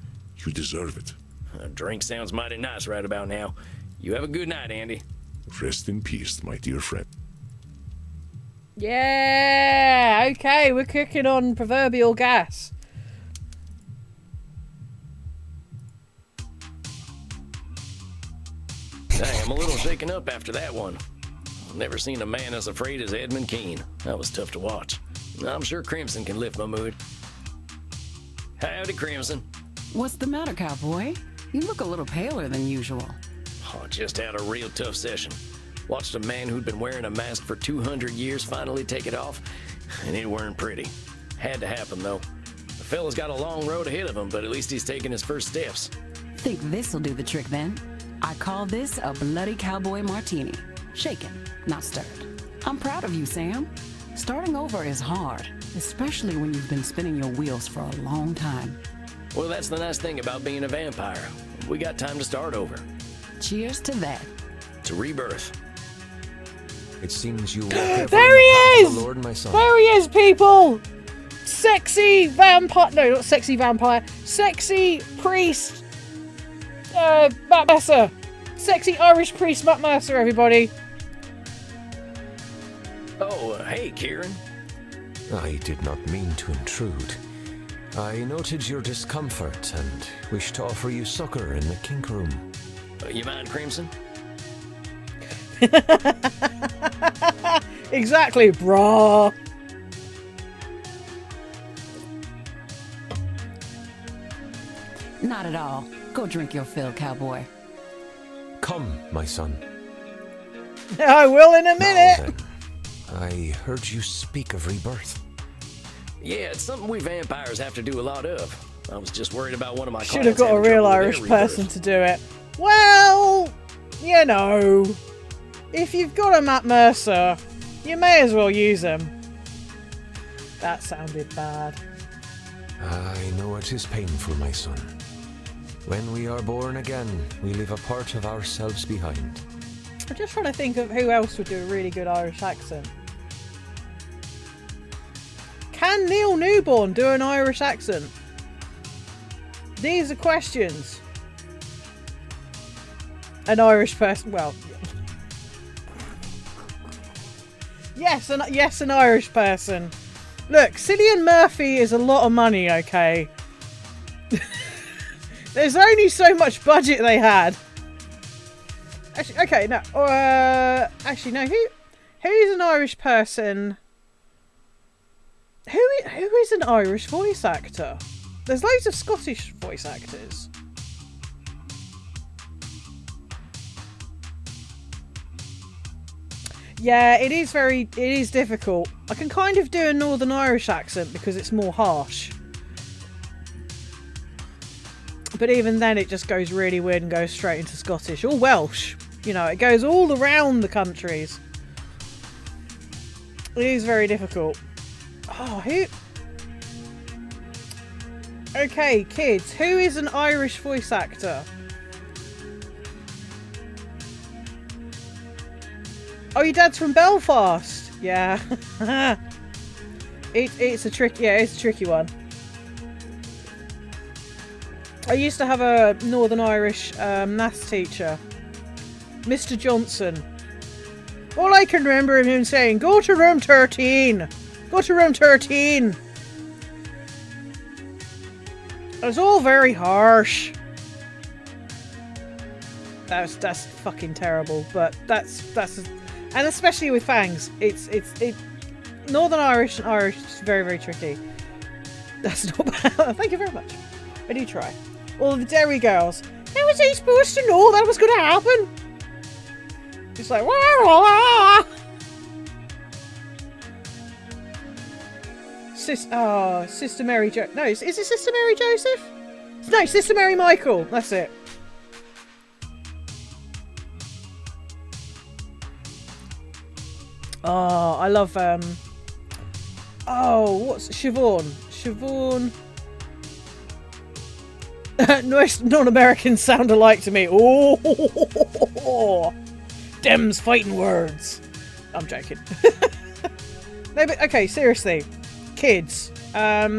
You deserve it. A drink sounds mighty nice right about now. You have a good night, Andy. Rest in peace, my dear friend. Yeah, okay, we're cooking on proverbial gas. Hey, I'm a little shaken up after that one. I've never seen a man as afraid as Edmund Keene. That was tough to watch. I'm sure Crimson can lift my mood. Howdy, Crimson. What's the matter, cowboy? You look a little paler than usual. Oh, just had a real tough session. Watched a man who'd been wearing a mask for 200 years finally take it off, and it weren't pretty. Had to happen, though. The fella's got a long road ahead of him, but at least he's taking his first steps. Think this'll do the trick then? I call this a bloody cowboy martini. Shaken, not stirred. I'm proud of you, Sam. Starting over is hard, especially when you've been spinning your wheels for a long time. Well, that's the nice thing about being a vampire. We got time to start over. Cheers to that. To rebirth. It seems you walk ever There he in the path of is! the Lord, my son. There he is, people! Sexy vampire. No, not sexy vampire. Sexy priest. Matt Mercer. Sexy Irish priest Matt Mercer, everybody. Oh, hey, Kieran. I did not mean to intrude. I noted your discomfort and wish to offer you succor in the kink room. You mind, Crimson? Exactly, brah. Not at all. Go drink your fill, cowboy. Come, my son. I will in a Now minute. then, I heard you speak of rebirth. Yeah, it's something we vampires have to do a lot of. I was just worried about one of my Should have clients got a having real trouble with Irish their person rebirth. to do it. Well, you know, if you've got a Matt Mercer, you may as well use him. That sounded bad. I know it is painful, my son. When we are born again, we leave a part of ourselves behind. I'm just trying to think of who else would do a really good Irish accent. Can Neil Newborn do an Irish accent? These are questions. An Irish person, well, yes, an Irish person. Look, Cillian Murphy is a lot of money, okay? There's only so much budget they had. Actually, okay, no. Actually, no. Who's an Irish person? Who is an Irish voice actor? There's loads of Scottish voice actors. Yeah, it is difficult. I can kind of do a Northern Irish accent because it's more harsh. But even then it just goes really weird and goes straight into Scottish. Or Welsh. You know, it goes all around the countries. It is very difficult. Oh, who... Okay, kids, who is an Irish voice actor? Oh, your dad's from Belfast. Yeah. It's a tricky one. I used to have a Northern Irish maths teacher, Mr. Johnson. All I can remember of him saying, "Go to room 13. Go to room 13." It was all very harsh. That's fucking terrible. But that's and especially with fangs, it's Northern Irish and Irish is very, very tricky. That's not bad. Thank you very much. I do try. All the Derry girls. How was he supposed to know that was going to happen? It's like, wah, wah, wah. Sister Mary No, is it Sister Mary Joseph? No, Sister Mary Michael. That's it. Oh, I love what's Siobhan? Siobhan. Most non-Americans sound alike to me. Oh, Dems fighting words. I'm joking. No, but okay, seriously, kids. Yeah,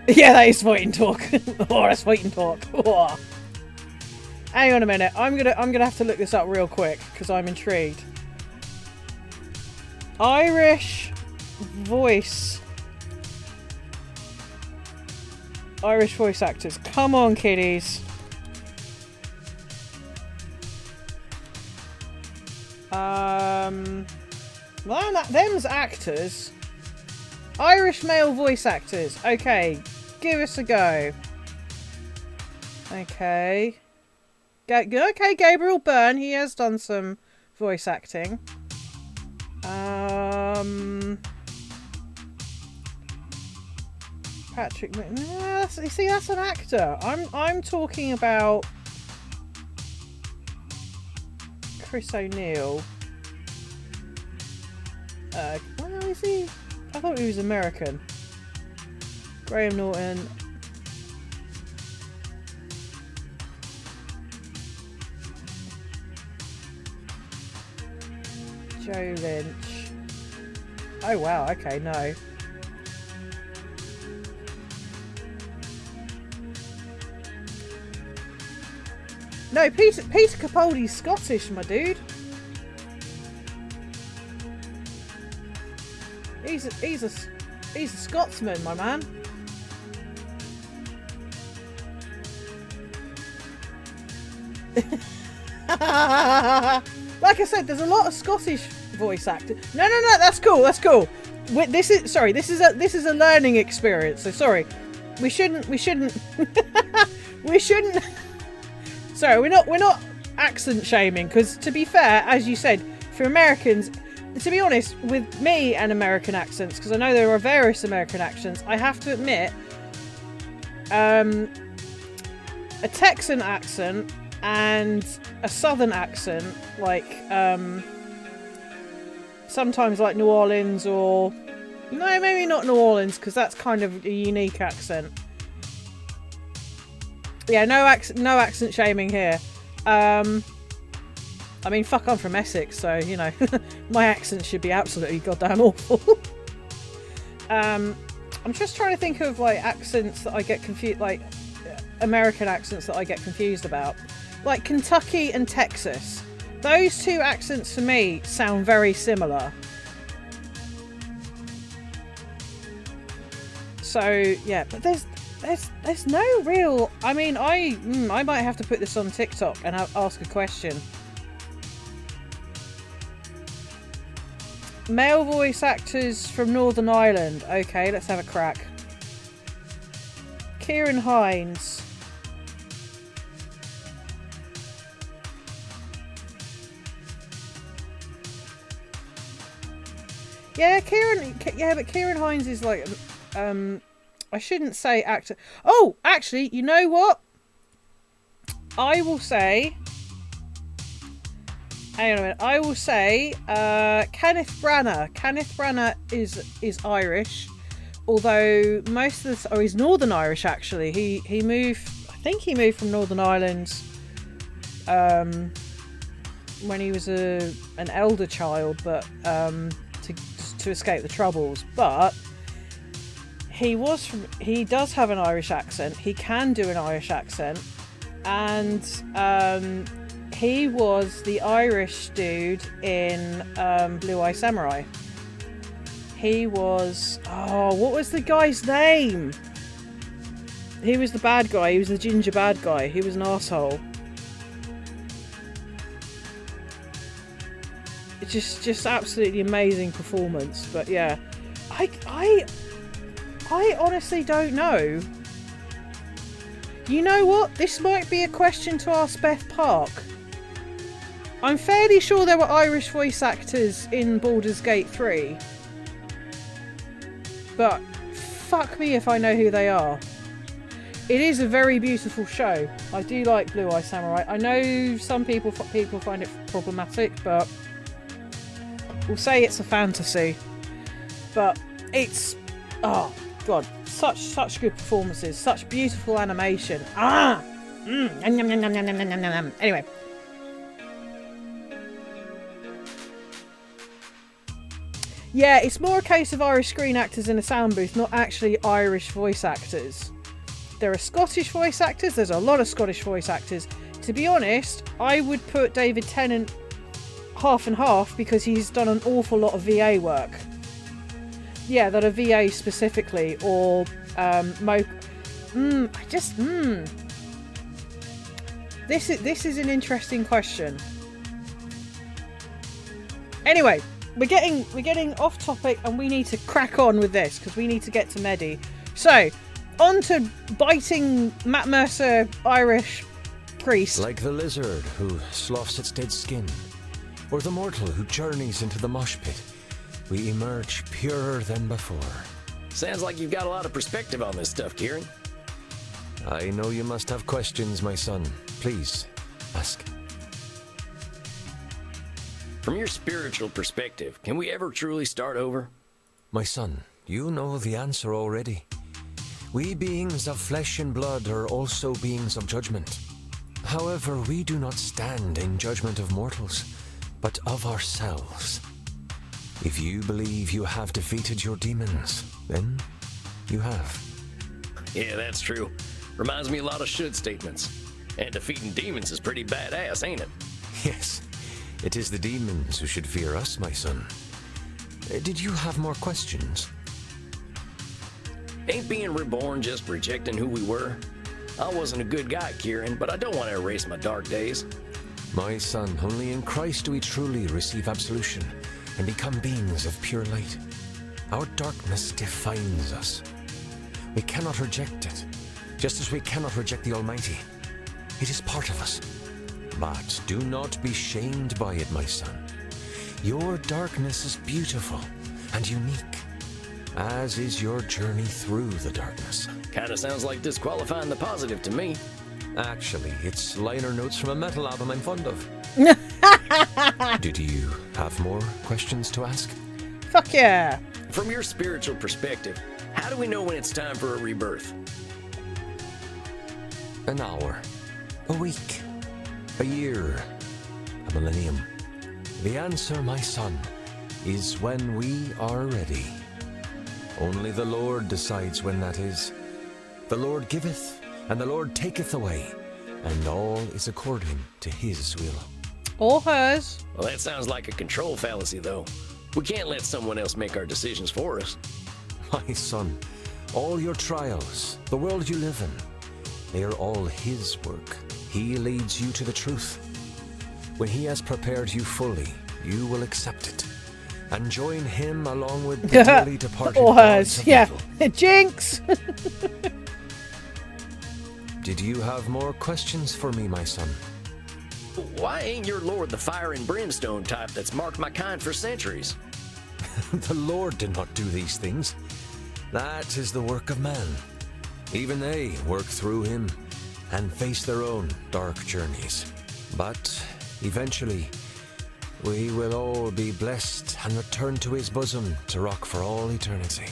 that is fighting talk. Oh, that's fighting talk. Oh. Hang on a minute. I'm gonna have to look this up real quick because I'm intrigued. Irish voice actors. Come on, kiddies. Well, them's actors. Irish male voice actors. Okay, give us a go. Okay. Okay, Gabriel Byrne. He has done some voice acting. Patrick you see, that's an actor. I'm talking about Chris O'Neill. Well, is he? I thought he was American. Graham Norton. Joe Lynch. Oh wow, okay, no. No, Peter Capaldi's Scottish, my dude. He's a Scotsman, my man. Like I said, there's a lot of Scottish voice actors. No, that's cool. That's cool. This is a learning experience. So sorry, we shouldn't. we shouldn't. Sorry, we're not accent shaming, because to be fair, as you said, for Americans, to be honest, with me and American accents, because I know there are various American accents, I have to admit, a Texan accent and a Southern accent, like sometimes like New Orleans, or no, maybe not New Orleans, because that's kind of a unique accent. Yeah, no accent shaming here. I mean, fuck, I'm from Essex, so, you know, my accent should be absolutely goddamn awful. I'm just trying to think of, like, accents that I get confused, like, American accents that I get confused about. Like, Kentucky and Texas. Those two accents, for me, sound very similar. So, yeah, but there's no real... I mean, I might have to put this on TikTok and ask a question. Male voice actors from Northern Ireland. Okay, let's have a crack. Kieran Hines. Yeah, but Kieran Hines is like... I shouldn't say actor. Oh, actually, you know what? I will say... Hang on a minute. I will say Kenneth Branagh. Kenneth Branagh is Irish. although most of the... Oh, he's Northern Irish, actually. He moved... I think he moved from Northern Ireland when he was an elder child, but to escape the Troubles. But he does have an Irish accent. He can do an Irish accent. And he was the Irish dude in Blue Eye Samurai. He was... Oh, what was the guy's name? He was the bad guy. He was the ginger bad guy. He was an arsehole. It's just absolutely amazing performance. But yeah, I honestly don't know. You know what? This might be a question to ask Beth Park. I'm fairly sure there were Irish voice actors in Baldur's Gate 3. But fuck me if I know who they are. It is a very beautiful show. I do like Blue Eye Samurai. I know some people find it problematic, but we'll say it's a fantasy. But it's... Oh, God. Such good performances. Such beautiful animation. Anyway. Yeah, it's more a case of Irish screen actors in a sound booth, not actually Irish voice actors. There are Scottish voice actors. There's a lot of Scottish voice actors. To be honest, I would put David Tennant half and half because he's done an awful lot of VA work. Yeah, that are VA specifically, or This is an interesting question. Anyway, we're getting off topic, and we need to crack on with this because we need to get to Medi. So, on to biting Matt Mercer Irish priest. Like the lizard who sloughs its dead skin, or the mortal who journeys into the mosh pit, we emerge purer than before. Sounds like you've got a lot of perspective on this stuff, Kieran. I know you must have questions, my son. Please, ask. From your spiritual perspective, can we ever truly start over? My son, you know the answer already. We beings of flesh and blood are also beings of judgment. However, we do not stand in judgment of mortals, but of ourselves. If you believe you have defeated your demons, then you have. Yeah, that's true. Reminds me a lot of should statements. And defeating demons is pretty badass, ain't it? Yes, it is the demons who should fear us, my son. Did you have more questions? Ain't being reborn just rejecting who we were? I wasn't a good guy, Kieran, but I don't want to erase my dark days. My son, only in Christ do we truly receive absolution and become beings of pure light. Our darkness defines us. We cannot reject it, just as we cannot reject the Almighty. It is part of us. But do not be shamed by it, my son. Your darkness is beautiful and unique, as is your journey through the darkness. Kinda sounds like disqualifying the positive to me. Actually, it's liner notes from a metal album I'm fond of. Did you have more questions to ask? Fuck yeah. From your spiritual perspective, how do we know when it's time for a rebirth? An hour, a week, a year, a millennium. The answer, my son, is when we are ready. Only the Lord decides when that is. The Lord giveth, and the Lord taketh away, and all is according to his will. Or hers. Well, that sounds like a control fallacy, though. We can't let someone else make our decisions for us. My son, all your trials, the world you live in, they are all his work. He leads you to the truth. When he has prepared you fully, you will accept it and join him along with the dearly departed or gods hers, of yeah. evil. Jinx! Did you have more questions for me, my son? Why ain't your Lord the fire and brimstone type that's marked my kind for centuries? The Lord did not do these things. That is the work of man. Even they work through him and face their own dark journeys. But eventually, we will all be blessed and return to his bosom to rock for all eternity.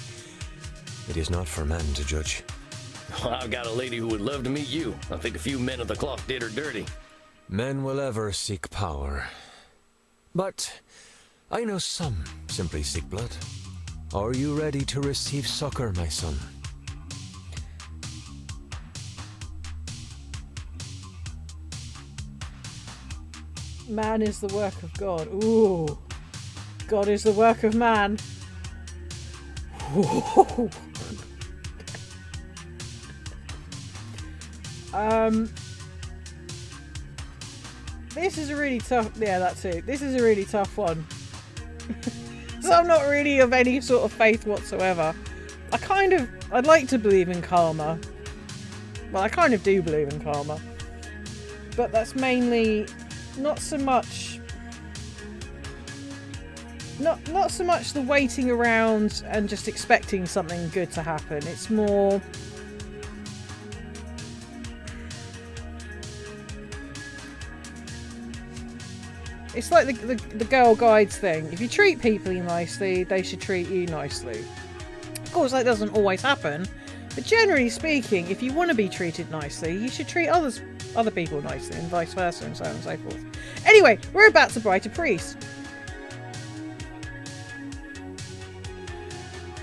It is not for man to judge. Well, I've got a lady who would love to meet you. I think a few men of the cloth did her dirty. Men will ever seek power. But I know some simply seek blood. Are you ready to receive succor, my son? Man is the work of God. Ooh. God is the work of man. Ooh. This is a really tough... Yeah, that's it. This is a really tough one. So I'm not really of any sort of faith whatsoever. I'd like to believe in karma. Well, I kind of do believe in karma. But that's mainly not so much... Not so much the waiting around and just expecting something good to happen. It's more... It's like the Girl Guides thing. If you treat people nicely, they should treat you nicely. Of course, that doesn't always happen. But generally speaking, if you want to be treated nicely, you should treat other people nicely, and vice versa, and so on and so forth. Anyway, we're about to bright a priest.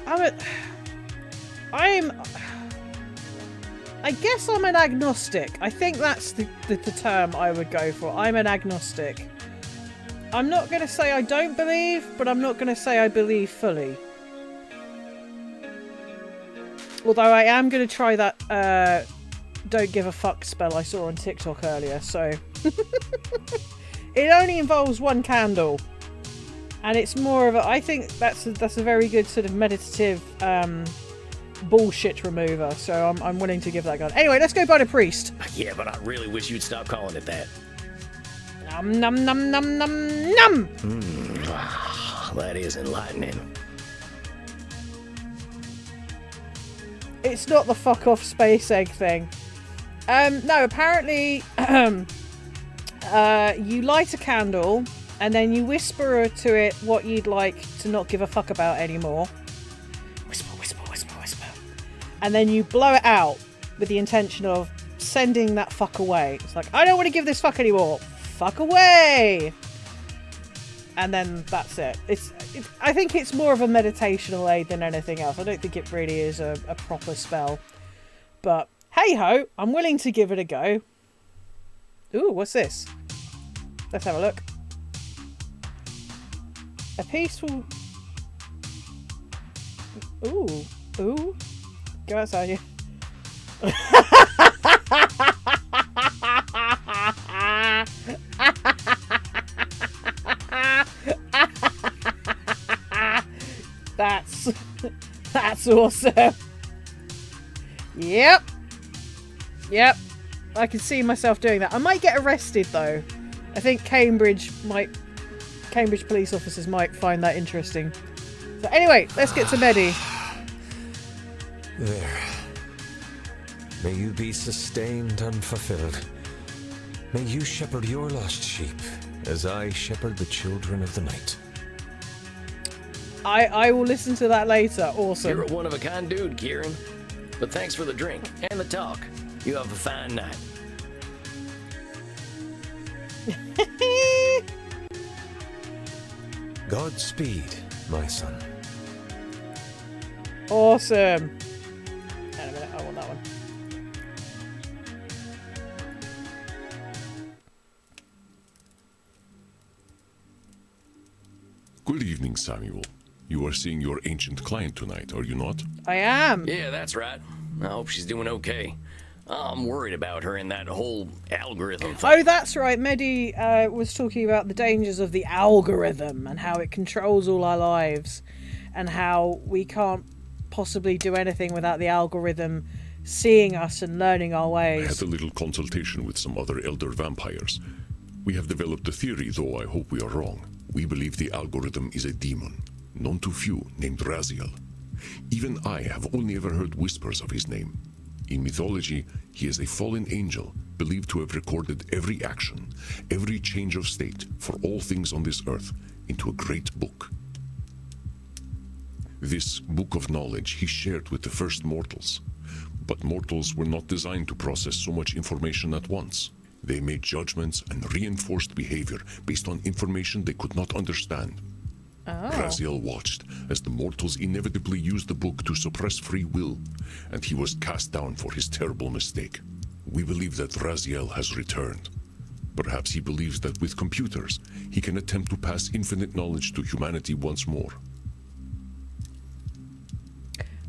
I guess I'm an agnostic. I think that's the term I would go for. I'm an agnostic. I'm not going to say I don't believe, but I'm not going to say I believe fully. Although I am going to try that don't give a fuck spell I saw on TikTok earlier, so... It only involves one candle. And it's more of a... I think that's a very good sort of meditative bullshit remover, so I'm willing to give that a go. Anyway, let's go by the priest. Yeah, but I really wish you'd stop calling it that. Num num num num num num! That is enlightening. It's not the fuck off space egg thing. No, apparently you light a candle and then you whisper to it what you'd like to not give a fuck about anymore. Whisper, whisper, whisper, whisper. And then you blow it out with the intention of sending that fuck away. It's like, I don't want to give this fuck anymore. Fuck away! And then that's it. I think it's more of a meditational aid than anything else. I don't think it really is a proper spell. But hey ho, I'm willing to give it a go. Ooh, what's this? Let's have a look. A peaceful... Ooh. Go outside you. That's awesome. Yep. I can see myself doing that. I might get arrested though. I think Cambridge police officers might find that interesting. So anyway, let's get to Medi. There. May you be sustained and fulfilled. May you shepherd your lost sheep, as I shepherd the children of the night. I will listen to that later. Awesome. You're a one-of-a-kind dude, Kieran. But thanks for the drink and the talk. You have a fine night. Godspeed, my son. Awesome. Hang on a minute, I want that one. Good evening, Samuel. You are seeing your ancient client tonight, are you not? I am. Yeah, that's right. I hope she's doing okay. I'm worried about her and that whole algorithm thing. Oh, that's right. Medi was talking about the dangers of the algorithm and how it controls all our lives and how we can't possibly do anything without the algorithm seeing us and learning our ways. I had a little consultation with some other elder vampires. We have developed a theory, though I hope we are wrong. We believe the algorithm is a demon, known to few, named Raziel. Even I have only ever heard whispers of his name. In mythology, he is a fallen angel, believed to have recorded every action, every change of state for all things on this earth into a great book. This book of knowledge he shared with the first mortals. But mortals were not designed to process so much information at once. They made judgments and reinforced behavior based on information they could not understand. Raziel watched as the mortals inevitably used the book to suppress free will, and he was cast down for his terrible mistake. We believe that Raziel has returned. Perhaps he believes that with computers, he can attempt to pass infinite knowledge to humanity once more.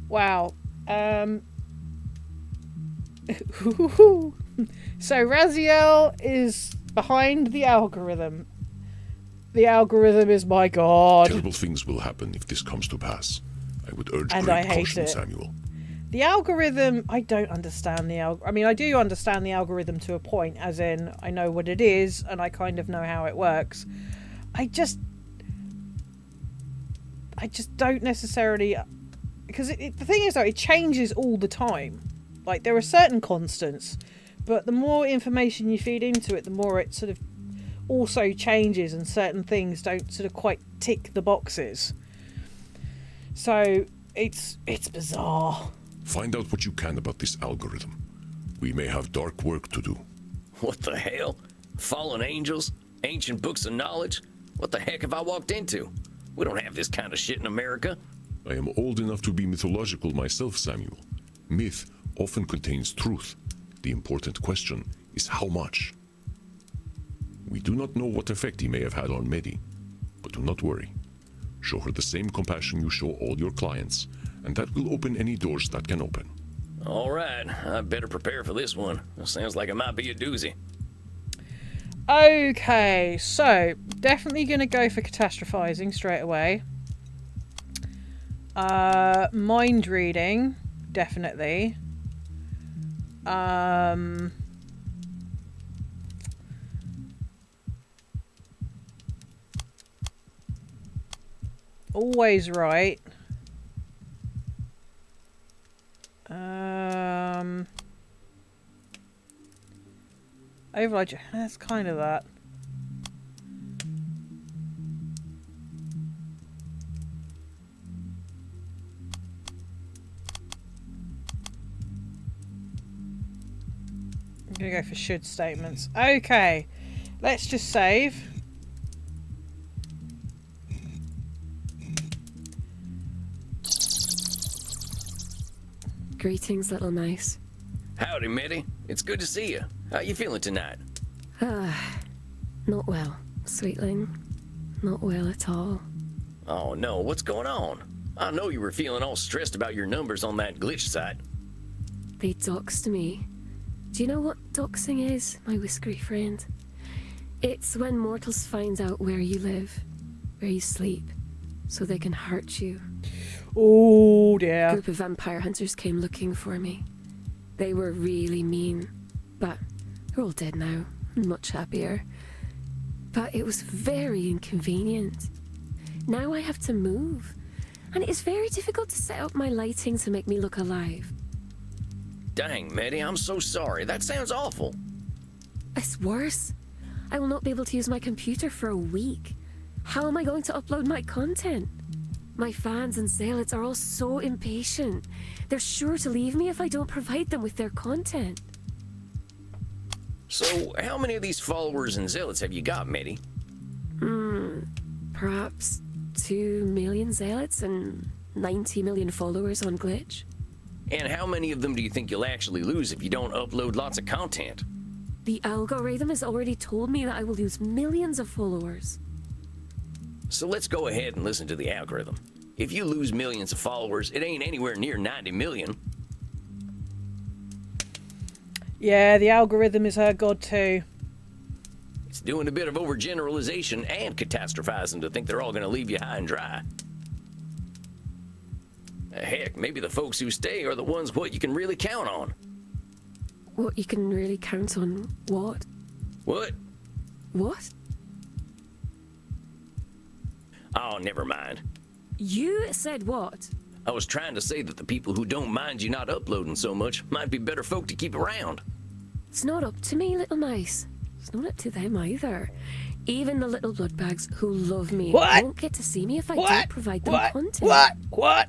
Wow. So Raziel is behind the algorithm. The algorithm is my god. Terrible things will happen if this comes to pass. I would urge And great I hate caution, it. Samuel. The algorithm, I don't understand the algorithm. I mean, I do understand the algorithm to a point, as in, I know what it is, and I kind of know how it works. I just don't necessarily... Because the thing is, though, it changes all the time. Like, there are certain constants, but the more information you feed into it, the more it sort of also changes, and certain things don't sort of quite tick the boxes. So, it's bizarre. Find out what you can about this algorithm. We may have dark work to do. What the hell? Fallen angels? Ancient books of knowledge? What the heck have I walked into? We don't have this kind of shit in America. I am old enough to be mythological myself, Samuel. Myth often contains truth. The important question is how much. We do not know what effect he may have had on Medi, but do not worry. Show her the same compassion you show all your clients, and that will open any doors that can open. All right, I better prepare for this one. It sounds like it might be a doozy. Okay, so definitely going to go for catastrophizing straight away. Mind reading, definitely. Always right. Overload. That's kind of that. I'm gonna go for should statements. Okay, let's just save. Greetings, little mouse. Howdy, Mitty. It's good to see you. How you feeling tonight? Not well, sweetling. Not well at all. Oh no, what's going on? I know you were feeling all stressed about your numbers on that glitch site. They doxed me. Do you know what doxing is, my whiskery friend? It's when mortals find out where you live, where you sleep, so they can hurt you. Oh dear. A group of vampire hunters came looking for me. They were really mean, but they're all dead now, and much happier. But it was very inconvenient. Now I have to move, and it is very difficult to set up my lighting to make me look alive. Dang, Mitty, I'm so sorry. That sounds awful. It's worse. I will not be able to use my computer for a week. How am I going to upload my content? My fans and zealots are all so impatient. They're sure to leave me if I don't provide them with their content. So, how many of these followers and zealots have you got, Mitty? Perhaps 2 million zealots and 90 million followers on Glitch. And how many of them do you think you'll actually lose if you don't upload lots of content? The algorithm has already told me that I will lose millions of followers. So let's go ahead and listen to the algorithm. If you lose millions of followers, it ain't anywhere near 90 million. Yeah, the algorithm is her god too. It's doing a bit of overgeneralization and catastrophizing to think they're all gonna leave you high and dry. Heck, maybe the folks who stay are the ones what you can really count on. What you can really count on what? What? What? Oh, never mind. You said what? I was trying to say that the people who don't mind you not uploading so much might be better folk to keep around. It's not up to me, little mice. It's not up to them either. Even the little bloodbags who love me What? won't get to see me if I What? don't provide them What? content. What?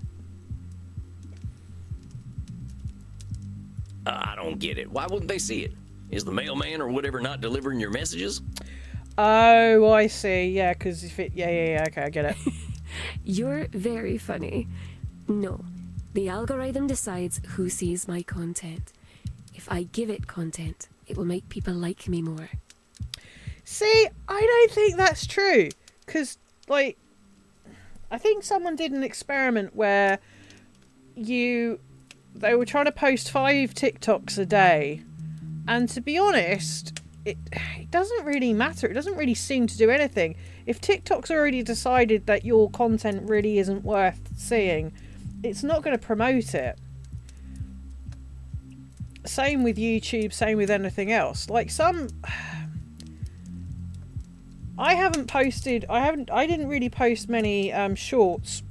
I don't get it. Why wouldn't they see it? Is the mailman or whatever not delivering your messages? Oh, I see. Yeah, because if it... Yeah. Okay, I get it. You're very funny. No, the algorithm decides who sees my content. If I give it content, it will make people like me more. See, I don't think that's true. Because, like, I think someone did an experiment where they were trying to post 5 TikToks a day. And to be honest, it doesn't really matter. It doesn't really seem to do anything. If TikTok's already decided that your content really isn't worth seeing, it's not going to promote it. Same with YouTube, same with anything else. Like I didn't really post many shorts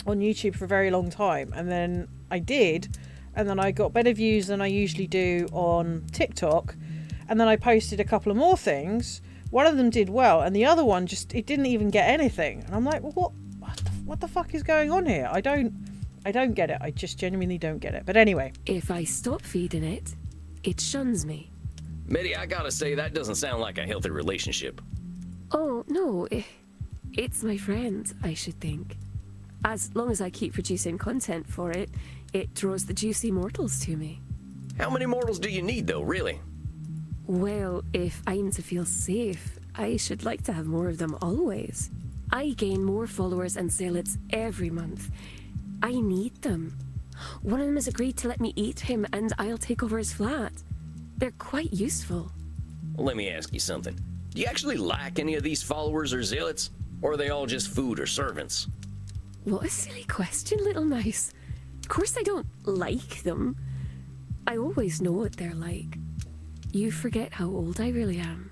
on YouTube for a very long time, and then I did, and then I got better views than I usually do on TikTok, and then I posted a couple of more things. One of them did well, and the other one it didn't even get anything. And I'm like, well, what the fuck is going on here? I don't get it. I just genuinely don't get it. But anyway. If I stop feeding it, it shuns me. Medi, I gotta say, that doesn't sound like a healthy relationship. Oh, no. It's my friend, I should think. As long as I keep producing content for it, it draws the juicy mortals to me. How many mortals do you need, though, really? Well, if I'm to feel safe, I should like to have more of them always. I gain more followers and zealots every month. I need them. One of them has agreed to let me eat him, and I'll take over his flat. They're quite useful. Well, let me ask you something. Do you actually like any of these followers or zealots? Or are they all just food or servants? What a silly question, little mouse. Of course I don't like them. I always know what they're like. You forget how old I really am.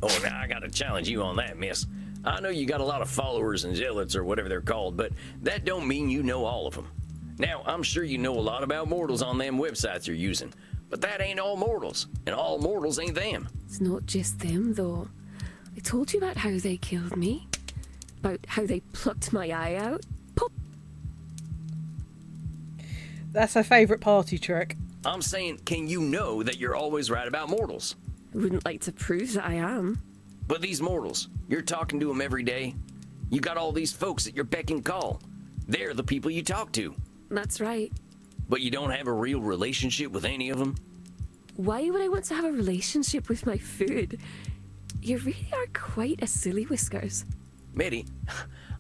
Oh, now I gotta challenge you on that, miss. I know you got a lot of followers and zealots or whatever they're called, but that don't mean you know all of them. Now, I'm sure you know a lot about mortals on them websites you're using, but that ain't all mortals, and all mortals ain't them. It's not just them, though. I told you about how they killed me. About how they plucked my eye out. Pop! That's her favourite party trick. I'm saying, can you know that you're always right about mortals? I wouldn't like to prove that I am. But these mortals, you're talking to them every day. You got all these folks at your beck and call. They're the people you talk to. That's right. But you don't have a real relationship with any of them? Why would I want to have a relationship with my food? You really are quite a silly whiskers. Medi,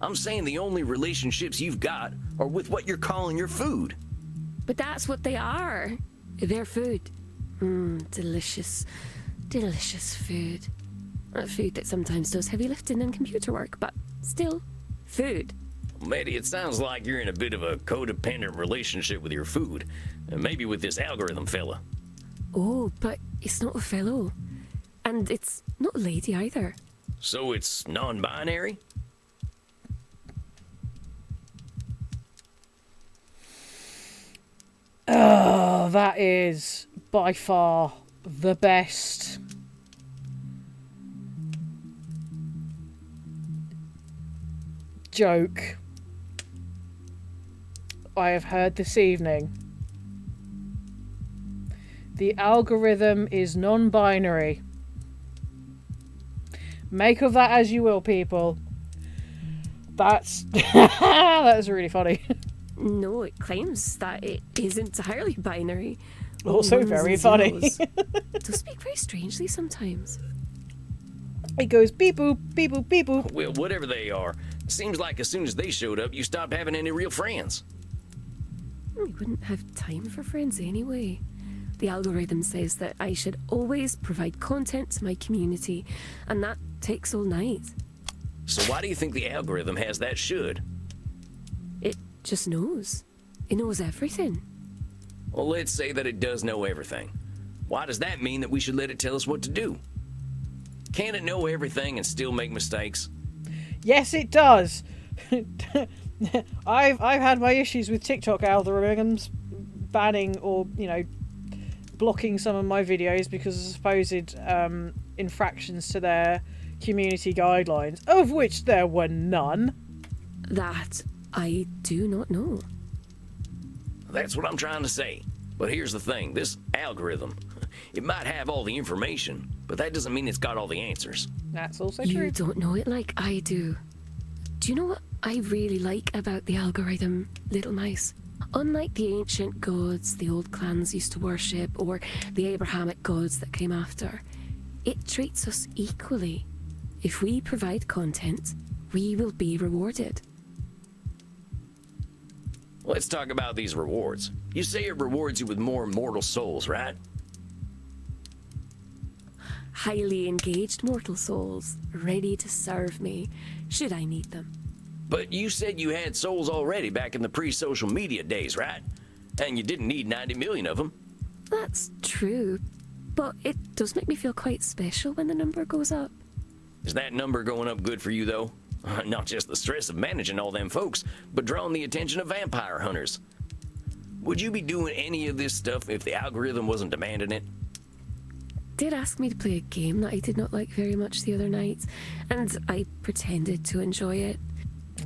I'm saying the only relationships you've got are with what you're calling your food. But that's what they are. They're food. Delicious, delicious food. Food that sometimes does heavy lifting and computer work, but still, food. Medi, it sounds like you're in a bit of a codependent relationship with your food. And maybe with this algorithm fella. Oh, but it's not a fellow. And it's not a lady either. So it's non-binary? Oh, that is by far the best joke I have heard this evening. The algorithm is non-binary. Make of that as you will, people. That's that's really funny. No, it claims that it is entirely binary. Also Ones very and funny. zeros. It does speak very strangely sometimes. It goes beep boop, beep boop, beep boop. Well, whatever they are, it seems like as soon as they showed up, you stopped having any real friends. We wouldn't have time for friends anyway. The algorithm says that I should always provide content to my community, and that takes all night. So why do you think the algorithm has that should? It just knows. It knows everything. Well, let's say that it does know everything. Why does that mean that we should let it tell us what to do? Can it know everything and still make mistakes? Yes, it does. I've had my issues with TikTok algorithms banning or, blocking some of my videos because of supposed infractions to their community guidelines, of which there were none. That I do not know. That's what I'm trying to say. But here's the thing, this algorithm, it might have all the information, but that doesn't mean it's got all the answers. That's also You true. don't know it like I do. Do you know what I really like about the algorithm, Little Mice? Unlike the ancient gods the old clans used to worship, or the Abrahamic gods that came after, it treats us equally. If we provide content, we will be rewarded. Let's talk about these rewards. You say it rewards you with more immortal souls, right? Highly engaged mortal souls, ready to serve me, should I need them. But you said you had souls already back in the pre-social media days, right? And you didn't need 90 million of them. That's true, but it does make me feel quite special when the number goes up. Is that number going up good for you, though? Not just the stress of managing all them folks, but drawing the attention of vampire hunters. Would you be doing any of this stuff if the algorithm wasn't demanding it? Did ask me to play a game that I did not like very much the other night, and I pretended to enjoy it.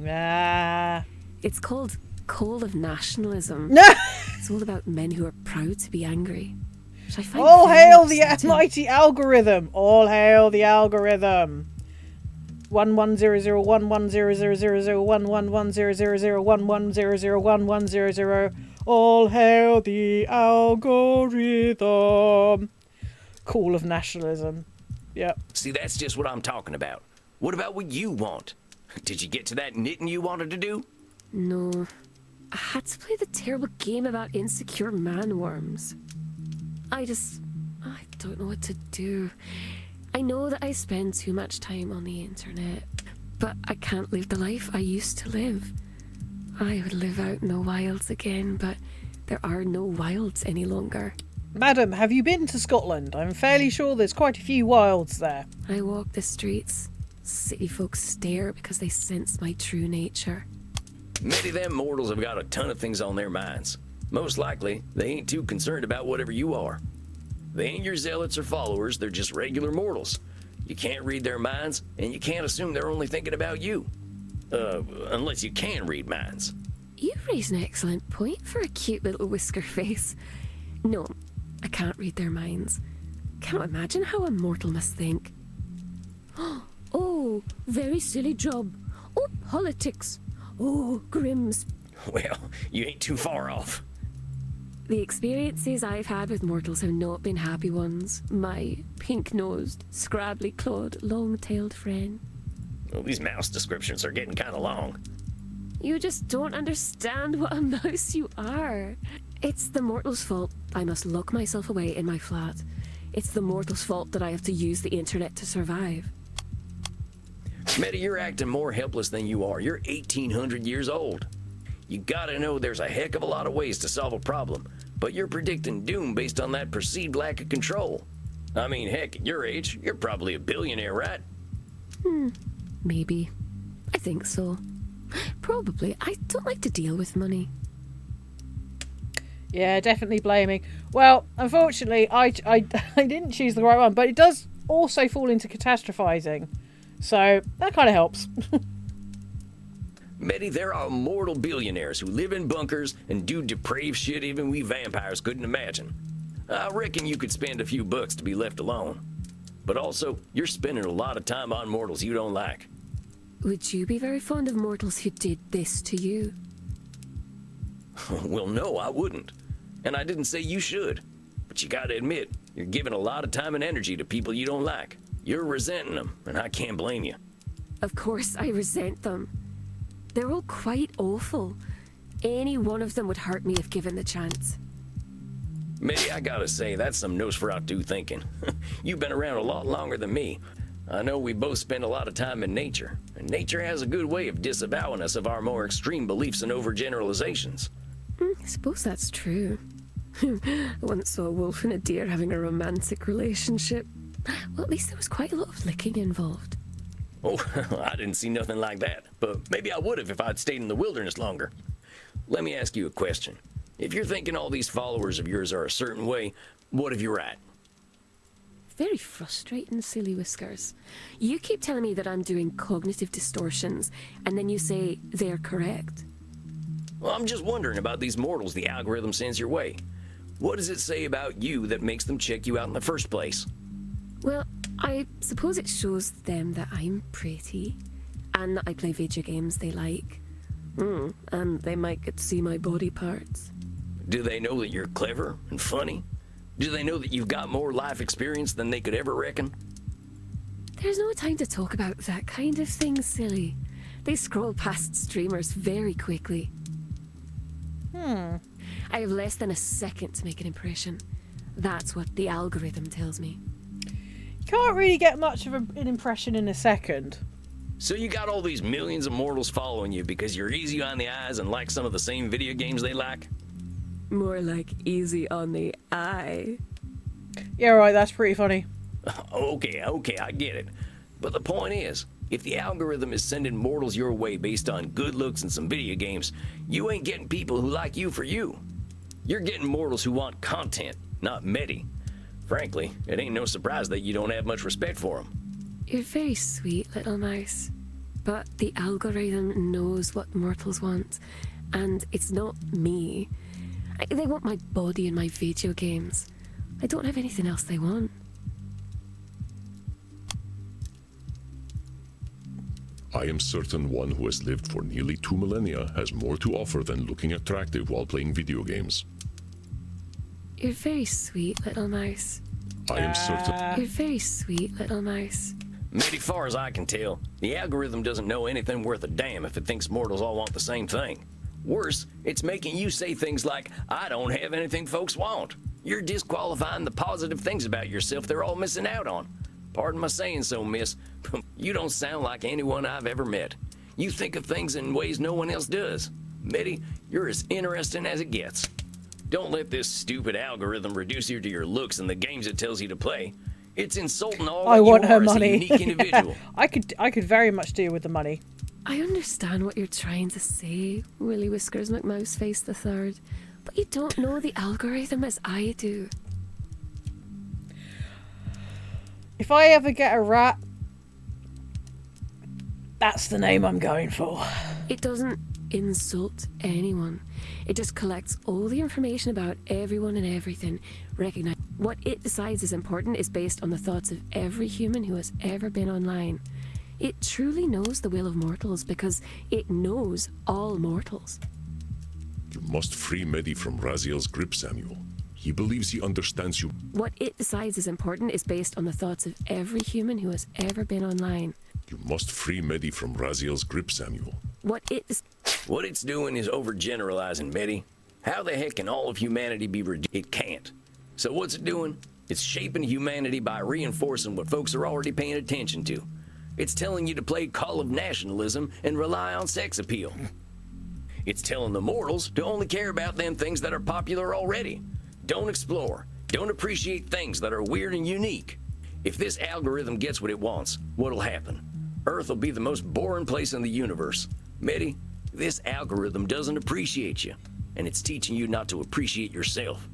Ah. It's called Call of Nationalism. No! It's all about men who are proud to be angry. Which I find All very hail the upsetting. mighty algorithm! All hail the algorithm! 110011000011100011001100. All hail the algorithm! Call of nationalism. Yep. See, that's just what I'm talking about. What about what you want? Did you get to that knitting you wanted to do? No. I had to play the terrible game about insecure man-worms. I don't know what to do. I know that I spend too much time on the internet, but I can't live the life I used to live. I would live out in the wilds again, but there are no wilds any longer. Madam, have you been to Scotland? I'm fairly sure there's quite a few wilds there. I walk the streets. City folks stare because they sense my true nature. Many of them mortals have got a ton of things on their minds. Most likely, they ain't too concerned about whatever you are. They ain't your zealots or followers, they're just regular mortals. You can't read their minds, and you can't assume they're only thinking about you. Unless you can read minds. You raise an excellent point for a cute little whisker face. No, I can't read their minds. Cannot imagine how a mortal must think. Oh, very silly job. Oh, politics. Oh, Grimm's. Well, you ain't too far off. The experiences I've had with mortals have not been happy ones. My pink-nosed, scrabbly-clawed, long-tailed friend. Well, these mouse descriptions are getting kind of long. You just don't understand what a mouse you are. It's the mortal's fault I must lock myself away in my flat. It's the mortal's fault that I have to use the internet to survive. Meta, you're acting more helpless than you are. You're 1,800 years old. You gotta know there's a heck of a lot of ways to solve a problem, but you're predicting doom based on that perceived lack of control. I mean, heck, at your age, you're probably a billionaire, right? Maybe. I think so. Probably. I don't like to deal with money. Yeah, definitely blaming. Well, unfortunately, I didn't choose the right one, but it does also fall into catastrophizing. So, that kind of helps. Betty, there are mortal billionaires who live in bunkers and do depraved shit even we vampires couldn't imagine. I reckon you could spend a few bucks to be left alone. But also, you're spending a lot of time on mortals you don't like. Would you be very fond of mortals who did this to you? Well, no, I wouldn't. And I didn't say you should. But you gotta admit, you're giving a lot of time and energy to people you don't like. You're resenting them, and I can't blame you. Of course I resent them. They're all quite awful. Any one of them would hurt me if given the chance. Maybe I gotta say, that's some Nosferatu thinking. You've been around a lot longer than me. I know we both spend a lot of time in nature, and nature has a good way of disavowing us of our more extreme beliefs and overgeneralizations. I suppose that's true. I once saw a wolf and a deer having a romantic relationship. Well, at least there was quite a lot of licking involved. Oh, I didn't see nothing like that, but maybe I would have if I'd stayed in the wilderness longer. Let me ask you a question. If you're thinking all these followers of yours are a certain way, What if you're right? Very frustrating, Silly Whiskers. You keep telling me that I'm doing cognitive distortions, and then you say they're correct. Well, I'm just wondering about these mortals the algorithm sends your way. What does it say about you that makes them check you out in the first place? Well, I suppose it shows them that I'm pretty, and that I play video games they like. And they might get to see my body parts. Do they know that you're clever and funny? Do they know that you've got more life experience than they could ever reckon? There's no time to talk about that kind of thing, Silly. They scroll past streamers very quickly. I have less than a second to make an impression. That's what the algorithm tells me. You can't really get much of an impression in a second. So you got all these millions of mortals following you because you're easy on the eyes and like some of the same video games they like? More like easy on the eye. Yeah, right, that's pretty funny. Okay, I get it. But the point is, if the algorithm is sending mortals your way based on good looks and some video games, you ain't getting people who like you for you. You're getting mortals who want content, not medi. Frankly, it ain't no surprise that you don't have much respect for them. You're very sweet, little mouse. But the algorithm knows what mortals want, and it's not me. They want my body and my video games. I don't have anything else they want. I am certain one who has lived for nearly 2 millennia has more to offer than looking attractive while playing video games. You're very sweet, little mouse. I am certain. You're very sweet, little mouse. Maybe far as I can tell, the algorithm doesn't know anything worth a damn if it thinks mortals all want the same thing. Worse, it's making you say things like, I don't have anything folks want. You're disqualifying the positive things about yourself they're all missing out on. Pardon my saying so, miss, but you don't sound like anyone I've ever met. You think of things in ways no one else does. Mitty, you're as interesting as it gets. Don't let this stupid algorithm reduce you to your looks and the games it tells you to play. It's insulting all I that want you her are as a money. unique individual. I could very much deal with the money. I understand what you're trying to say, Willy Whiskers McMouseface the Third, but you don't know the algorithm as I do. If I ever get a rat, that's the name I'm going for. It doesn't insult anyone. It just collects all the information about everyone and everything. Recognize what it decides is important is based on the thoughts of every human who has ever been online. It truly knows the will of mortals because it knows all mortals. You must free Medi from Raziel's grip, Samuel. He believes he understands you. What it decides is important is based on the thoughts of every human who has ever been online. You must free Medi from Raziel's grip, Samuel. What it's doing is overgeneralizing, Betty. How the heck can all of humanity be reduced? It can't. So what's it doing? It's shaping humanity by reinforcing what folks are already paying attention to. It's telling you to play Call of Nationalism and rely on sex appeal. It's telling the mortals to only care about them things that are popular already. Don't explore. Don't appreciate things that are weird and unique. If this algorithm gets what it wants, what'll happen? Earth will be the most boring place in the universe. Mitty, this algorithm doesn't appreciate you, and it's teaching you not to appreciate yourself.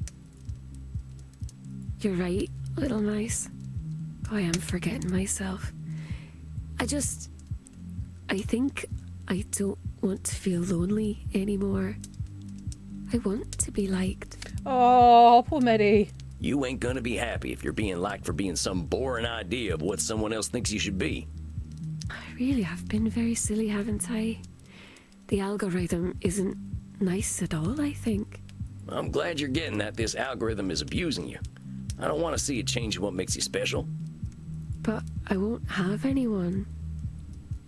You're right, little mouse. I am forgetting myself. I think I don't want to feel lonely anymore. I want to be liked. Oh, poor Medi. You ain't gonna be happy if you're being liked for being some boring idea of what someone else thinks you should be. I really have been very silly, haven't I? The algorithm isn't nice at all, I think. I'm glad you're getting that this algorithm is abusing you. I don't want to see it change what makes you special. But I won't have anyone.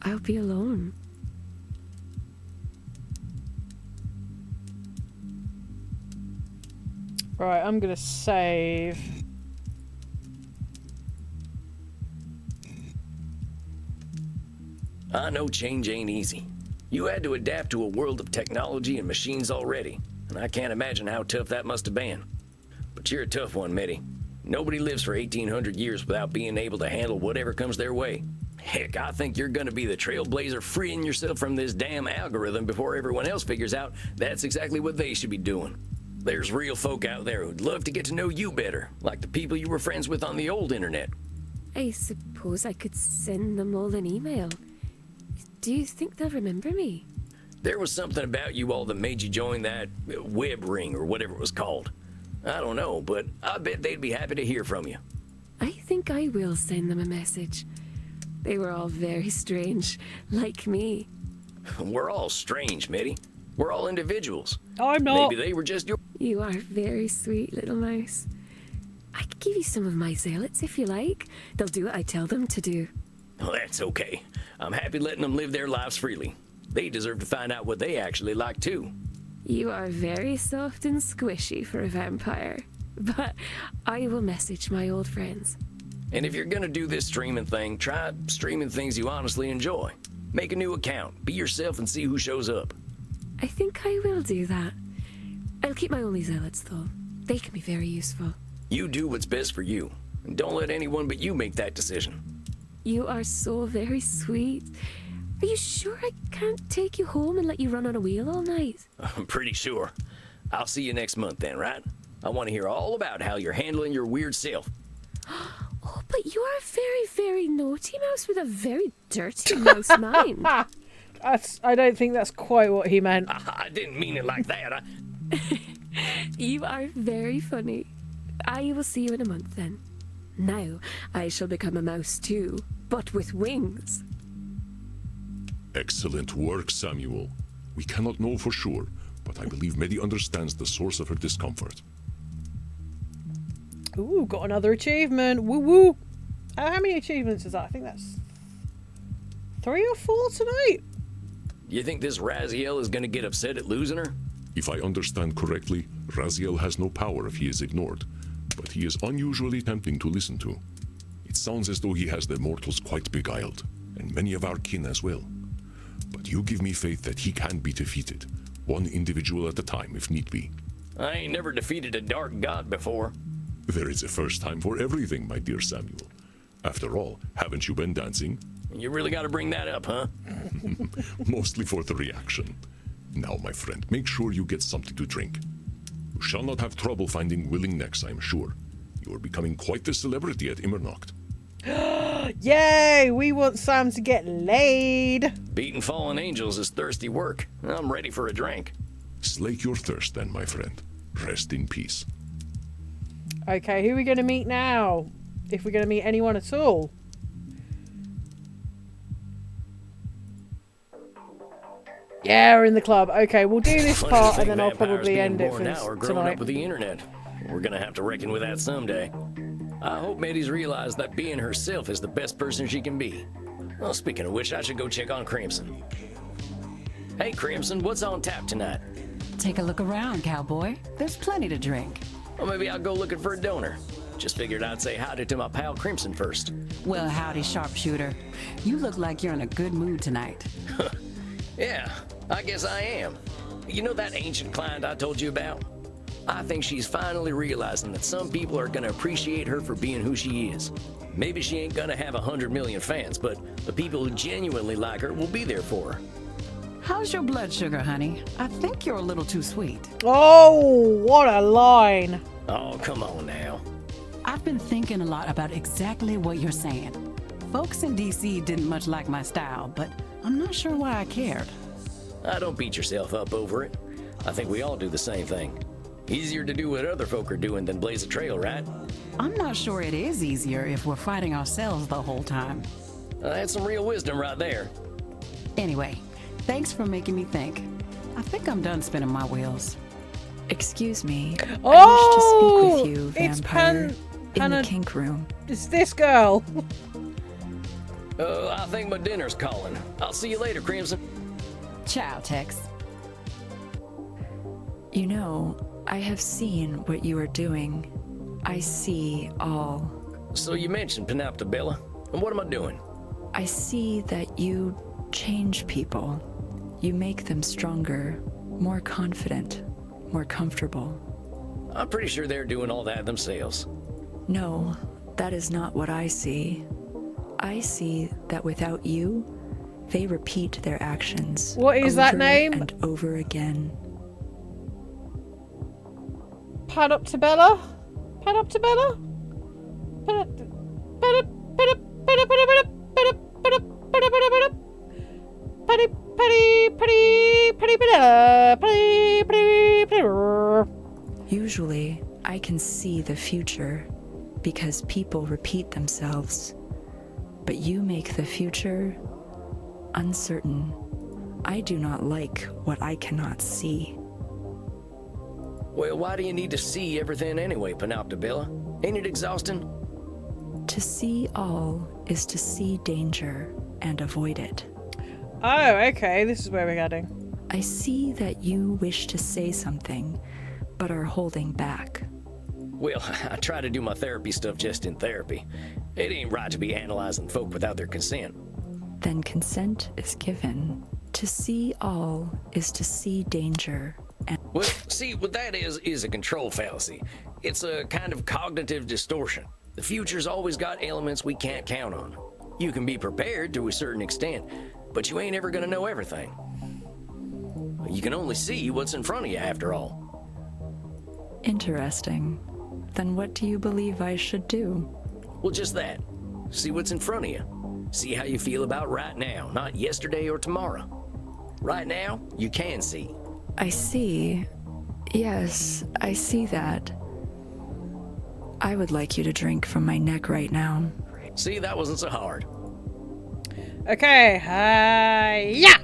I'll be alone. Right, I'm gonna save. I know change ain't easy. You had to adapt to a world of technology and machines already, and I can't imagine how tough that must have been. But you're a tough one, Mitty. Nobody lives for 1,800 years without being able to handle whatever comes their way. Heck, I think you're gonna be the trailblazer freeing yourself from this damn algorithm before everyone else figures out that's exactly what they should be doing. There's real folk out there who'd love to get to know you better, like the people you were friends with on the old internet. I suppose I could send them all an email. Do you think they'll remember me? There was something about you all that made you join that web ring or whatever it was called. I don't know, but I bet they'd be happy to hear from you. I think I will send them a message. They were all very strange, like me. We're all strange, Mitty. We're all individuals. I'm not. Maybe they were just your... You are very sweet, little mouse. I could give you some of my zealots if you like. They'll do what I tell them to do. Oh, that's okay. I'm happy letting them live their lives freely. They deserve to find out what they actually like, too. You are very soft and squishy for a vampire. But I will message my old friends. And if you're gonna do this streaming thing, try streaming things you honestly enjoy. Make a new account, be yourself, and see who shows up. I think I will do that. I'll keep my only zealots, though. They can be very useful. You do what's best for you, and don't let anyone but you make that decision. You are so very sweet. Are you sure I can't take you home and let you run on a wheel all night? I'm pretty sure. I'll see you next month then, right? I want to hear all about how you're handling your weird self. Oh, but you are a very, very naughty mouse with a very dirty mouse mind. I don't think that's quite what he meant. I didn't mean it like that. You are very funny. I will see you in a month then. Now I shall become a mouse too, but with wings. Excellent work, Samuel. We cannot know for sure, but I believe Medi understands the source of her discomfort. Ooh, got another achievement. Woo woo. How many achievements is that? I think that's 3 or 4 tonight. You think this Raziel is gonna get upset at losing her? If I understand correctly, Raziel has no power if he is ignored, but he is unusually tempting to listen to. It sounds as though he has the mortals quite beguiled, and many of our kin as well. But you give me faith that he can be defeated, one individual at a time if need be. I ain't never defeated a dark god before. There is a first time for everything, my dear Samuel. After all, haven't you been dancing? You really gotta bring that up, huh? Mostly for the reaction. Now, my friend, make sure you get something to drink. You shall not have trouble finding willing necks, I am sure. You are becoming quite the celebrity at Immernacht. Yay! We want Sam to get laid. Beating fallen angels is thirsty work. I'm ready for a drink. Slake your thirst then, my friend. Rest in peace. Okay, who are we going to meet now? If we're going to meet anyone at all. Yeah, we're in the club. Okay, we'll do this Funny part to and think then I'll vampires probably being end it born for now are growing tonight. up with the internet. We're gonna have to reckon with that someday. I hope Maddie's realized that being herself is the best person she can be. Well, speaking of which, I should go check on Crimson. Hey, Crimson, what's on tap tonight? Take a look around, cowboy. There's plenty to drink. Well, maybe I'll go looking for a donor. Just figured I'd say howdy to my pal Crimson first. Well, howdy, sharpshooter. You look like you're in a good mood tonight. Yeah, I guess I am. You know that ancient client I told you about? I think she's finally realizing that some people are gonna appreciate her for being who she is. Maybe she ain't gonna have 100 million fans, but the people who genuinely like her will be there for her. How's your blood sugar, honey? I think you're a little too sweet. Oh, what a line. Oh, come on now. I've been thinking a lot about exactly what you're saying. Folks in DC didn't much like my style, but I'm not sure why I cared. Don't beat yourself up over it. I think we all do the same thing. Easier to do what other folk are doing than blaze a trail, right? I'm not sure it is easier if we're fighting ourselves the whole time. That's some real wisdom right there. Anyway, thanks for making me think. I think I'm done spinning my wheels. Excuse me. Oh, I wish to speak with you, it's vampire, in the kink room. It's this girl. I think my dinner's calling. I'll see you later, Crimson. Ciao, Tex. You know, I have seen what you are doing. I see all. So you mentioned Panopta Bella, and what am I doing? I see that you change people. You make them stronger, more confident, more comfortable. I'm pretty sure they're doing all that themselves. No, that is not what I see. I see that without you, they repeat their actions. What is that name? And over again. pad up to Bella. Pad up to Bella. Usually, I can see the future because people repeat themselves. But you make the future uncertain. I do not like what I cannot see. Well, why do you need to see everything anyway, Panoptabella? Ain't it exhausting? To see all is to see danger and avoid it. Oh, okay, this is where we're heading. I see that you wish to say something, but are holding back. Well, I try to do my therapy stuff just in therapy. It ain't right to be analyzing folk without their consent. Then consent is given. To see all is to see danger and... Well, see, what that is a control fallacy. It's a kind of cognitive distortion. The future's always got elements we can't count on. You can be prepared to a certain extent, but you ain't ever gonna know everything. You can only see what's in front of you, after all. Interesting. Then what do you believe I should do? Well, just that. See what's in front of you. See how you feel about right now, not yesterday or tomorrow. Right now, you can see. I see. Yes, I see that. I would like you to drink from my neck right now. See, that wasn't so hard. Okay, yeah!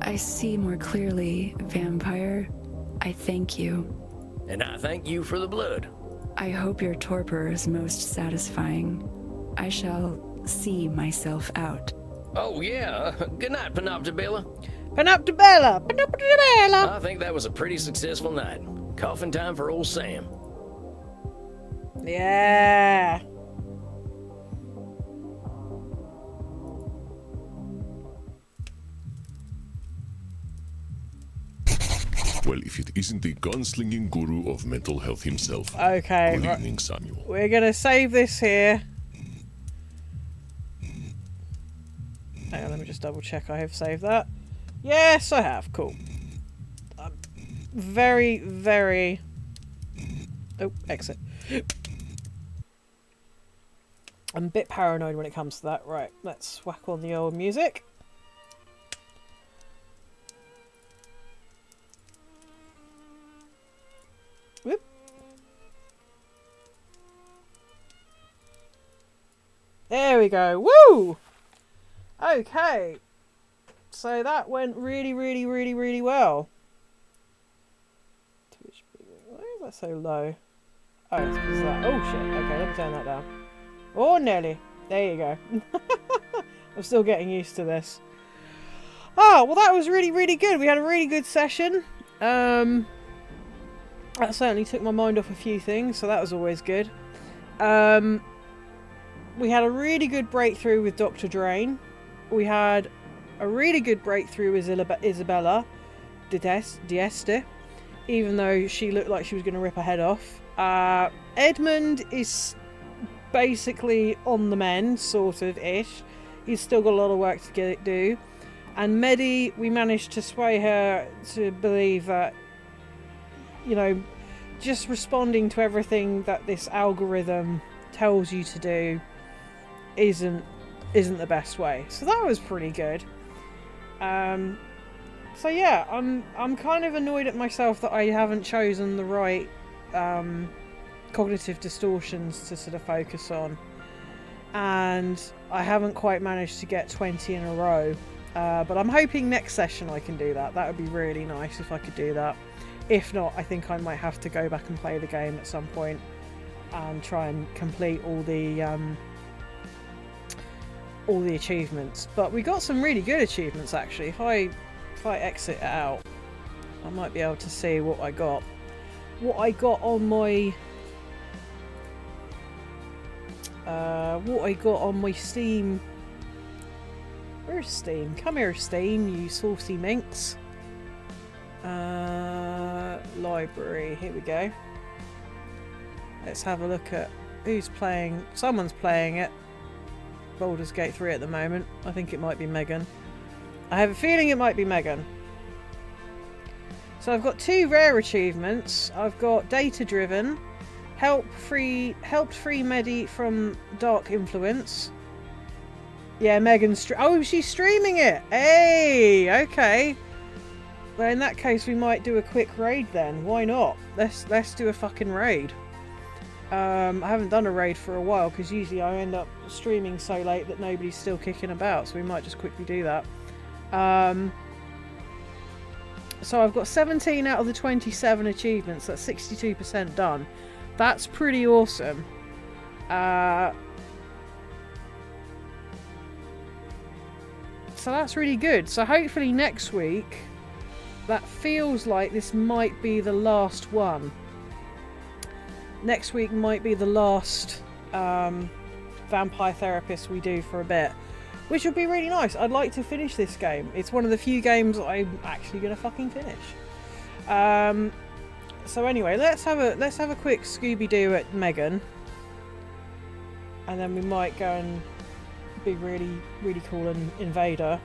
I see more clearly, vampire. I thank you. And I thank you for the blood. I hope your torpor is most satisfying. I shall see myself out. Oh, yeah. Good night, Panoptabella. Panoptabella! Panoptabella! I think that was a pretty successful night. Coffin time for old Sam. Yeah. Well, if it isn't the gunslinging guru of mental health himself. Okay. Good evening, Samuel. We're gonna save this here. Hang on, let me just double check I have saved that. Yes, I have. Cool. Very, very... Oh, exit. I'm a bit paranoid when it comes to that. Right, let's whack on the old music. Whoop. There we go. Woo! Okay. So that went really, really, really, really well. Why is that so low? Oh, it's because of that. Oh, shit. Okay, let me turn that down. Oh, nearly. There you go. I'm still getting used to this. Oh, well, that was really, really good. We had a really good session. That certainly took my mind off a few things, so that was always good. We had a really good breakthrough with Dr. Drain. We had a really good breakthrough with Isabella Dieste, even though she looked like she was going to rip her head off. Edmund is basically on the mend, sort of ish. He's still got a lot of work to do. And Medi, we managed to sway her to believe that, you know, just responding to everything that this algorithm tells you to do isn't the best way. So that was pretty good. So yeah, I'm kind of annoyed at myself that I haven't chosen the right cognitive distortions to sort of focus on, and I haven't quite managed to get 20 in a row, but I'm hoping next session I can do that. That would be really nice if I could do that. If not, I think I might have to go back and play the game at some point and try and complete all the achievements. But we got some really good achievements actually. If I exit it out, I might be able to see what I got. What I got on my Steam. Where's Steam? Come here, Steam, you saucy minx. Library, here we go. Let's have a look at who's playing. Someone's playing it. Baldur's Gate 3 at the moment. I think it might be Megan. I have a feeling it might be Megan. So I've got 2 rare achievements. I've got data driven, helped free Medi from dark influence. Yeah, Megan's oh, she's streaming it. Hey, okay. Well, in that case, we might do a quick raid then. Why not? Let's do a fucking raid. I haven't done a raid for a while because usually I end up streaming so late that nobody's still kicking about. So we might just quickly do that. So I've got 17 out of the 27 achievements. That's 62% done. That's pretty awesome. So that's really good. So hopefully next week, that feels like this might be the last one. Next week might be the last vampire therapist we do for a bit, which would be really nice. I'd like to finish this game. It's one of the few games I'm actually gonna fucking finish. So anyway, let's have a quick Scooby-Doo at Megan, and then we might go and be really cool and invade her.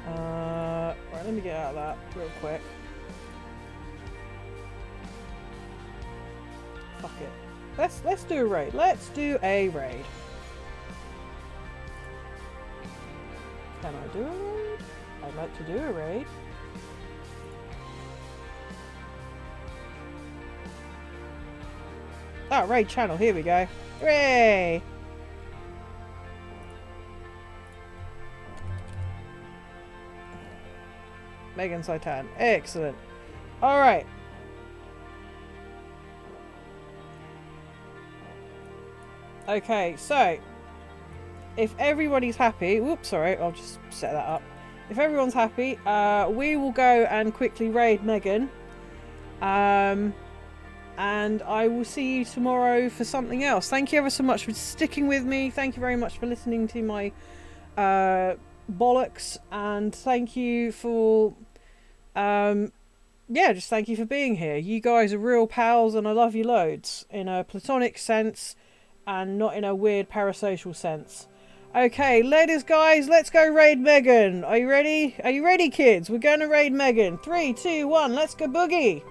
Right, let me get out of that real quick. Fuck it. Let's do a raid. Let's do a raid. Can I do a raid? I'd like to do a raid. Oh, raid channel. Here we go. Hooray! Megan Saitan. Excellent. Alright. Okay, so if everybody's happy, whoops, sorry, I'll just set that up. If everyone's happy, we will go and quickly raid Megan. And I will see you tomorrow for something else. Thank you ever so much for sticking with me. Thank you very much for listening to my bollocks, and thank you for yeah, just thank you for being here. You guys are real pals and I love you loads in a platonic sense and not in a weird parasocial sense. Okay, ladies, guys, let's go raid Megan. Are you ready? Are you ready, kids? We're going to raid Megan. 3, 2, 1, let's go boogie.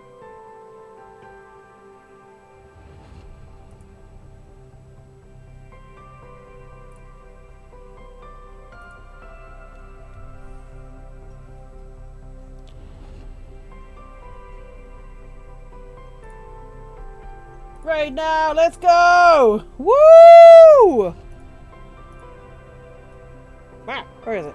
Right now, let's go! Woo! Wow, where is it?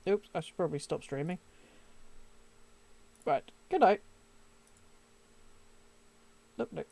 Oops, I should probably stop streaming. Right, good night. Nope, nope.